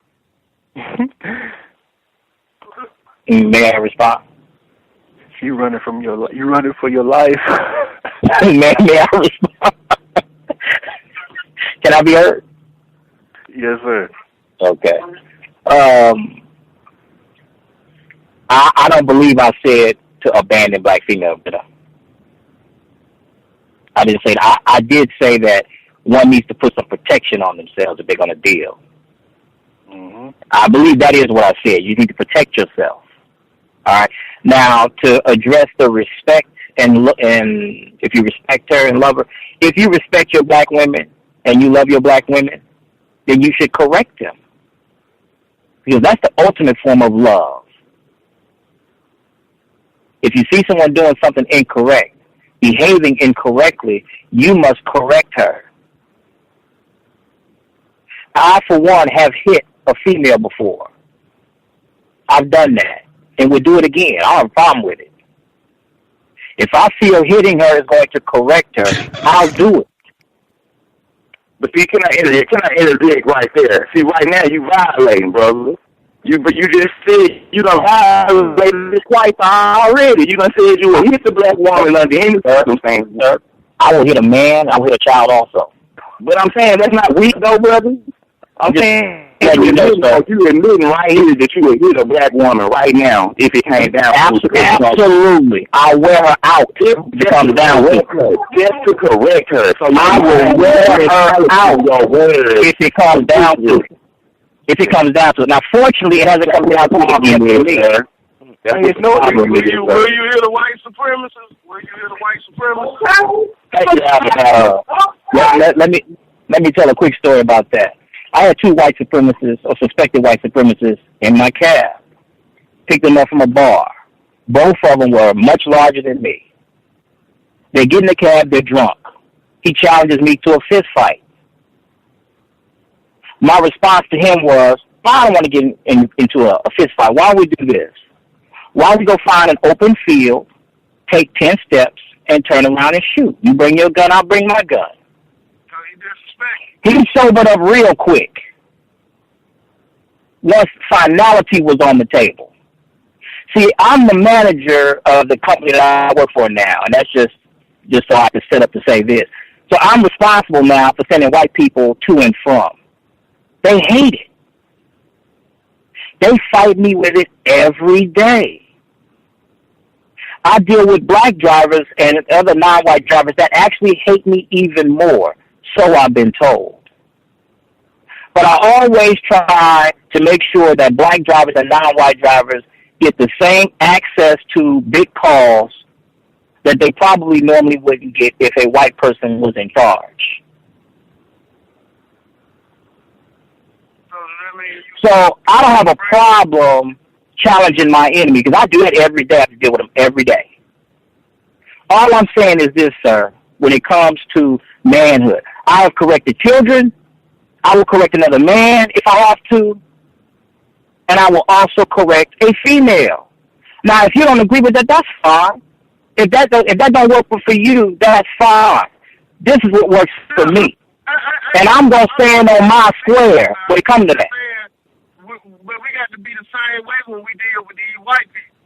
May I respond? You running for your life. May I respond? Can I be heard? Yes, sir. Okay. I don't believe I said to abandon black females, did I? I didn't say that. I did say that one needs to put some protection on themselves if they're going to deal. Mm-hmm. I believe that is what I said. You need to protect yourself. All right. Now, to address the respect and if you respect her and love her, if you respect your black women and you love your black women, then you should correct them. Because that's the ultimate form of love. If you see someone doing something incorrect, behaving incorrectly, you must correct her. I, for one, have hit a female before. I've done that. And would do it again. I don't have a problem with it. If I feel hitting her is going to correct her, I'll do it. But see, can I interject right there? See, right now you violating, brother. You just said you done violated this twice already. You done said you will hit the black woman under any circumstances. I will hit a man. I will hit a child also. But I'm saying that's not weak though, brother. I'm saying you admitting right here that you would hit a black woman right now if it came down to it. Absolutely. I'll wear her out if it comes down to it. Just to correct her. So I will wear her out if it comes down to it. If it comes down to it. Now, fortunately, it hasn't come down to it again for me. Will you hear the white supremacists? Will you hear the white supremacists? Let me tell a quick story about that. I had 2 white supremacists or suspected white supremacists in my cab. Picked them up from a bar. Both of them were much larger than me. They get in the cab, they're drunk. He challenges me to a fist fight. My response to him was, I don't want to get into a fist fight. Why don't we do this? Why don't we go find an open field, take 10 steps, and turn around and shoot? You bring your gun, I'll bring my gun. He sobered up real quick once finality was on the table. See, I'm the manager of the company that I work for now, and that's just so I can set up to say this. So I'm responsible now for sending white people to and from. They hate it. They fight me with it every day. I deal with black drivers and other non-white drivers that actually hate me even more, so I've been told. But I always try to make sure that black drivers and non-white drivers get the same access to big calls that they probably normally wouldn't get if a white person was in charge. So I don't have a problem challenging my enemy because I do it every day. I have to deal with them every day. All I'm saying is this, sir, when it comes to manhood. I have corrected children. I will correct another man if I have to. And I will also correct a female. Now, if you don't agree with that, that's fine. If that don't work for you, that's fine. This is what works for me. And I'm going to stand on my square when it comes to that. But we got to be the same way when we deal with these white people.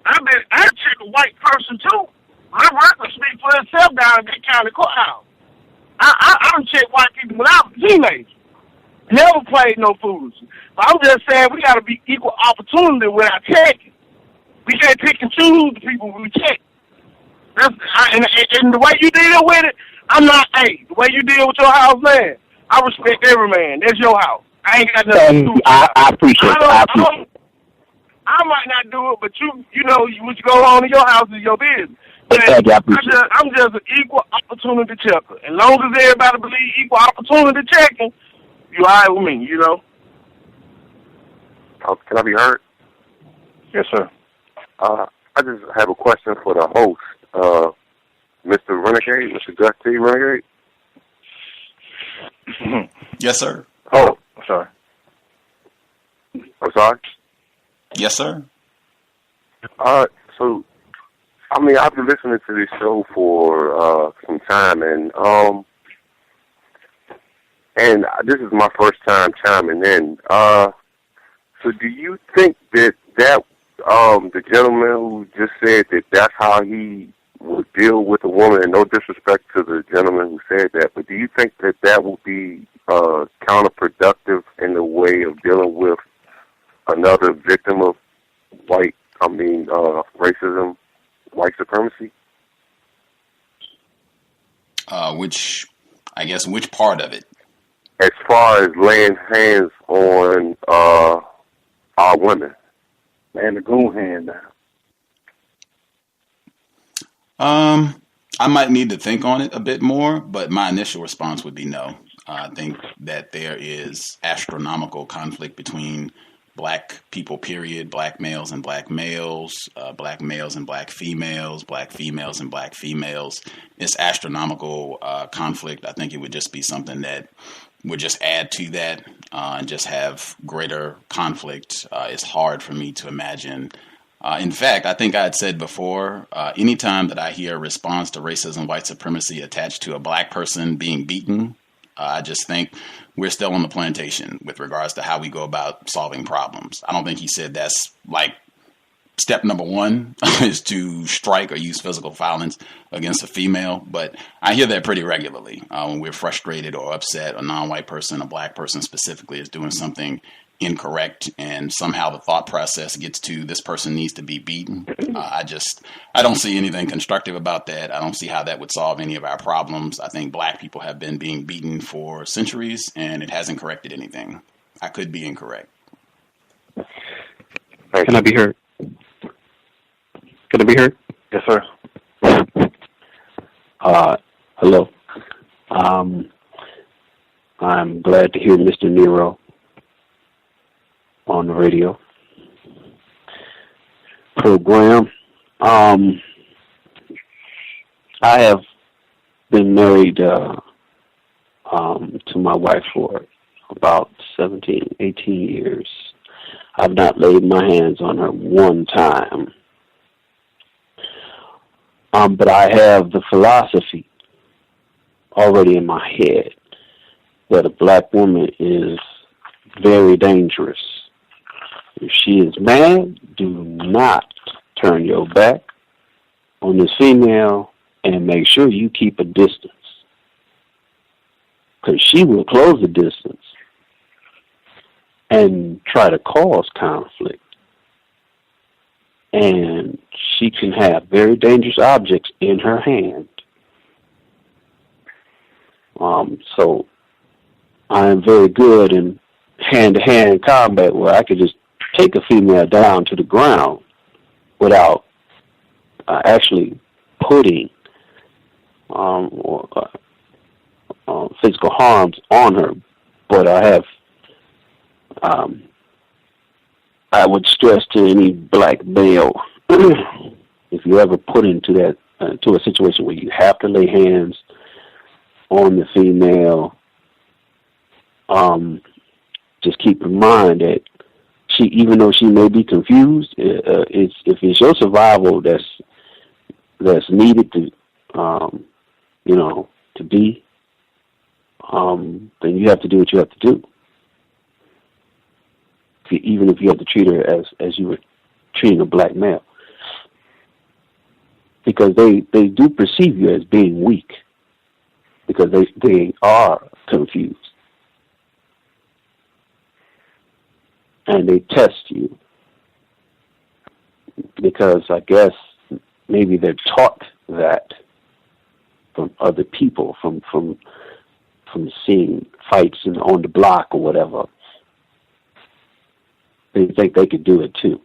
I check a white person too. My record speaks for itself down in that county courthouse. I don't check white people when I was a teenager. Never played no foolishness. But I'm just saying we got to be equal opportunity with our checking. We can't pick and choose the people we check. And the way you deal with it, I'm not, the way you deal with your house, man, I respect every man. That's your house. I ain't got nothing to do with it. I appreciate it. I might not do it, but you know, what you go on in your house is your business. But I'm just an equal opportunity checker. As long as everybody believes equal opportunity checking, you all right with me, you know? Can I be heard? Yes, sir. I just have a question for the host, Mr. Renegade, Mr. Gus T Renegade. Yes, sir. Oh, sorry. I'm sorry? Yes, sir. So, I mean, I've been listening to this show for some time, and this is my first time chiming in. So do you think that the gentleman who just said that that's how he would deal with a woman, and no disrespect to the gentleman who said that, but do you think that would be counterproductive in the way of dealing with another victim of racism, white supremacy? Which part of it? As far as laying hands on our women. Laying the goon hand down. I might need to think on it a bit more, but my initial response would be no. I think that there is astronomical conflict between black people, period, black males and black males, black males and black females and black females. It's astronomical conflict. I think it would just be something that would just add to that and just have greater conflict. It's hard for me to imagine. In fact, I think I had said before, anytime that I hear a response to racism, white supremacy attached to a black person being beaten, I just think we're still on the plantation with regards to how we go about solving problems. I don't think he said that's like step number one is to strike or use physical violence against a female. But I hear that pretty regularly when we're frustrated or upset. A non-white person, a black person specifically, is doing something incorrect, and somehow the thought process gets to this person needs to be beaten. I don't see anything constructive about that. I don't see how that would solve any of our problems. I think black people have been being beaten for centuries, and it hasn't corrected anything. I could be incorrect. Can I be heard? Can it be heard? Yes, sir. Hello. I'm glad to hear Mr. Nero on the radio program. I have been married to my wife for about 17, 18 years. I've not laid my hands on her one time. But I have the philosophy already in my head that a black woman is very dangerous. If she is mad, do not turn your back on this female and make sure you keep a distance. Because she will close the distance and try to cause conflict. And she can have very dangerous objects in her hand. So I am very good in hand-to-hand combat where I could just take a female down to the ground without actually putting physical harms on her. But I would stress to any black male, if you ever put into that to a situation where you have to lay hands on the female, just keep in mind that she, even though she may be confused, if it's your survival that's needed to, to be, then you have to do what you have to do. Even if you have to treat her as you were treating a black male. Because they do perceive you as being weak. Because they are confused. And they test you. Because I guess maybe they're taught that from other people, from seeing fights on the block or whatever. They think they could do it too.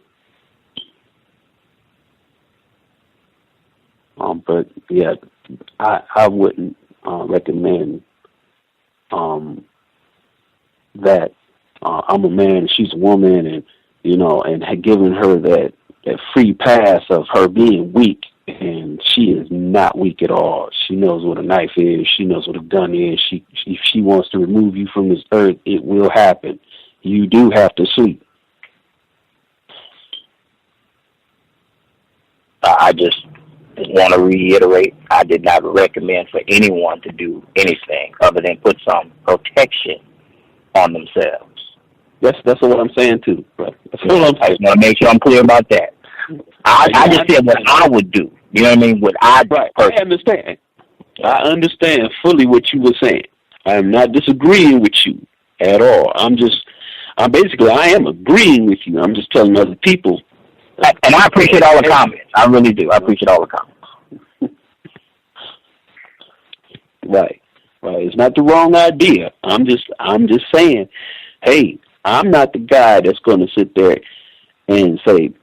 But yeah, I wouldn't recommend that. I'm a man and she's a woman, and and giving her that free pass of her being weak, and she is not weak at all. She knows what a knife is. She knows what a gun is. If she wants to remove you from this earth, it will happen. You do have to sleep. I just want to reiterate, I did not recommend for anyone to do anything other than put some protection on themselves. That's what I'm saying too, bro. I just want to make sure I'm clear about that. I just said what I would do. You know what I mean? What I understand. I understand fully what you were saying. I am not disagreeing with you at all. I am agreeing with you. I'm just telling other people. And I appreciate all the comments. I really do. I appreciate all the comments. Right. It's not the wrong idea. I'm just saying, hey, I'm not the guy that's going to sit there and say,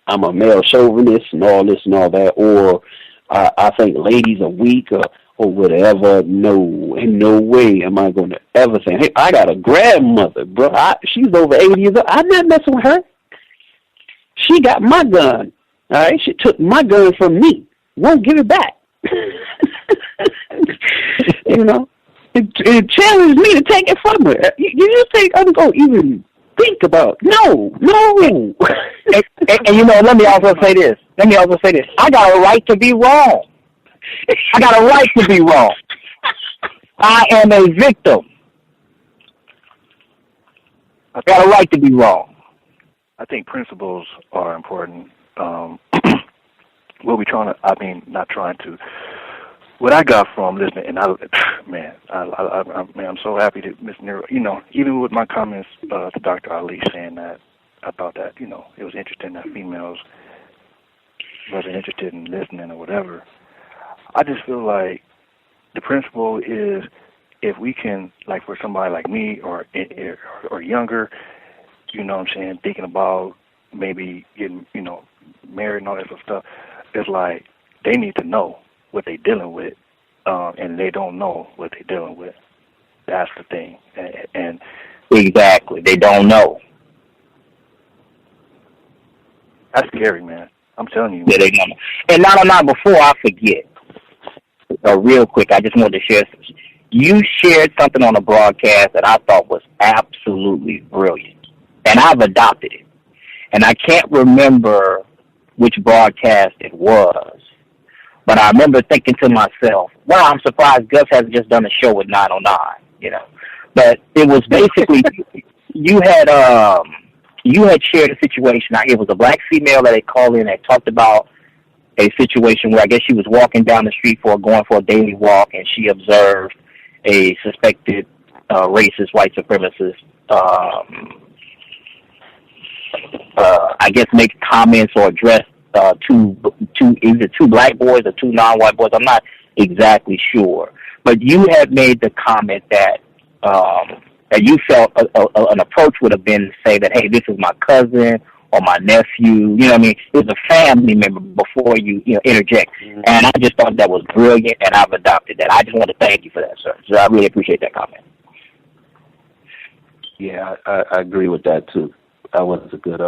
I'm a male chauvinist and all this and all that, or I think ladies are weak or whatever. No, in no way am I going to ever say, hey, I got a grandmother, bro. She's over 80 years old. I'm not messing with her. She got my gun. All right, she took my gun from me. Won't give it back. It challenged me to take it from her. You think I'm going to even think about? No. and let me also say this. I got a right to be wrong. I am a victim. I got a right to be wrong. I think principles are important. What I got from listening, and I'm so happy that Mr. Nero, even with my comments to Dr. Ali saying that, I thought that, it was interesting that females wasn't interested in listening or whatever. I just feel like the principle is, if we can, like for somebody like me or younger, thinking about maybe getting, married and all that sort of stuff. It's like they need to know what they're dealing with, and they don't know what they're dealing with. That's the thing. And exactly, they don't know. That's scary, man. I'm telling you. Yeah, they don't know. And not before I forget, real quick, I just wanted to share something. You shared something on a broadcast that I thought was absolutely brilliant, and I've adopted it. And I can't remember which broadcast it was, but I remember thinking to myself, wow, I'm surprised Gus hasn't just done a show with 909, you know. But it was basically, you had shared a situation. It was a black female that had called in that talked about a situation where I guess she was walking down the street going for a daily walk, and she observed a suspected racist white supremacist I guess make comments or address two black boys or two non-white boys. I'm not exactly sure, but you had made the comment that that you felt an approach would have been to say that, hey, this is my cousin or my nephew. You know what I mean? It was a family member before you interject, and I just thought that was brilliant, and I've adopted that. I just want to thank you for that, sir. So I really appreciate that comment. Yeah, I agree with that too. That was a good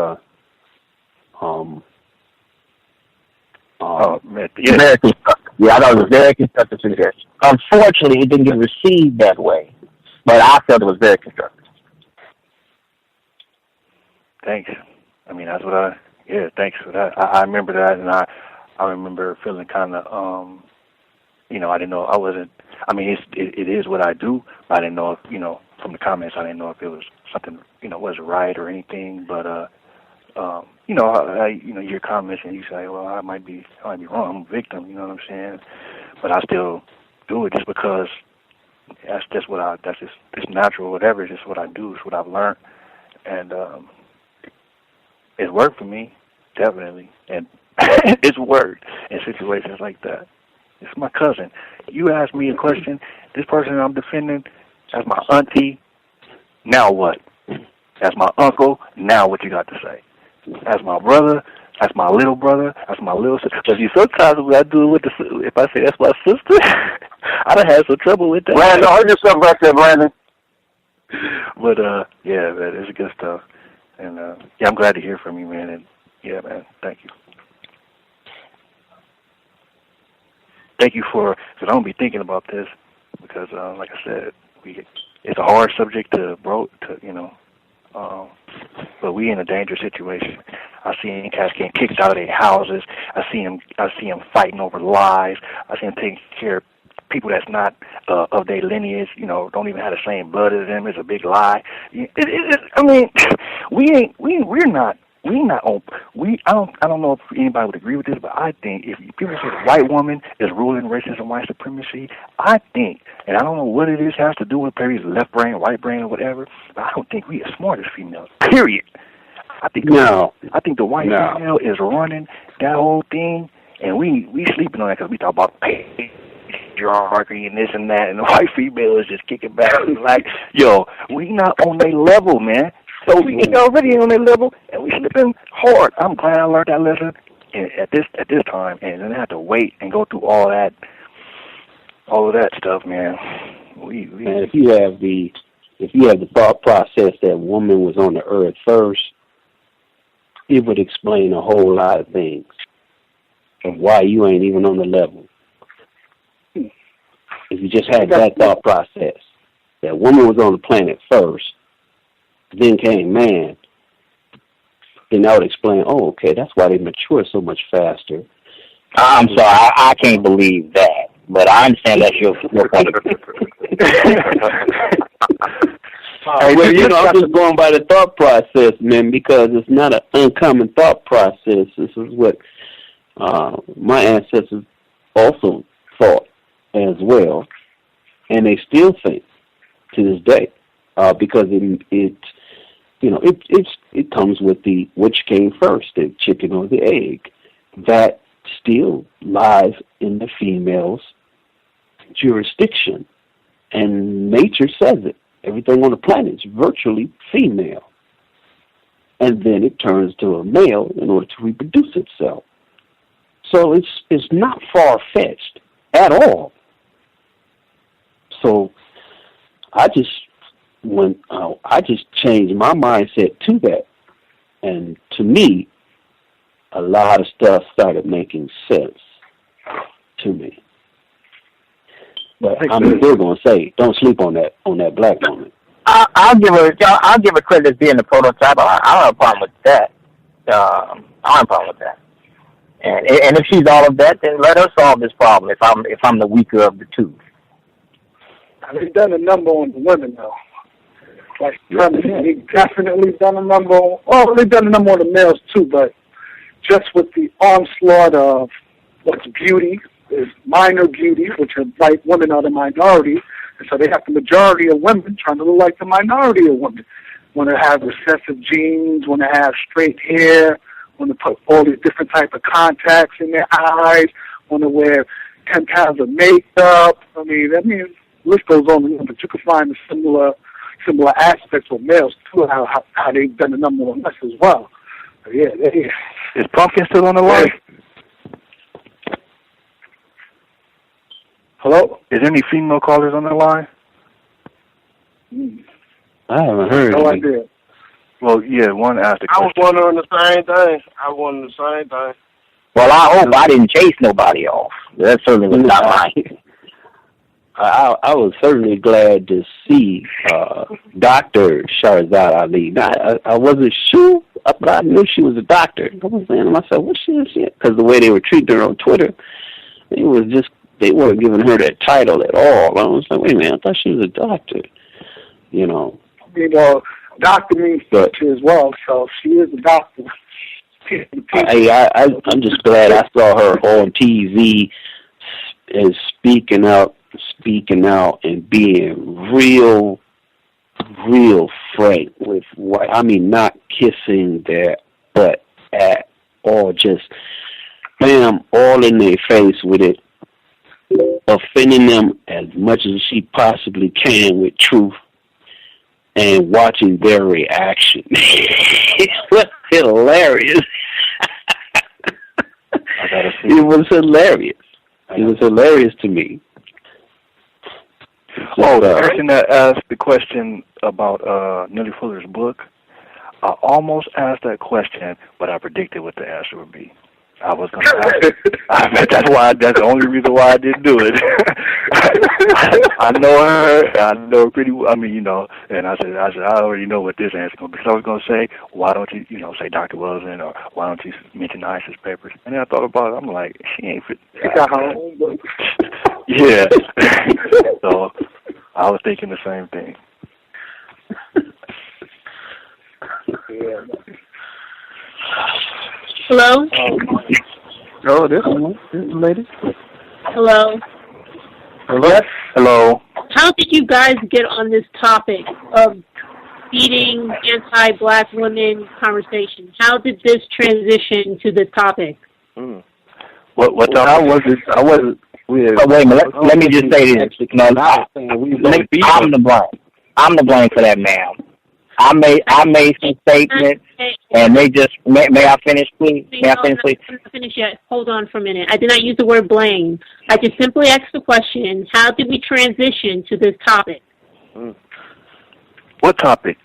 man, very constructive. Yeah, I thought it was very constructive suggestion. Unfortunately, it didn't get received that way, but I felt it was very constructive. Thanks. I mean, that's what thanks for that. I remember that, and I remember feeling kind of, I didn't know, it is what I do, but I didn't know if, from the comments, I didn't know if it was something, was right or anything, but, your comments and you say, well, I might be wrong, I'm a victim, you know what I'm saying? But I still do it just because that's just it's natural, whatever, it's just what I do, it's what I've learned, and, it's worked for me, definitely, and it's worked in situations like that. It's my cousin. You ask me a question, this person I'm defending, that's my auntie, now what? That's my uncle, now what you got to say? That's my brother, that's my little brother, that's my little sister. Because sometimes when I do it if I say that's my sister, I done had some trouble with that. Brandon, hold yourself back there, Brandon. But, yeah, man, it's good stuff. And, I'm glad to hear from you, man. And, yeah, man, thank you. Thank you because I don't be thinking about this because, like I said, it's a hard subject to but we in a dangerous situation. I see cats getting kicked out of their houses. I see them fighting over lies. I see them taking care of people that's not of their lineage, don't even have the same blood as them. It's a big lie. I don't know if anybody would agree with this, but I think if people say the white woman is ruling racism, white supremacy, I think, and I don't know what it is, has to do with maybe left brain, right brain, or whatever, but I don't think we as smart as females, period. I think the white female is running that whole thing, and we sleeping on that because we talk about patriarchy and this and that, and the white female is just kicking back like, yo, we not on their level, man. So we ain't already on their level, and we slipping hard. I'm glad I learned that lesson at this time, and then I have to wait and go through all of that stuff, man. Man, if you have the thought process that woman was on the earth first, it would explain a whole lot of things and why you ain't even on the level. If you just had that thought process, that woman was on the planet first, then came man, then that would explain, okay, that's why they mature so much faster. I'm sorry, I can't believe that, but I understand that's your point of view. I'm just going by the thought process, man, because it's not an uncommon thought process. This is what my ancestors also thought as well, and they still think to this day, because it comes with the which came first, the chicken or the egg. That still lies in the female's jurisdiction, and nature says it. Everything on the planet is virtually female. and then it turns to a male in order to reproduce itself. So it's not far-fetched at all. So I just changed my mindset to that, and to me, a lot of stuff started making sense to me. But I'm still gonna say, don't sleep on that black woman. I'll give her credit as being the prototype. I don't have a problem with that. I don't have a problem with that. And if she's all of that, then let her solve this problem. If I'm the weaker of the two. They've done a number on the women though. Like they've definitely done a number on. Oh, they've done a number on the males too, but just with the onslaught of what's beauty is minor beauty, which are like women are the minority, and so they have the majority of women trying to look like the minority of women. Want to have recessive genes, want to have straight hair, want to put all these different type of contacts in their eyes, want to wear 10 pounds of makeup. I mean, the list goes on, but you can find the similar aspects of males too, how they've done a number on us as well. But yeah, is Pumpkin still on the line? Hello? Is there any female callers on the line? I haven't heard. No idea. Well, yeah, one asked a I was question. wondering the same thing. Well, I hope I didn't chase nobody off. That certainly was not mine. I was certainly glad to see Dr. Shahrazad Ali. Now, I wasn't sure, but I knew she was a doctor. I was saying to myself, what she is? Because the way they were treating her on Twitter, they weren't giving her that title at all. I was like, wait a minute, I thought she was a doctor. You know. Doctor means teacher as well, so she is a doctor. I'm just glad I saw her on TV and speaking out and being real frank with what I mean, not kissing their butt at all, just bam, all in their face with it, offending them as much as she possibly can with truth, and watching their reaction. It was hilarious. It was hilarious. It was hilarious to me. Oh, the person that asked the question about Nellie Fuller's book, I almost asked that question, but I predicted what the answer would be. I was going to ask it. That's the only reason why I didn't do it. I know her. I know her pretty well. I mean, and I said, I already know what this answer is going to be. So I was going to say, why don't you, say Dr. Wilson, or why don't you mention the ISIS papers? And then I thought about it. I'm like, she ain't fit. She got her own book. Yeah. So I was thinking the same thing. Yeah. Hello? Oh, this lady? Hello? Hello? Hello? How did you guys get on this topic of feeding anti-black women conversation? How did this transition to this topic? What topic? I wasn't. Wait a minute. Let me just say this. I'm the blame. I'm the blame for that, ma'am. I made some statements, and they just may I finish, please? May I finish, please? I'm not finished yet. Hold on for a minute. I did not use the word blame. I just simply asked the question: how did we transition to this topic? What topic?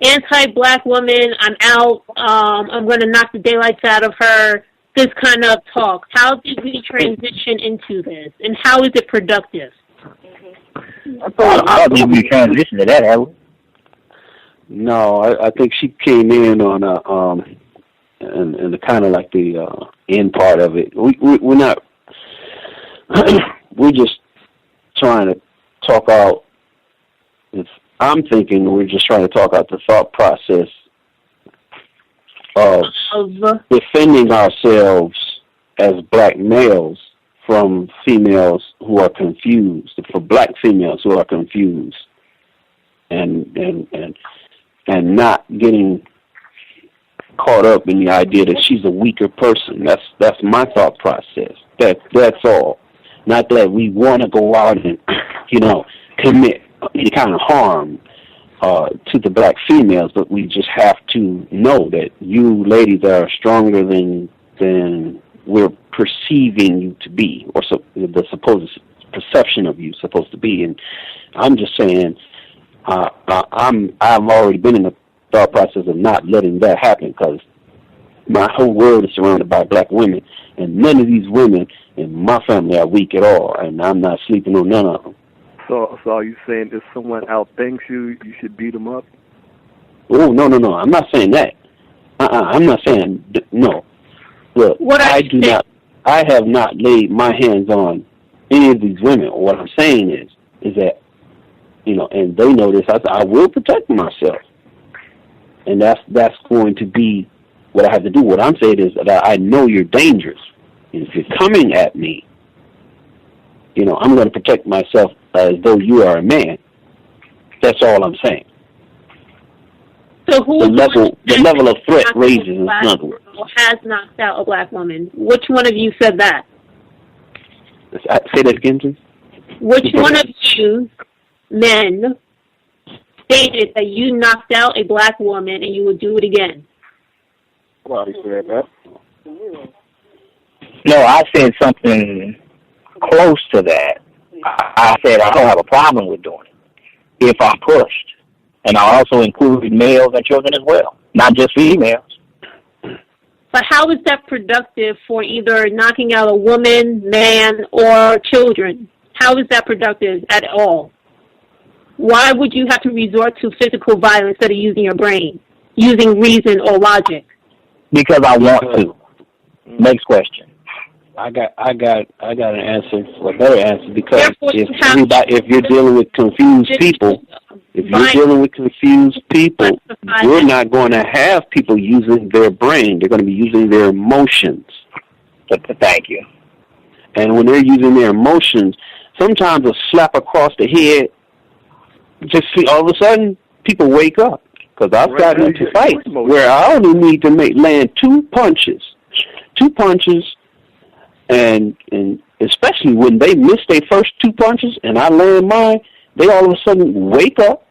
Anti-black woman. I'm out. I'm going to knock the daylights out of her. This kind of talk. How did we transition into this, and how is it productive? I don't think we transitioned to that, have we? No, I think she came in on and the kind of like the end part of it. We're not. We're just trying to talk out. I'm thinking we're just trying to talk out the thought process of defending ourselves as black males from females who are confused, for black females who are confused, and not getting caught up in the idea that she's a weaker person. That's my thought process. That's all. Not that we want to go out and commit any kind of harm to the black females, but we just have to know that you ladies are stronger than we're perceiving you to be, or the supposed perception of you supposed to be. And I'm just saying, I've already been in the thought process of not letting that happen, because my whole world is surrounded by black women, and none of these women in my family are weak at all, and I'm not sleeping on none of them. So are you saying if someone outthinks you, you should beat them up? Oh, no. I'm not saying that. I'm not saying no. Look, I have not laid my hands on any of these women. What I'm saying is that, and they know this, I will protect myself. And that's going to be what I have to do. What I'm saying is that I know you're dangerous. And if you're coming at me, I'm going to protect myself as though you are a man. That's all I'm saying. So the level of threat raises, in other words. Has knocked out a black woman. Which one of you said that? Say that again, please. Which one of you men stated that you knocked out a black woman and you would do it again? Well, he said that. No, I said something close to that. I said I don't have a problem with doing it if I'm pushed. And I also included males and children as well, not just females. But how is that productive for either knocking out a woman, man, or children? How is that productive at all? Why would you have to resort to physical violence instead of using your brain, using reason or logic? Because I want to. Next question. I got an answer, a better answer, because if you're dealing with confused people, you're not going to have people using their brain. They're going to be using their emotions. Thank you. And when they're using their emotions, sometimes a slap across the head, just see all of a sudden people wake up. Because I've gotten into fights where I only need to land two punches, and especially when they miss their first two punches and I land mine, they all of a sudden wake up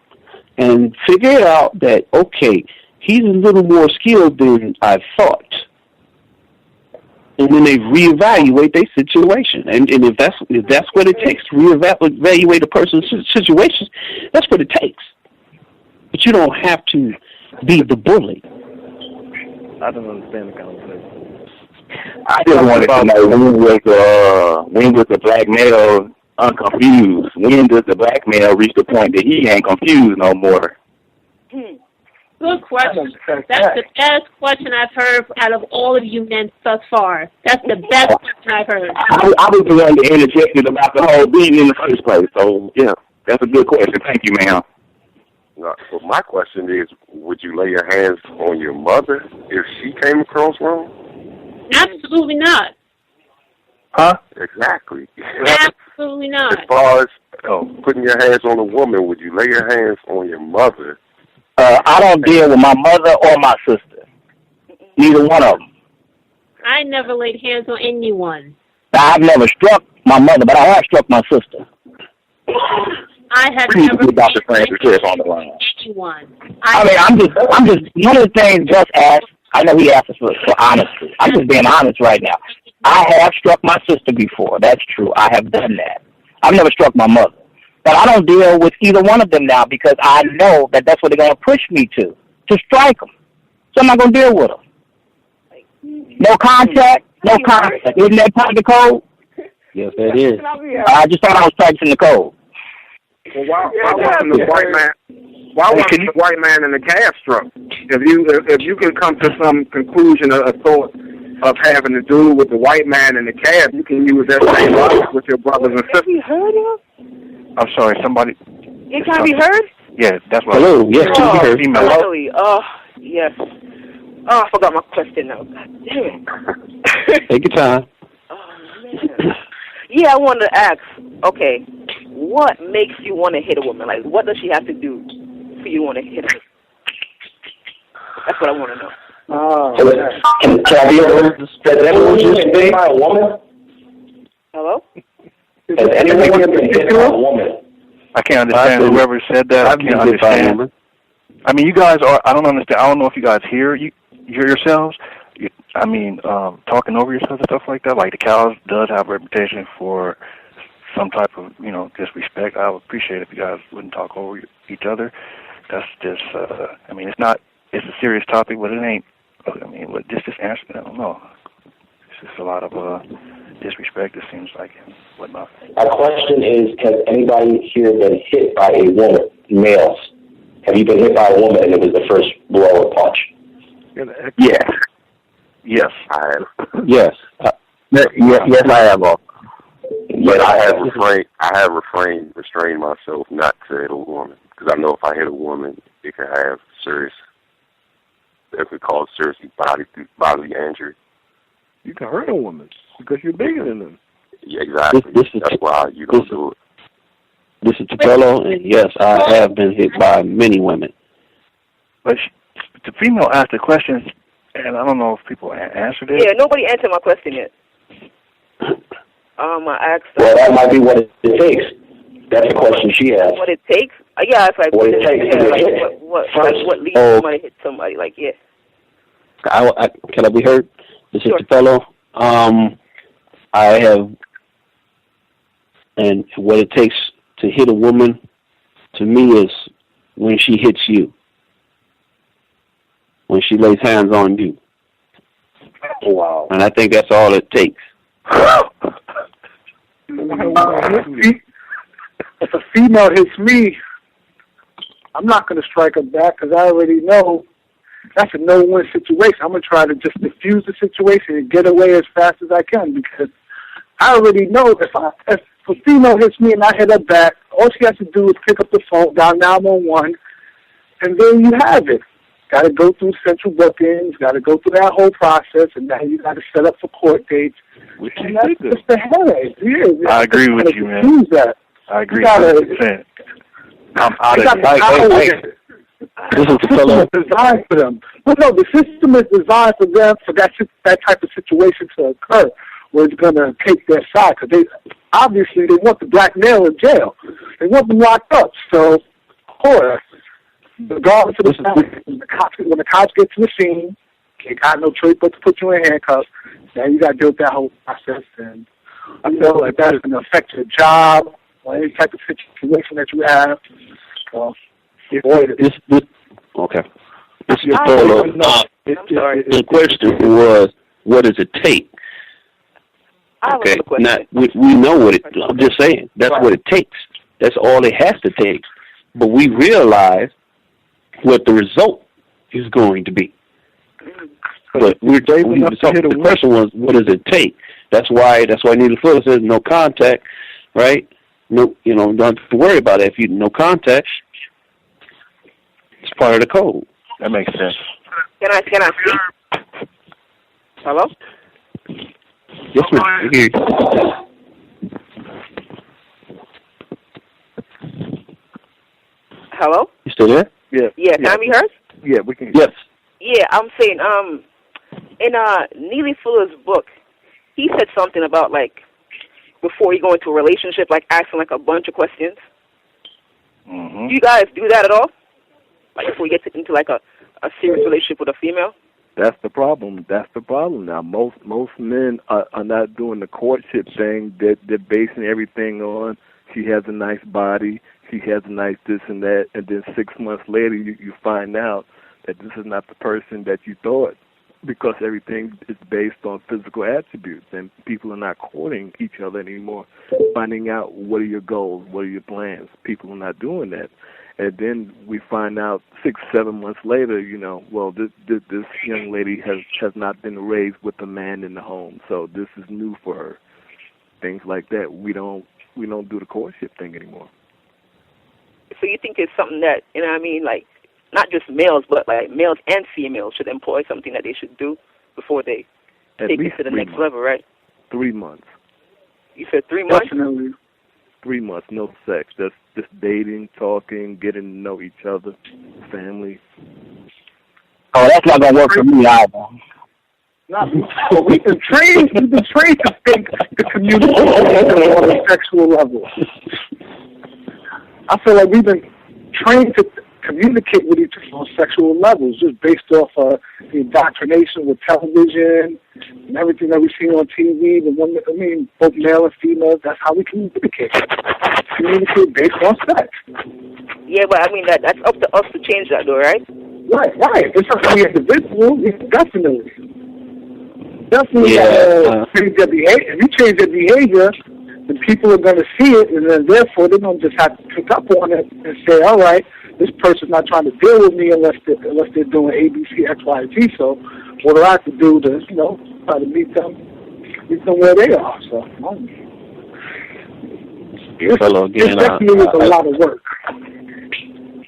and figure out that, okay, he's a little more skilled than I thought. And then they reevaluate their situation. And if that's what it takes to reevaluate a person's situation, that's what it takes. But you don't have to be the bully. I don't understand the conversation. I just wanted to know when was the black male unconfused? When does the black male reach the point that he ain't confused no more? Good question. That's the best question I've heard out of all of you men thus far. That's the best question I've heard. I was the one that interjected about the whole being in the first place. So, yeah, that's a good question. Thank you, ma'am. So my question is, would you lay your hands on your mother if she came across wrong? Absolutely not. Huh? Exactly. Absolutely not. As far as putting your hands on a woman, would you lay your hands on your mother? I don't deal with my mother or my sister. Neither one of them. I never laid hands on anyone. I've never struck my mother, but I have struck my sister. I have never laid hands on the line. Anyone. I'm just one of the things Gus asked. I know he asked us for honesty. I'm just being honest right now. I have struck my sister before. That's true. I have done that. I've never struck my mother. But I don't deal with either one of them now because I know that that's what they're going to push me to strike them. So I'm not going to deal with them. No contact, no contact. Isn't that part of the code? Yes, that is. I just thought I was practicing the code. Well, why wasn't the white man? Why wasn't the white man in the calf struck? If you can come to some conclusion or thought of having to do with the white man and the calf, you can use that same logic with your brothers and sisters. Can be heard of? I'm sorry, somebody. It can be heard? Yeah, that's what. Hello, yes, can be heard. Really? Yes. Oh, I forgot my question now. God damn it. Take your time. Man. Yeah, I wanted to ask, okay, what makes you want to hit a woman? Like, what does she have to do for you to want to hit her? That's what I want to know. Have you ever been hit by a woman? Hello? Has anyone been hit by a woman? I can't understand whoever said that. I can't understand. I mean, you guys are. I don't understand. I don't know if you guys hear yourselves. I mean, talking over yourselves and stuff like that. Like the Cows does have a reputation for some type of, disrespect. I would appreciate if you guys wouldn't talk over each other. That's just. I mean, it's not. It's a serious topic, but it ain't. I mean, just answer. I don't know. It's just a lot of disrespect. It seems like, and whatnot. Our question is: has anybody here been hit by a woman? Males. Have you been hit by a woman and it was the first blow or punch? Yes. Yes. I have. Yes. Yes, I have. But I have restrained myself not to hit a woman, because I know if I hit a woman, it could have it could cause serious bodily injury. You can hurt a woman because you're bigger than them. Yeah, exactly. That's why you don't do it. This is Tupelo, and yes, I have been hit by many women. But the female asked the questions, and I don't know if people answered it. Yeah, nobody answered my question yet. I asked. Well, that might be what it takes. That's the question she asked. What it takes? Yeah, it's like what it takes. What leads somebody to hit somebody? Like, yeah. Can I be heard? This is Tupelo. I have, and what it takes to hit a woman, to me, is when she hits you. When she lays hands on you. Wow. And I think that's all it takes. If a female hits me, I'm not going to strike her back because I already know that's a no-win situation. I'm going to try to just diffuse the situation and get away as fast as I can, because I already know if a female hits me and I hit her back, all she has to do is pick up the phone, dial 911, and then you have it. Got to go through central bookings, got to go through that whole process, and then you got to set up for court dates. And that's just the headache. Yeah, I agree with you, man. That. I agree 100%. I'm out of it. This is designed for them. But no, the system is designed for them, for that type of situation to occur, where it's going to take their side. Because obviously they want the black male in jail. They want them locked up. So, of course, regardless of when the cops get to the scene, they got no choice but to put you in handcuffs. Now you got to deal with that whole process. And I feel like that is going to affect your job or any type of situation that you have. Okay. This is the question was, what does it take? Okay. Now, we know what it, I'm just saying, that's what it takes. That's all it has to take. But we realize what the result is going to be. But the question was, what does it take? That's why Needle Fuller says no contact, right? No, don't have to worry about it. If you no contact, it's part of the code. That makes sense. Can I speak? Hello? Yes, ma'am. I hear you. Hello? You still there? Yeah. Yeah, can I be heard? Yeah, we can. Yes. Yeah, I'm saying, in Neely Fuller's book, he said something about, like, before you go into a relationship, like, asking, like, a bunch of questions. Mm-hmm. Do you guys do that at all? Like, before you get into, like, a serious relationship with a female? That's the problem. Now, most men are not doing the courtship thing. They're basing everything on she has a nice body, she has a nice this and that, and then 6 months later you find out that this is not the person that you thought, because everything is based on physical attributes, and people are not courting each other anymore, finding out what are your goals, what are your plans. People are not doing that. And then we find out 6-7 months later, this young lady has not been raised with a man in the home, so this is new for her. Things like that. We don't do the courtship thing anymore. So you think it's something that, like, not just males, but like males and females should employ something that they should do before they take it to the next level, right? 3 months. You said 3 months? Definitely. 3 months, no sex. Just dating, talking, getting to know each other, family. Oh, that's not gonna work for me either. We've been trained to think the community on a sexual level. I feel like we've been trained to communicate with each other on sexual levels, just based off the indoctrination with television and everything that we see on TV. Both male and female, that's how we communicate. Communicate based on sex. Yeah, but I mean, that's up to us to change that, though, right? Right. It's up to the individual, definitely. Change their behavior. If you change their behavior, then people are going to see it, and then therefore they don't just have to pick up on it and say, all right, this person's not trying to deal with me unless they're doing A, B, C, X, Y, Z. So what do I have to do to, try to meet them where they are? So, it's definitely a lot of work.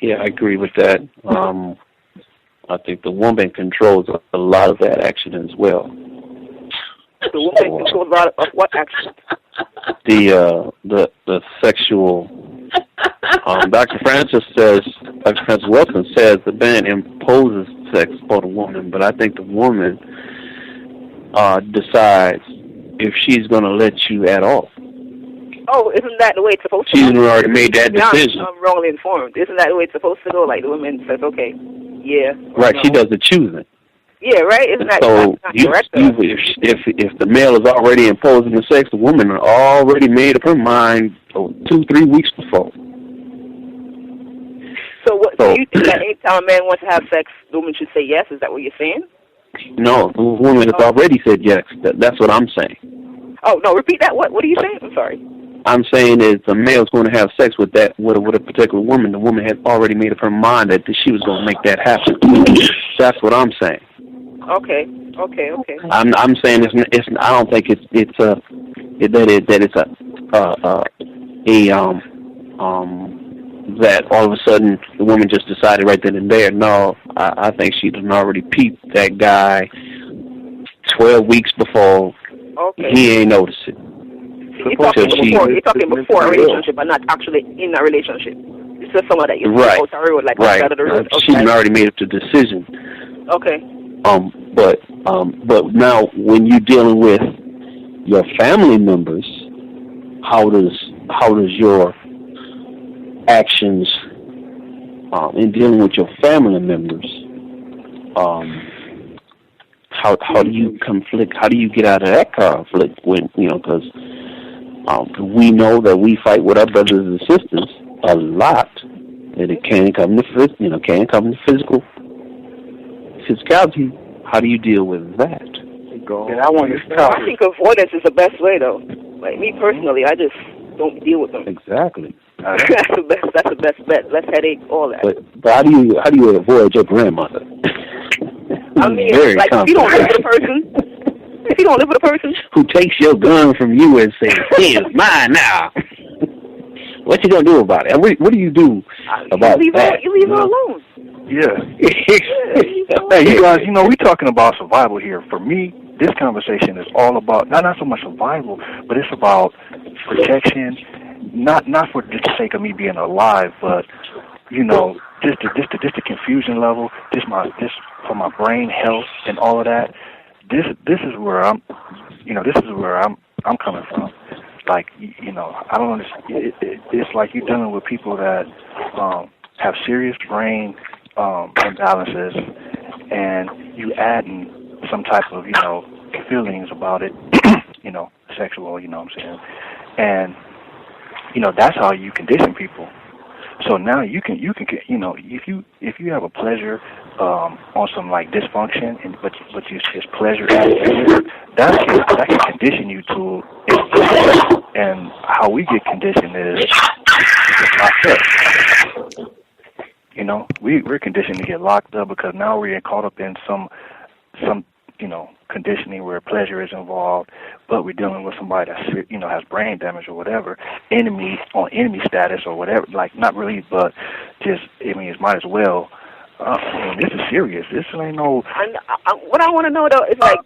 Yeah, I agree with that. I think the woman controls a lot of that action as well. The woman controls a lot of what action? The sexual. Dr. Francis Wilson says the man imposes sex on the woman, but I think the woman decides if she's going to let you at all. Oh, isn't that the way it's supposed to go? She's already made that decision. I'm wrongly informed. Isn't that the way it's supposed to go? Like the woman says, okay, yeah. Right, she does the choosing. Yeah, right? Isn't that so not correct? If the male is already imposing the sex, the woman already made up her mind 2-3 weeks before. So do you think that any time a man wants to have sex, the woman should say yes? Is that what you're saying? No, the woman has already said yes. That's what I'm saying. Oh, no, repeat that. What are you saying? I'm sorry. I'm saying is the male's going to have sex with a particular woman. The woman has already made up her mind that she was going to make that happen. That's what I'm saying. Okay. I'm saying it's. I don't think that all of a sudden the woman just decided right then and there. No, I think she done already peeped that guy 12 weeks before. Okay. He ain't noticed it. You're talking before a relationship, but not actually in a relationship. It's just someone that you right. Right. She done already made up the decision. Okay. But now when you're dealing with your family members, how does your actions in dealing with your family members, how do you conflict? How do you get out of that conflict when because we know that we fight with our brothers and sisters a lot, and it can come to physicality. How do do you deal with that? I think avoidance is the best way, though. Like me personally, I just don't deal with them. Exactly. That's the best bet. Less headache, all that. But how do you avoid your grandmother? I mean, like if you don't live with a person, who takes your gun from you and says, "It's mine now." What you gonna do about it? What do you do about that? You leave her alone. Yeah. Hey, you guys, we're talking about survival here. For me, this conversation is all about not so much survival, but it's about protection. Not for just the sake of me being alive, but just the confusion level, just for my brain health and all of that. This is where I'm coming from. Like, I don't understand. It's like you're dealing with people that have serious brain imbalances, and you adding some type of feelings about it, sexual. What I'm saying, and that's how you condition people. So now you can if you have a pleasure on some like dysfunction, but you just pleasure added, that can condition you to it. And how we get conditioned is locked up. We're conditioned to get locked up because now we're caught up in some conditioning where pleasure is involved, but we're dealing with somebody that has brain damage or whatever, enemy status or whatever. Like not really, but just it might as well. This is serious. This ain't no. What I want to know though is like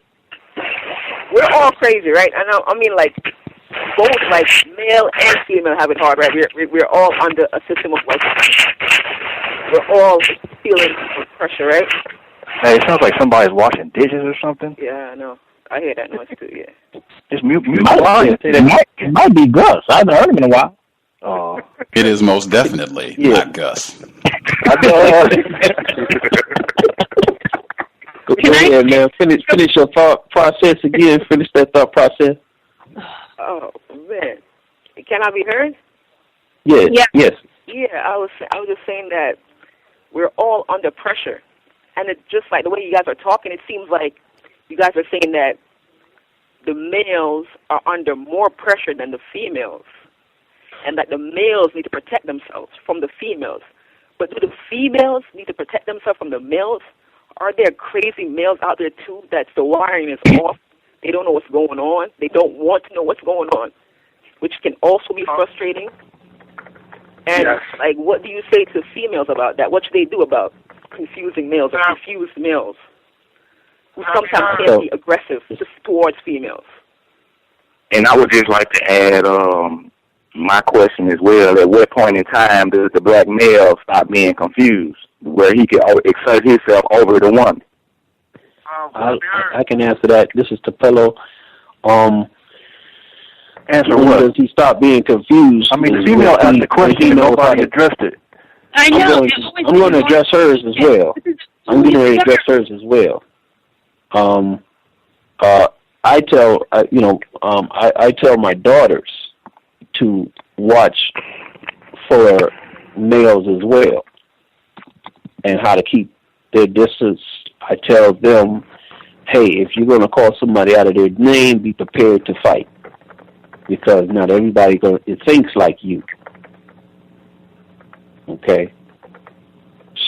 we're all crazy, right? I mean like both like male and female have it hard, right? We're all under a system of white supremacy. We're all feeling pressure, right? Hey, it sounds like somebody's washing dishes or something. Yeah, I know. I hear that noise too, yeah. Just mute it might be Gus. I haven't heard him in a while. It is most definitely not Gus. Go ahead, man. Finish your thought process again. Finish that thought process. Oh man, can I be heard? Yes. Yeah. Yes. Yeah, I was just saying that we're all under pressure, and it's just like the way you guys are talking. It seems like you guys are saying that the males are under more pressure than the females, and that the males need to protect themselves from the females. But do the females need to protect themselves from the males? Are there crazy males out there too that the wiring is off? They don't know what's going on. They don't want to know what's going on, which can also be frustrating. And like, what do you say to females about that? What should they do about confusing males or confused males who sometimes can be aggressive just towards females? And I would just like to add my question as well. At what point in time does the black male stop being confused, where he can exert himself over the woman? I can answer that. This is Tupelo. Answer when what? does he stop being confused? I mean, the female asked the question, nobody addressed it. I know. I'm going to address hers as well. I'm getting ready to address hers as well. I tell my daughters to watch for males as well and how to keep their distance. I tell them, hey, if you're going to call somebody out of their name, be prepared to fight, because not everybody thinks like you. Okay?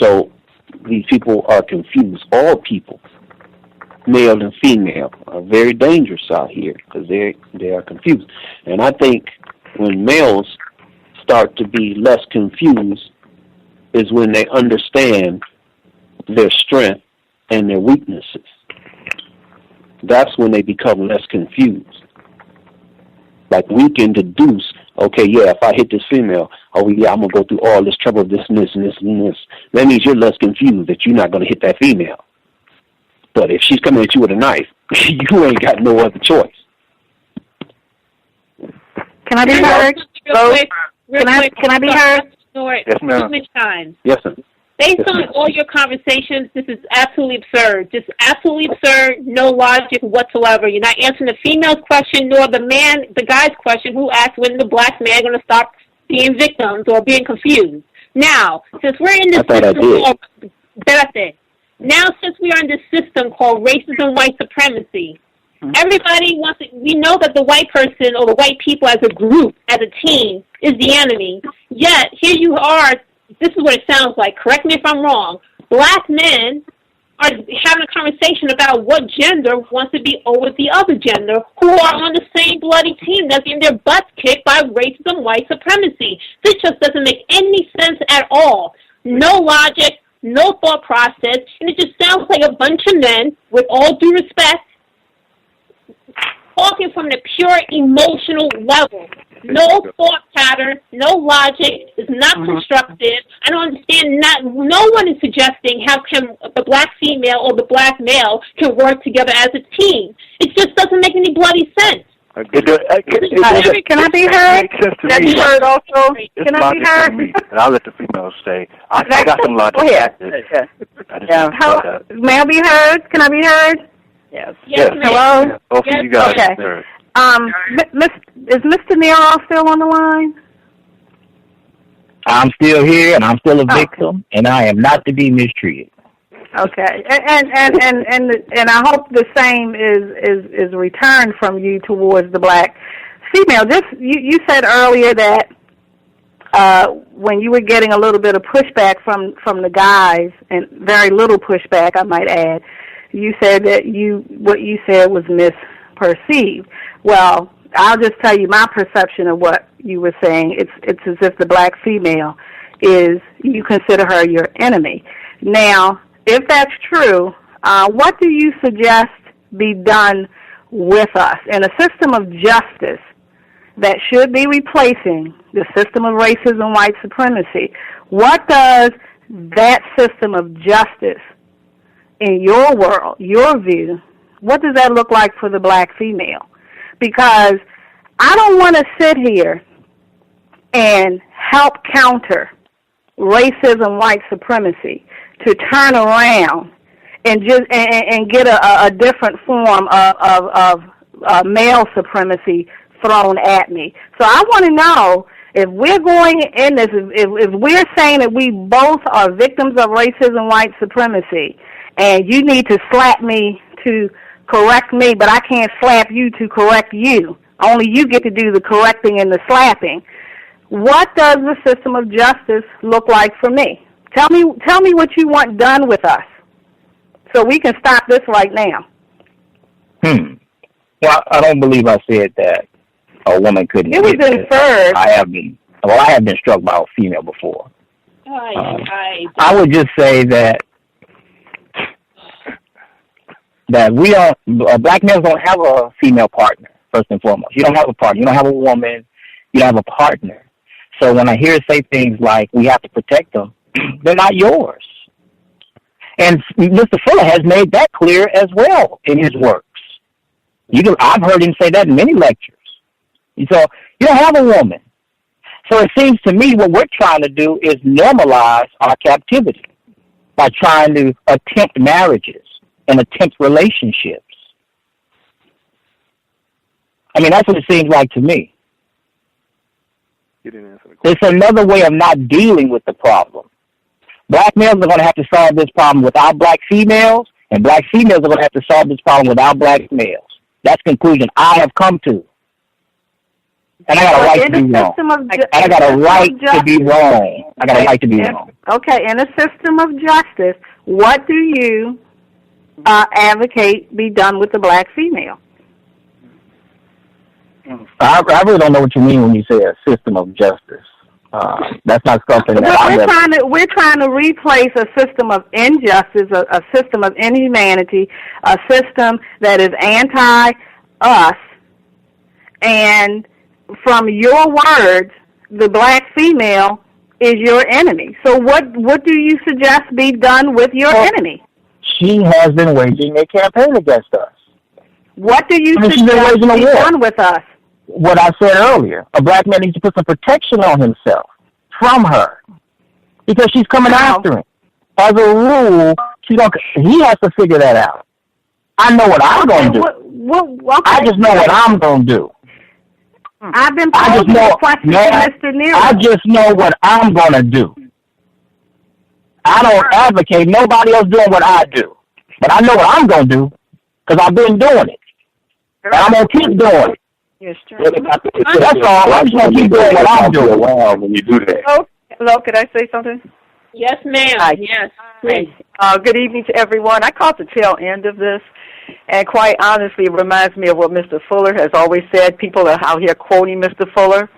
So these people are confused. All people, male and female, are very dangerous out here because they are confused. And I think when males start to be less confused is when they understand their strength and their weaknesses. That's when they become less confused. Like, we can deduce, okay, yeah, if I hit this female, oh yeah, I'm going to go through all this trouble, this and this and this and this. That means you're less confused that you're not going to hit that female. But if she's coming at you with a knife, you ain't got no other choice. Can I be heard? Can I be heard? Yes, ma'am. Yes, sir. Based on all your conversations, this is absolutely absurd. Just absolutely absurd, no logic whatsoever. You're not answering the female's question nor the guy's question who asked when the black man going to stop being victims or being confused. Now, since we're in this Now, since we are in this system called racism, white supremacy, everybody wants to, we know that the white person or the white people as a group, as a team, is the enemy. Yet, here you are, this is what it sounds like, correct me if I'm wrong, black men are having a conversation about what gender wants to be over the other gender who are on the same bloody team that's getting their butts kicked by racism, white supremacy. This just doesn't make any sense at all. No logic, no thought process, and it just sounds like a bunch of men, with all due respect, talking from the pure emotional level. No thought pattern, no logic, it's not constructive. I don't understand, no one is suggesting how can the black female or the black male can work together as a team. It just doesn't make any bloody sense. Can I be heard? Can I be heard also? Can I be heard? And I'll let the females say, I got some logic. Go ahead. May I be heard? Can I be heard? Yes. Hello? Both of you guys. Okay. Is Mr. Nero still on the line? I'm still here, and I'm still a victim, and I am not to be mistreated. Okay, and I hope the same is returned from you towards the black female. Just you said earlier that when you were getting a little bit of pushback from the guys, and very little pushback, I might add, you said that what you said was misperceived. Well, I'll just tell you my perception of what you were saying. It's as if the black female you consider her your enemy. Now, if that's true, what do you suggest be done with us in a system of justice that should be replacing the system of racism, white supremacy? What does that system of justice, in your world, your view, what does that look like for the black female? Because I don't want to sit here and help counter racism, white supremacy, to turn around and just and get a different form of male supremacy thrown at me. So I want to know, if we're going in this, if we're saying that we both are victims of racism, white supremacy, and you need to slap me to correct me, but I can't slap you to correct you. Only you get to do the correcting and the slapping. What does the system of justice look like for me? Tell me what you want done with us, so we can stop this right now. Well, I don't believe I said that a woman couldn't. It was inferred. I have been struck by a female before. I would just say that we don't, black males don't have a female partner, first and foremost. You don't have a partner. You don't have a woman. You don't have a partner. So when I hear say things like we have to protect them, they're not yours. And Mr. Fuller has made that clear as well in his works. I've heard him say that in many lectures. So you don't have a woman. So it seems to me what we're trying to do is normalize our captivity by trying to attempt marriages and attempt relationships. I mean, that's what it seems like to me. It's another way of not dealing with the problem. Black males are going to have to solve this problem without black females, and black females are going to have to solve this problem without black males. That's the conclusion I have come to. And I got a right to be wrong. I got a right to be wrong. I got a right to be wrong. Okay, in a system of justice, what do you advocate be done with the black female? I really don't know what you mean when you say a system of justice. That's not something that we're trying to replace a system of injustice, a system of inhumanity, a system that is anti-us. And from your words, the black female is your enemy. So what do you suggest be done with your enemy? She has been waging a campaign against us. What do you suggest be done with us? What I said earlier, a black man needs to put some protection on himself from her because she's coming after him. As a rule, he has to figure that out. I know what I'm going to do. I just know what I'm going to do. I've been posing the question to Mr. Nero. I just know what I'm going to do. I don't advocate nobody else doing what I do. But I know what I'm going to do because I've been doing it. And I'm going to keep doing it. Yes, true. That's all. I'm just going to keep doing what I'm doing. Wow, when you do that. Hello, could I say something? Yes, ma'am. Hi. Yes. Good evening to everyone. I caught the tail end of this, and quite honestly, it reminds me of what Mr. Fuller has always said. People are out here quoting Mr. Fuller.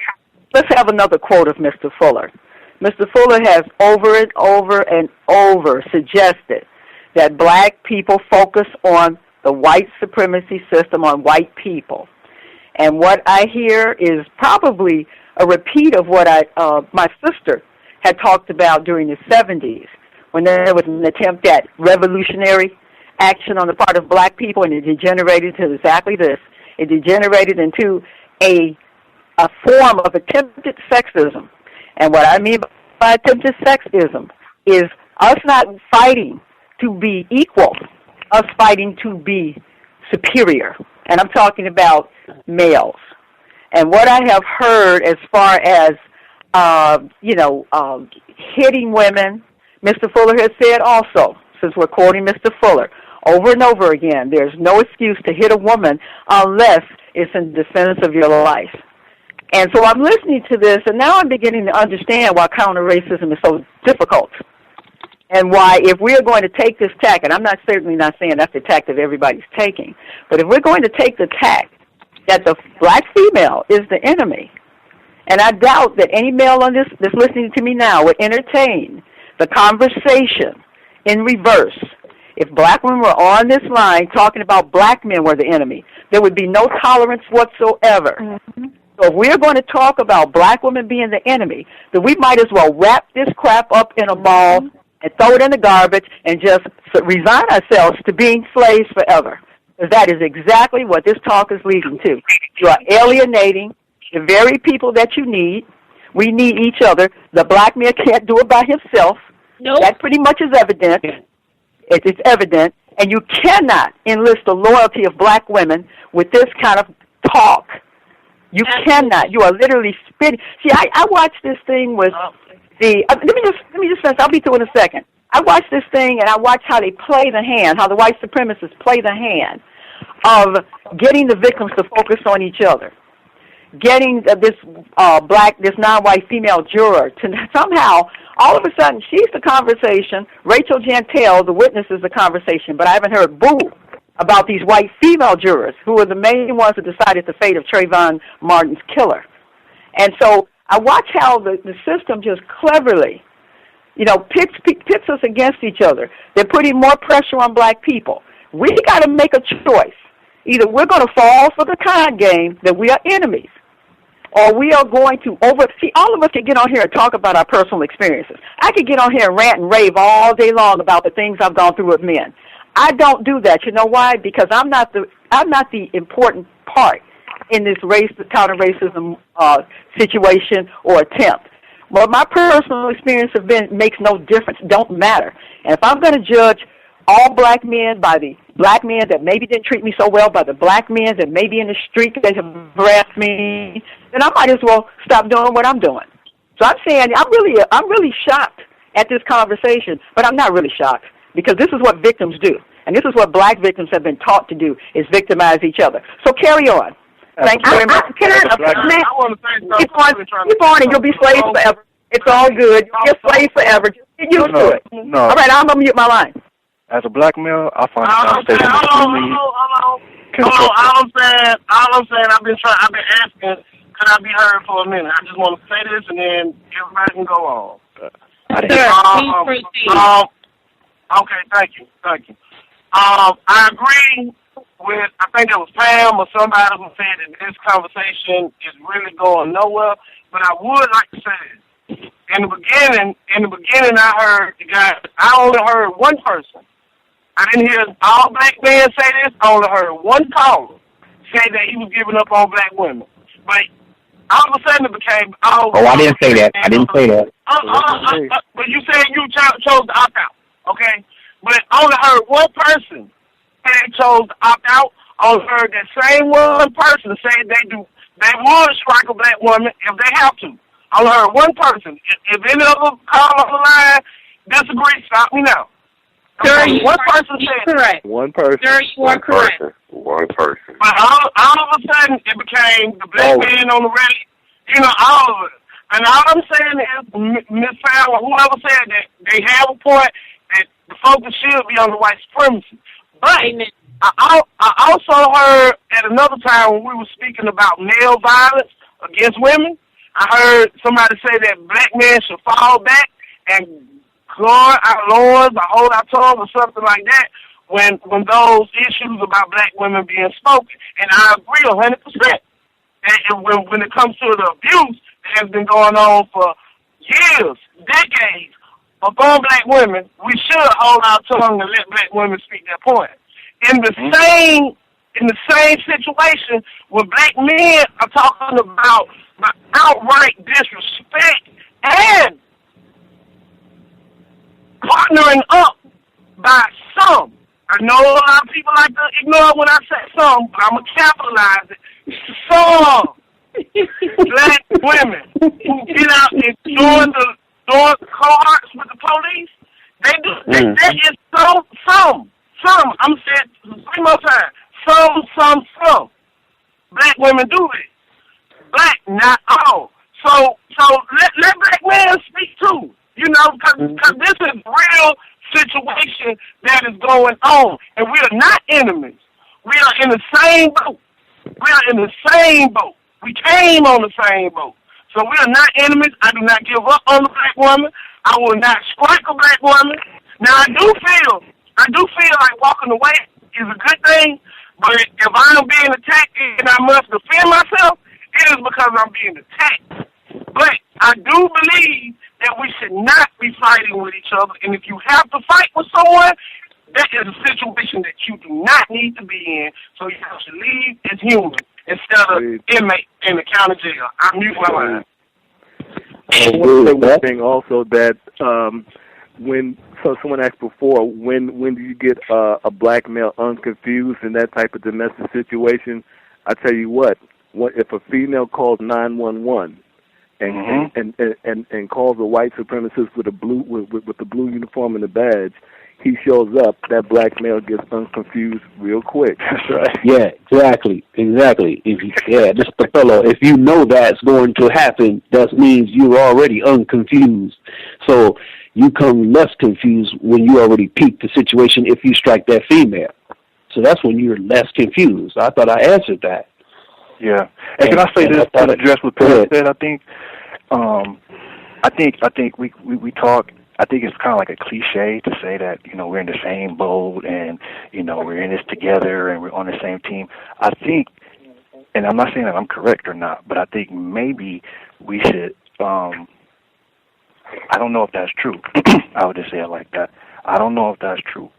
Let's have another quote of Mr. Fuller. Mr. Fuller has over and over and over suggested that black people focus on the white supremacy system, on white people. And what I hear is probably a repeat of what my sister had talked about during the 70s, when there was an attempt at revolutionary action on the part of black people, and it degenerated to exactly this. It degenerated into a form of attempted sexism. And what I mean by attempted sexism is us not fighting to be equal, us fighting to be superior. And I'm talking about males. And what I have heard as far as, hitting women, Mr. Fuller has said also, since we're quoting Mr. Fuller, over and over again, there's no excuse to hit a woman unless it's in defense of your life. And so I'm listening to this, and now I'm beginning to understand why counter-racism is so difficult. And why, if we are going to take this tack, and I'm certainly not saying that's the tack that everybody's taking, but if we're going to take the tack that the black female is the enemy, and I doubt that any male on this that's listening to me now would entertain the conversation in reverse. If black women were on this line talking about black men were the enemy, there would be no tolerance whatsoever. Mm-hmm. So if we're going to talk about black women being the enemy, then we might as well wrap this crap up in a ball and throw it in the garbage and just resign ourselves to being slaves forever. Because that is exactly what this talk is leading to. You are alienating the very people that you need We need each other. The black man can't do it by himself. Nope. That pretty much is evident. It's evident. And you cannot enlist the loyalty of black women with this kind of talk. You cannot. You are literally spitting. See, I watched this thing with the. Let me just finish. I'll be through in a second. I watched this thing and I watched how they play the hand, how the white supremacists play the hand of getting the victims to focus on each other, getting this non-white female juror to somehow, all of a sudden, she's the conversation. Rachel Jantel, the witness, is the conversation, but I haven't heard boo about these white female jurors who were the main ones who decided the fate of Trayvon Martin's killer. And so I watch how the system just cleverly, pits us against each other. They're putting more pressure on black people. We got to make a choice. Either we're going to fall for the con game that we are enemies, or we are going to see, all of us can get on here and talk about our personal experiences. I could get on here and rant and rave all day long about the things I've gone through with men. I don't do that. You know why? Because I'm not the important part in this counter-racism situation or attempt. Well, my personal experience makes no difference, don't matter. And if I'm going to judge all black men by the black men that maybe didn't treat me so well, by the black men that maybe in the street they have harassed me, then I might as well stop doing what I'm doing. So I'm saying I'm really shocked at this conversation, but I'm not really shocked because this is what victims do, and this is what black victims have been taught to do, is victimize each other. So carry on. Thank you very much. Keep on, and you'll be slaves forever. It's all good. You'll be a slave forever. Just get used to it. No. All right, I'm going to mute my line. As a black male, I find the conversation extremely All I'm saying, I've been asking, could I be heard for a minute? I just want to say this, and then everybody can go on. Okay, thank you. I agree with, I think it was Pam or somebody who said that this conversation is really going nowhere, but I would like to say this. In the beginning, I heard the guy, I only heard one person. I didn't hear all black men say this. I only heard one caller say that he was giving up on black women. But all of a sudden it became all. Oh, I didn't say that. But you said you chose to opt out, okay? But I only heard one person say they chose to opt out. I only heard that same one person say they would strike a black woman if they have to. I only heard one person. If any other caller on the line disagree, stop me now. Sir, one person said correct. One person. Sir, you are correct. One person. But all of a sudden, it became the black man on the radio, all of it. And all I'm saying is, Ms. Fowler, whoever said that, they have a point that the focus should be on the white supremacy. But I also heard at another time when we were speaking about male violence against women, I heard somebody say that black men should fall back and guard our loins or hold our tongue or something like that when those issues about black women being spoken. And I agree 100%. And when it comes to the abuse that has been going on for years, decades, upon black women, we should hold our tongue and let black women speak their point. In the same situation where black men are talking about outright disrespect and partnering up by some. I know a lot of people like to ignore when I say some, but I'm going to capitalize it. Some black women who get out and join the cohorts with the police, they do. That is some. I'm saying 3 more times. Some. Black women do it. Black, not all. So let black men speak too. Because this is real situation that is going on, and we are not enemies. We are in the same boat. We came on the same boat. So we are not enemies. I do not give up on the black woman. I will not strike a black woman. Now I do feel like walking away is a good thing, but if I'm being attacked and I must defend myself, it is because I'm being attacked. But I do believe that we should not be fighting with each other, and if you have to fight with someone, that is a situation that you do not need to be in, so you have to leave as human instead of inmate in the county jail. I mute my line. I want to say one thing also that someone asked before, when do you get a black male unconfused in that type of domestic situation? I tell you what if a female calls 911 and calls a white supremacist with a blue with the blue uniform and the badge, he shows up, that black male gets unconfused real quick. That's right. Yeah, exactly. Mr. Fellow, if you know that's going to happen, that means you're already unconfused. So you come less confused when you already peaked the situation if you strike that female. So that's when you're less confused. I thought I answered that. Yeah. And can I say this to address what Perry said? I think we talk. I think it's kind of like a cliche to say that, we're in the same boat and, we're in this together and we're on the same team. I think, and I'm not saying that I'm correct or not, but I think maybe we should, I don't know if that's true. I would just say it like that. I don't know if that's true.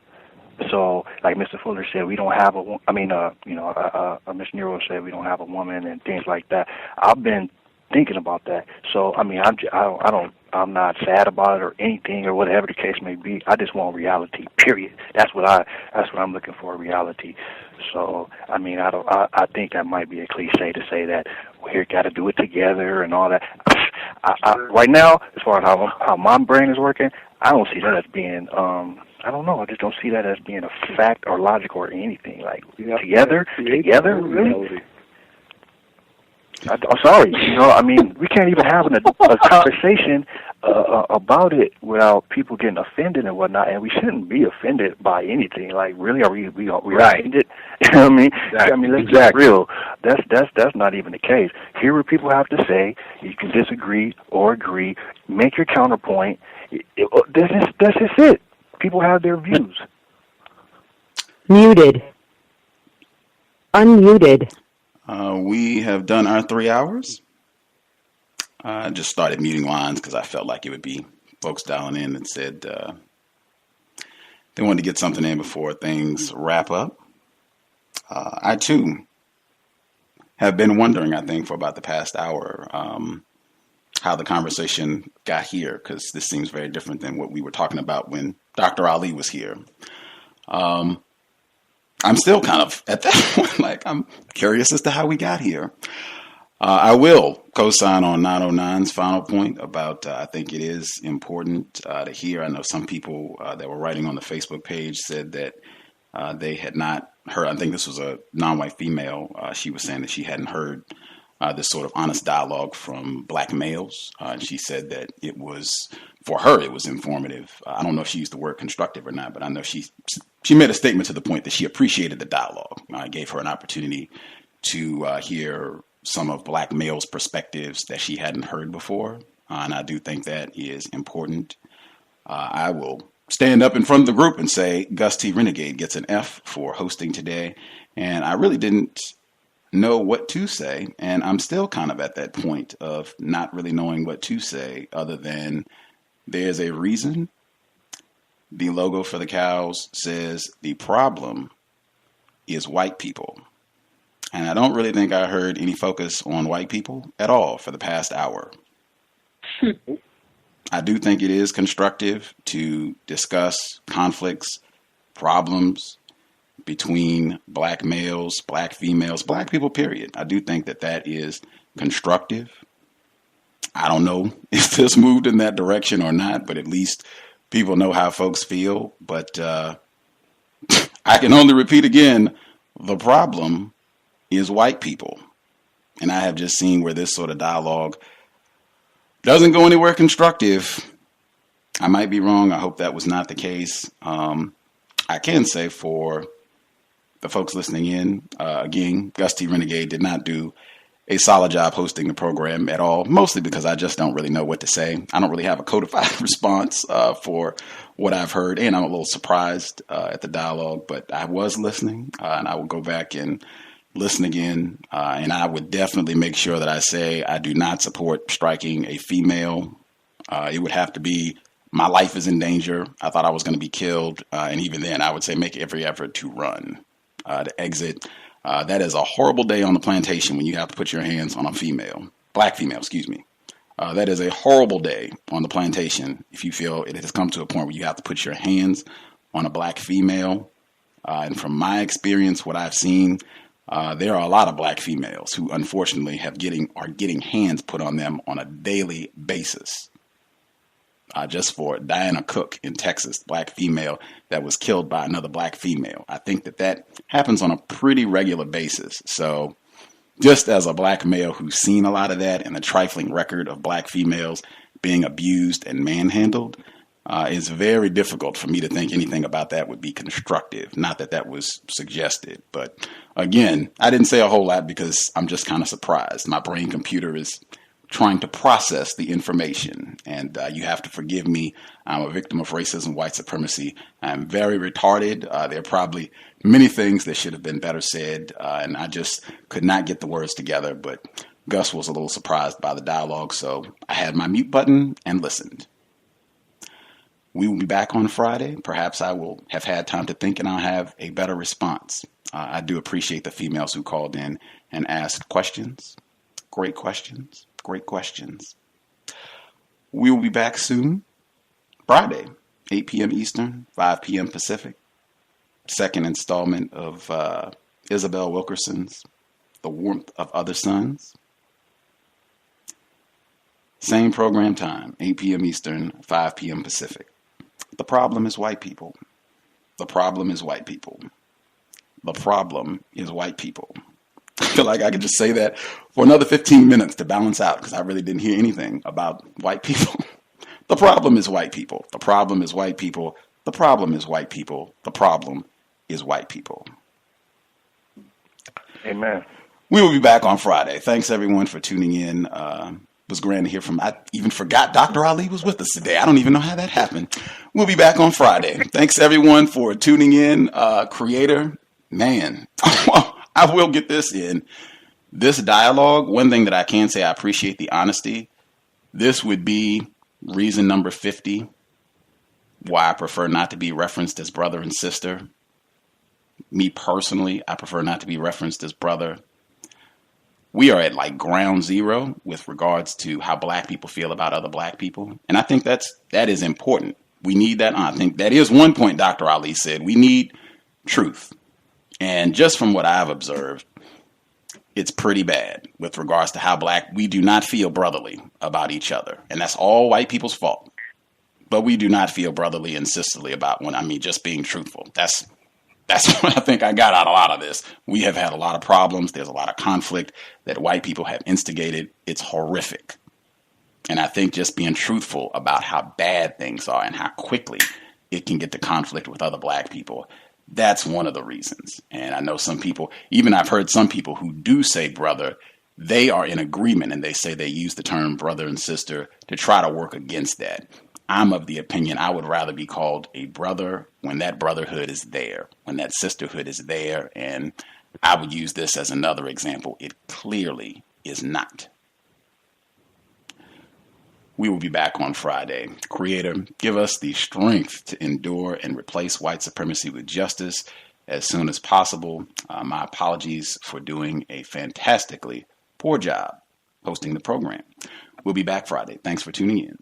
So, like Mr. Fuller said, we don't have Ms. Nero said we don't have a woman and things like that. I've been thinking about that. So, I'm not sad about it or anything or whatever the case may be. I just want reality. Period. That's what I'm looking for, reality. So, I think that might be a cliche to say that we got to do it together and all that. Right now, as far as how my brain is working, I don't see that as being I don't know. I just don't see that as being a fact or logic or anything. Like together, really. I'm sorry. We can't even have a conversation about it without people getting offended and whatnot. And we shouldn't be offended by anything. Like, really, are we right. offended? You know what I mean? Exactly. Let's be real. That's not even the case. Hear what people have to say. You can disagree or agree. Make your counterpoint. That's just it. People have their views. Muted. Unmuted. We have done our 3 hours. I just started muting lines because I felt like it would be folks dialing in and said they wanted to get something in before things wrap up. I, too, have been wondering, I think, for about the past hour how the conversation got here, because this seems very different than what we were talking about when Dr. Ali was here. I'm still kind of at that point, like, I'm curious as to how we got here. I will co-sign on 909's final point about I think it is important to hear. I know some people that were writing on the Facebook page said that they had not heard. I think this was a non-white female. She was saying that she hadn't heard this sort of honest dialogue from black males. And she said that it was, for her, it was informative. I don't know if she used the word constructive or not, but I know she made a statement to the point that she appreciated the dialogue. I gave her an opportunity to hear some of black males' perspectives that she hadn't heard before. And I do think that is important. I will stand up in front of the group and say Gus T Renegade gets an F for hosting today. And I really didn't know what to say. And I'm still kind of at that point of not really knowing what to say other than there's a reason. The logo for the cows says the problem is white people. And I don't really think I heard any focus on white people at all for the past hour. I do think it is constructive to discuss conflicts, problems between black males, black females, black people, period. I do think that that is constructive. I don't know if this moved in that direction or not, but at least people know how folks feel. But I can only repeat again, the problem is white people. And I have just seen where this sort of dialogue doesn't go anywhere constructive. I might be wrong. I hope that was not the case. I can say for the folks listening in, again, Gus T Renegade did not do a solid job hosting the program at all, mostly because I just don't really know what to say. I don't really have a codified response for what I've heard, and I'm a little surprised at the dialogue, but I was listening, and I will go back and listen again, and I would definitely make sure that I say I do not support striking a female. It would have to be my life is in danger. I thought I was going to be killed, and even then I would say make every effort to run, to exit. That is a horrible day on the plantation when you have to put your hands on a female, black female, excuse me. That is a horrible day on the plantation if you feel it has come to a point where you have to put your hands on a black female. And from my experience, what I've seen, there are a lot of black females who unfortunately are getting hands put on them on a daily basis. Just for Diana Cook in Texas, black female that was killed by another black female. I think that happens on a pretty regular basis. So just as a black male who's seen a lot of that and a trifling record of black females being abused and manhandled, it's very difficult for me to think anything about that would be constructive. Not that that was suggested, but again, I didn't say a whole lot because I'm just kind of surprised. My brain computer is trying to process the information, and you have to forgive me. I'm a victim of racism, white supremacy. I'm very retarded. There are probably many things that should have been better said, and I just could not get the words together, but Gus was a little surprised by the dialogue, so I had my mute button and listened. We will be back on Friday. Perhaps I will have had time to think and I'll have a better response. I do appreciate the females who called in and asked questions. Great questions. Great questions. We will be back soon. Friday, 8 p.m. Eastern, 5 p.m. Pacific. Second installment of Isabel Wilkerson's The Warmth of Other Suns. Same program time, 8 p.m. Eastern, 5 p.m. Pacific. The problem is white people. The problem is white people. The problem is white people. I feel like I could just say that for another 15 minutes to balance out because I really didn't hear anything about white people. The problem is white people. The problem is white people. The problem is white people. The problem is white people. Amen. We will be back on Friday. Thanks, everyone, for tuning in. It was grand to hear from. I even forgot Dr. Ali was with us today. I don't even know how that happened. We'll be back on Friday. Thanks, everyone, for tuning in. Creator, man, I will get this in. This dialogue, one thing that I can say, I appreciate the honesty. This would be reason number 50 why I prefer not to be referenced as brother and sister. Me personally, I prefer not to be referenced as brother. We are at like ground zero with regards to how black people feel about other black people. And I think that is important. We need that. I think that is one point Dr. Ali said. We need truth. And just from what I've observed, it's pretty bad with regards to how we do not feel brotherly about each other. And that's all white people's fault. But we do not feel brotherly and sisterly about just being truthful. That's what I think I got out of a lot of this. We have had a lot of problems. There's a lot of conflict that white people have instigated. It's horrific. And I think just being truthful about how bad things are and how quickly it can get to conflict with other black people, that's one of the reasons. And I know some people, even I've heard some people who do say brother, they are in agreement and they say they use the term brother and sister to try to work against that. I'm of the opinion I would rather be called a brother when that brotherhood is there, when that sisterhood is there. And I would use this as another example. It clearly is not. We will be back on Friday. Creator, give us the strength to endure and replace white supremacy with justice as soon as possible. My apologies for doing a fantastically poor job hosting the program. We'll be back Friday. Thanks for tuning in.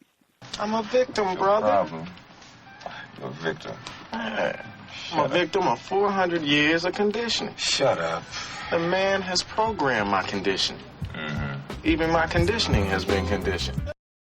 I'm a victim, brother. Problem. You're a victim. I'm a victim of 400 years of conditioning. Shut up. The man has programmed my condition. Mm-hmm. Even my conditioning has been conditioned.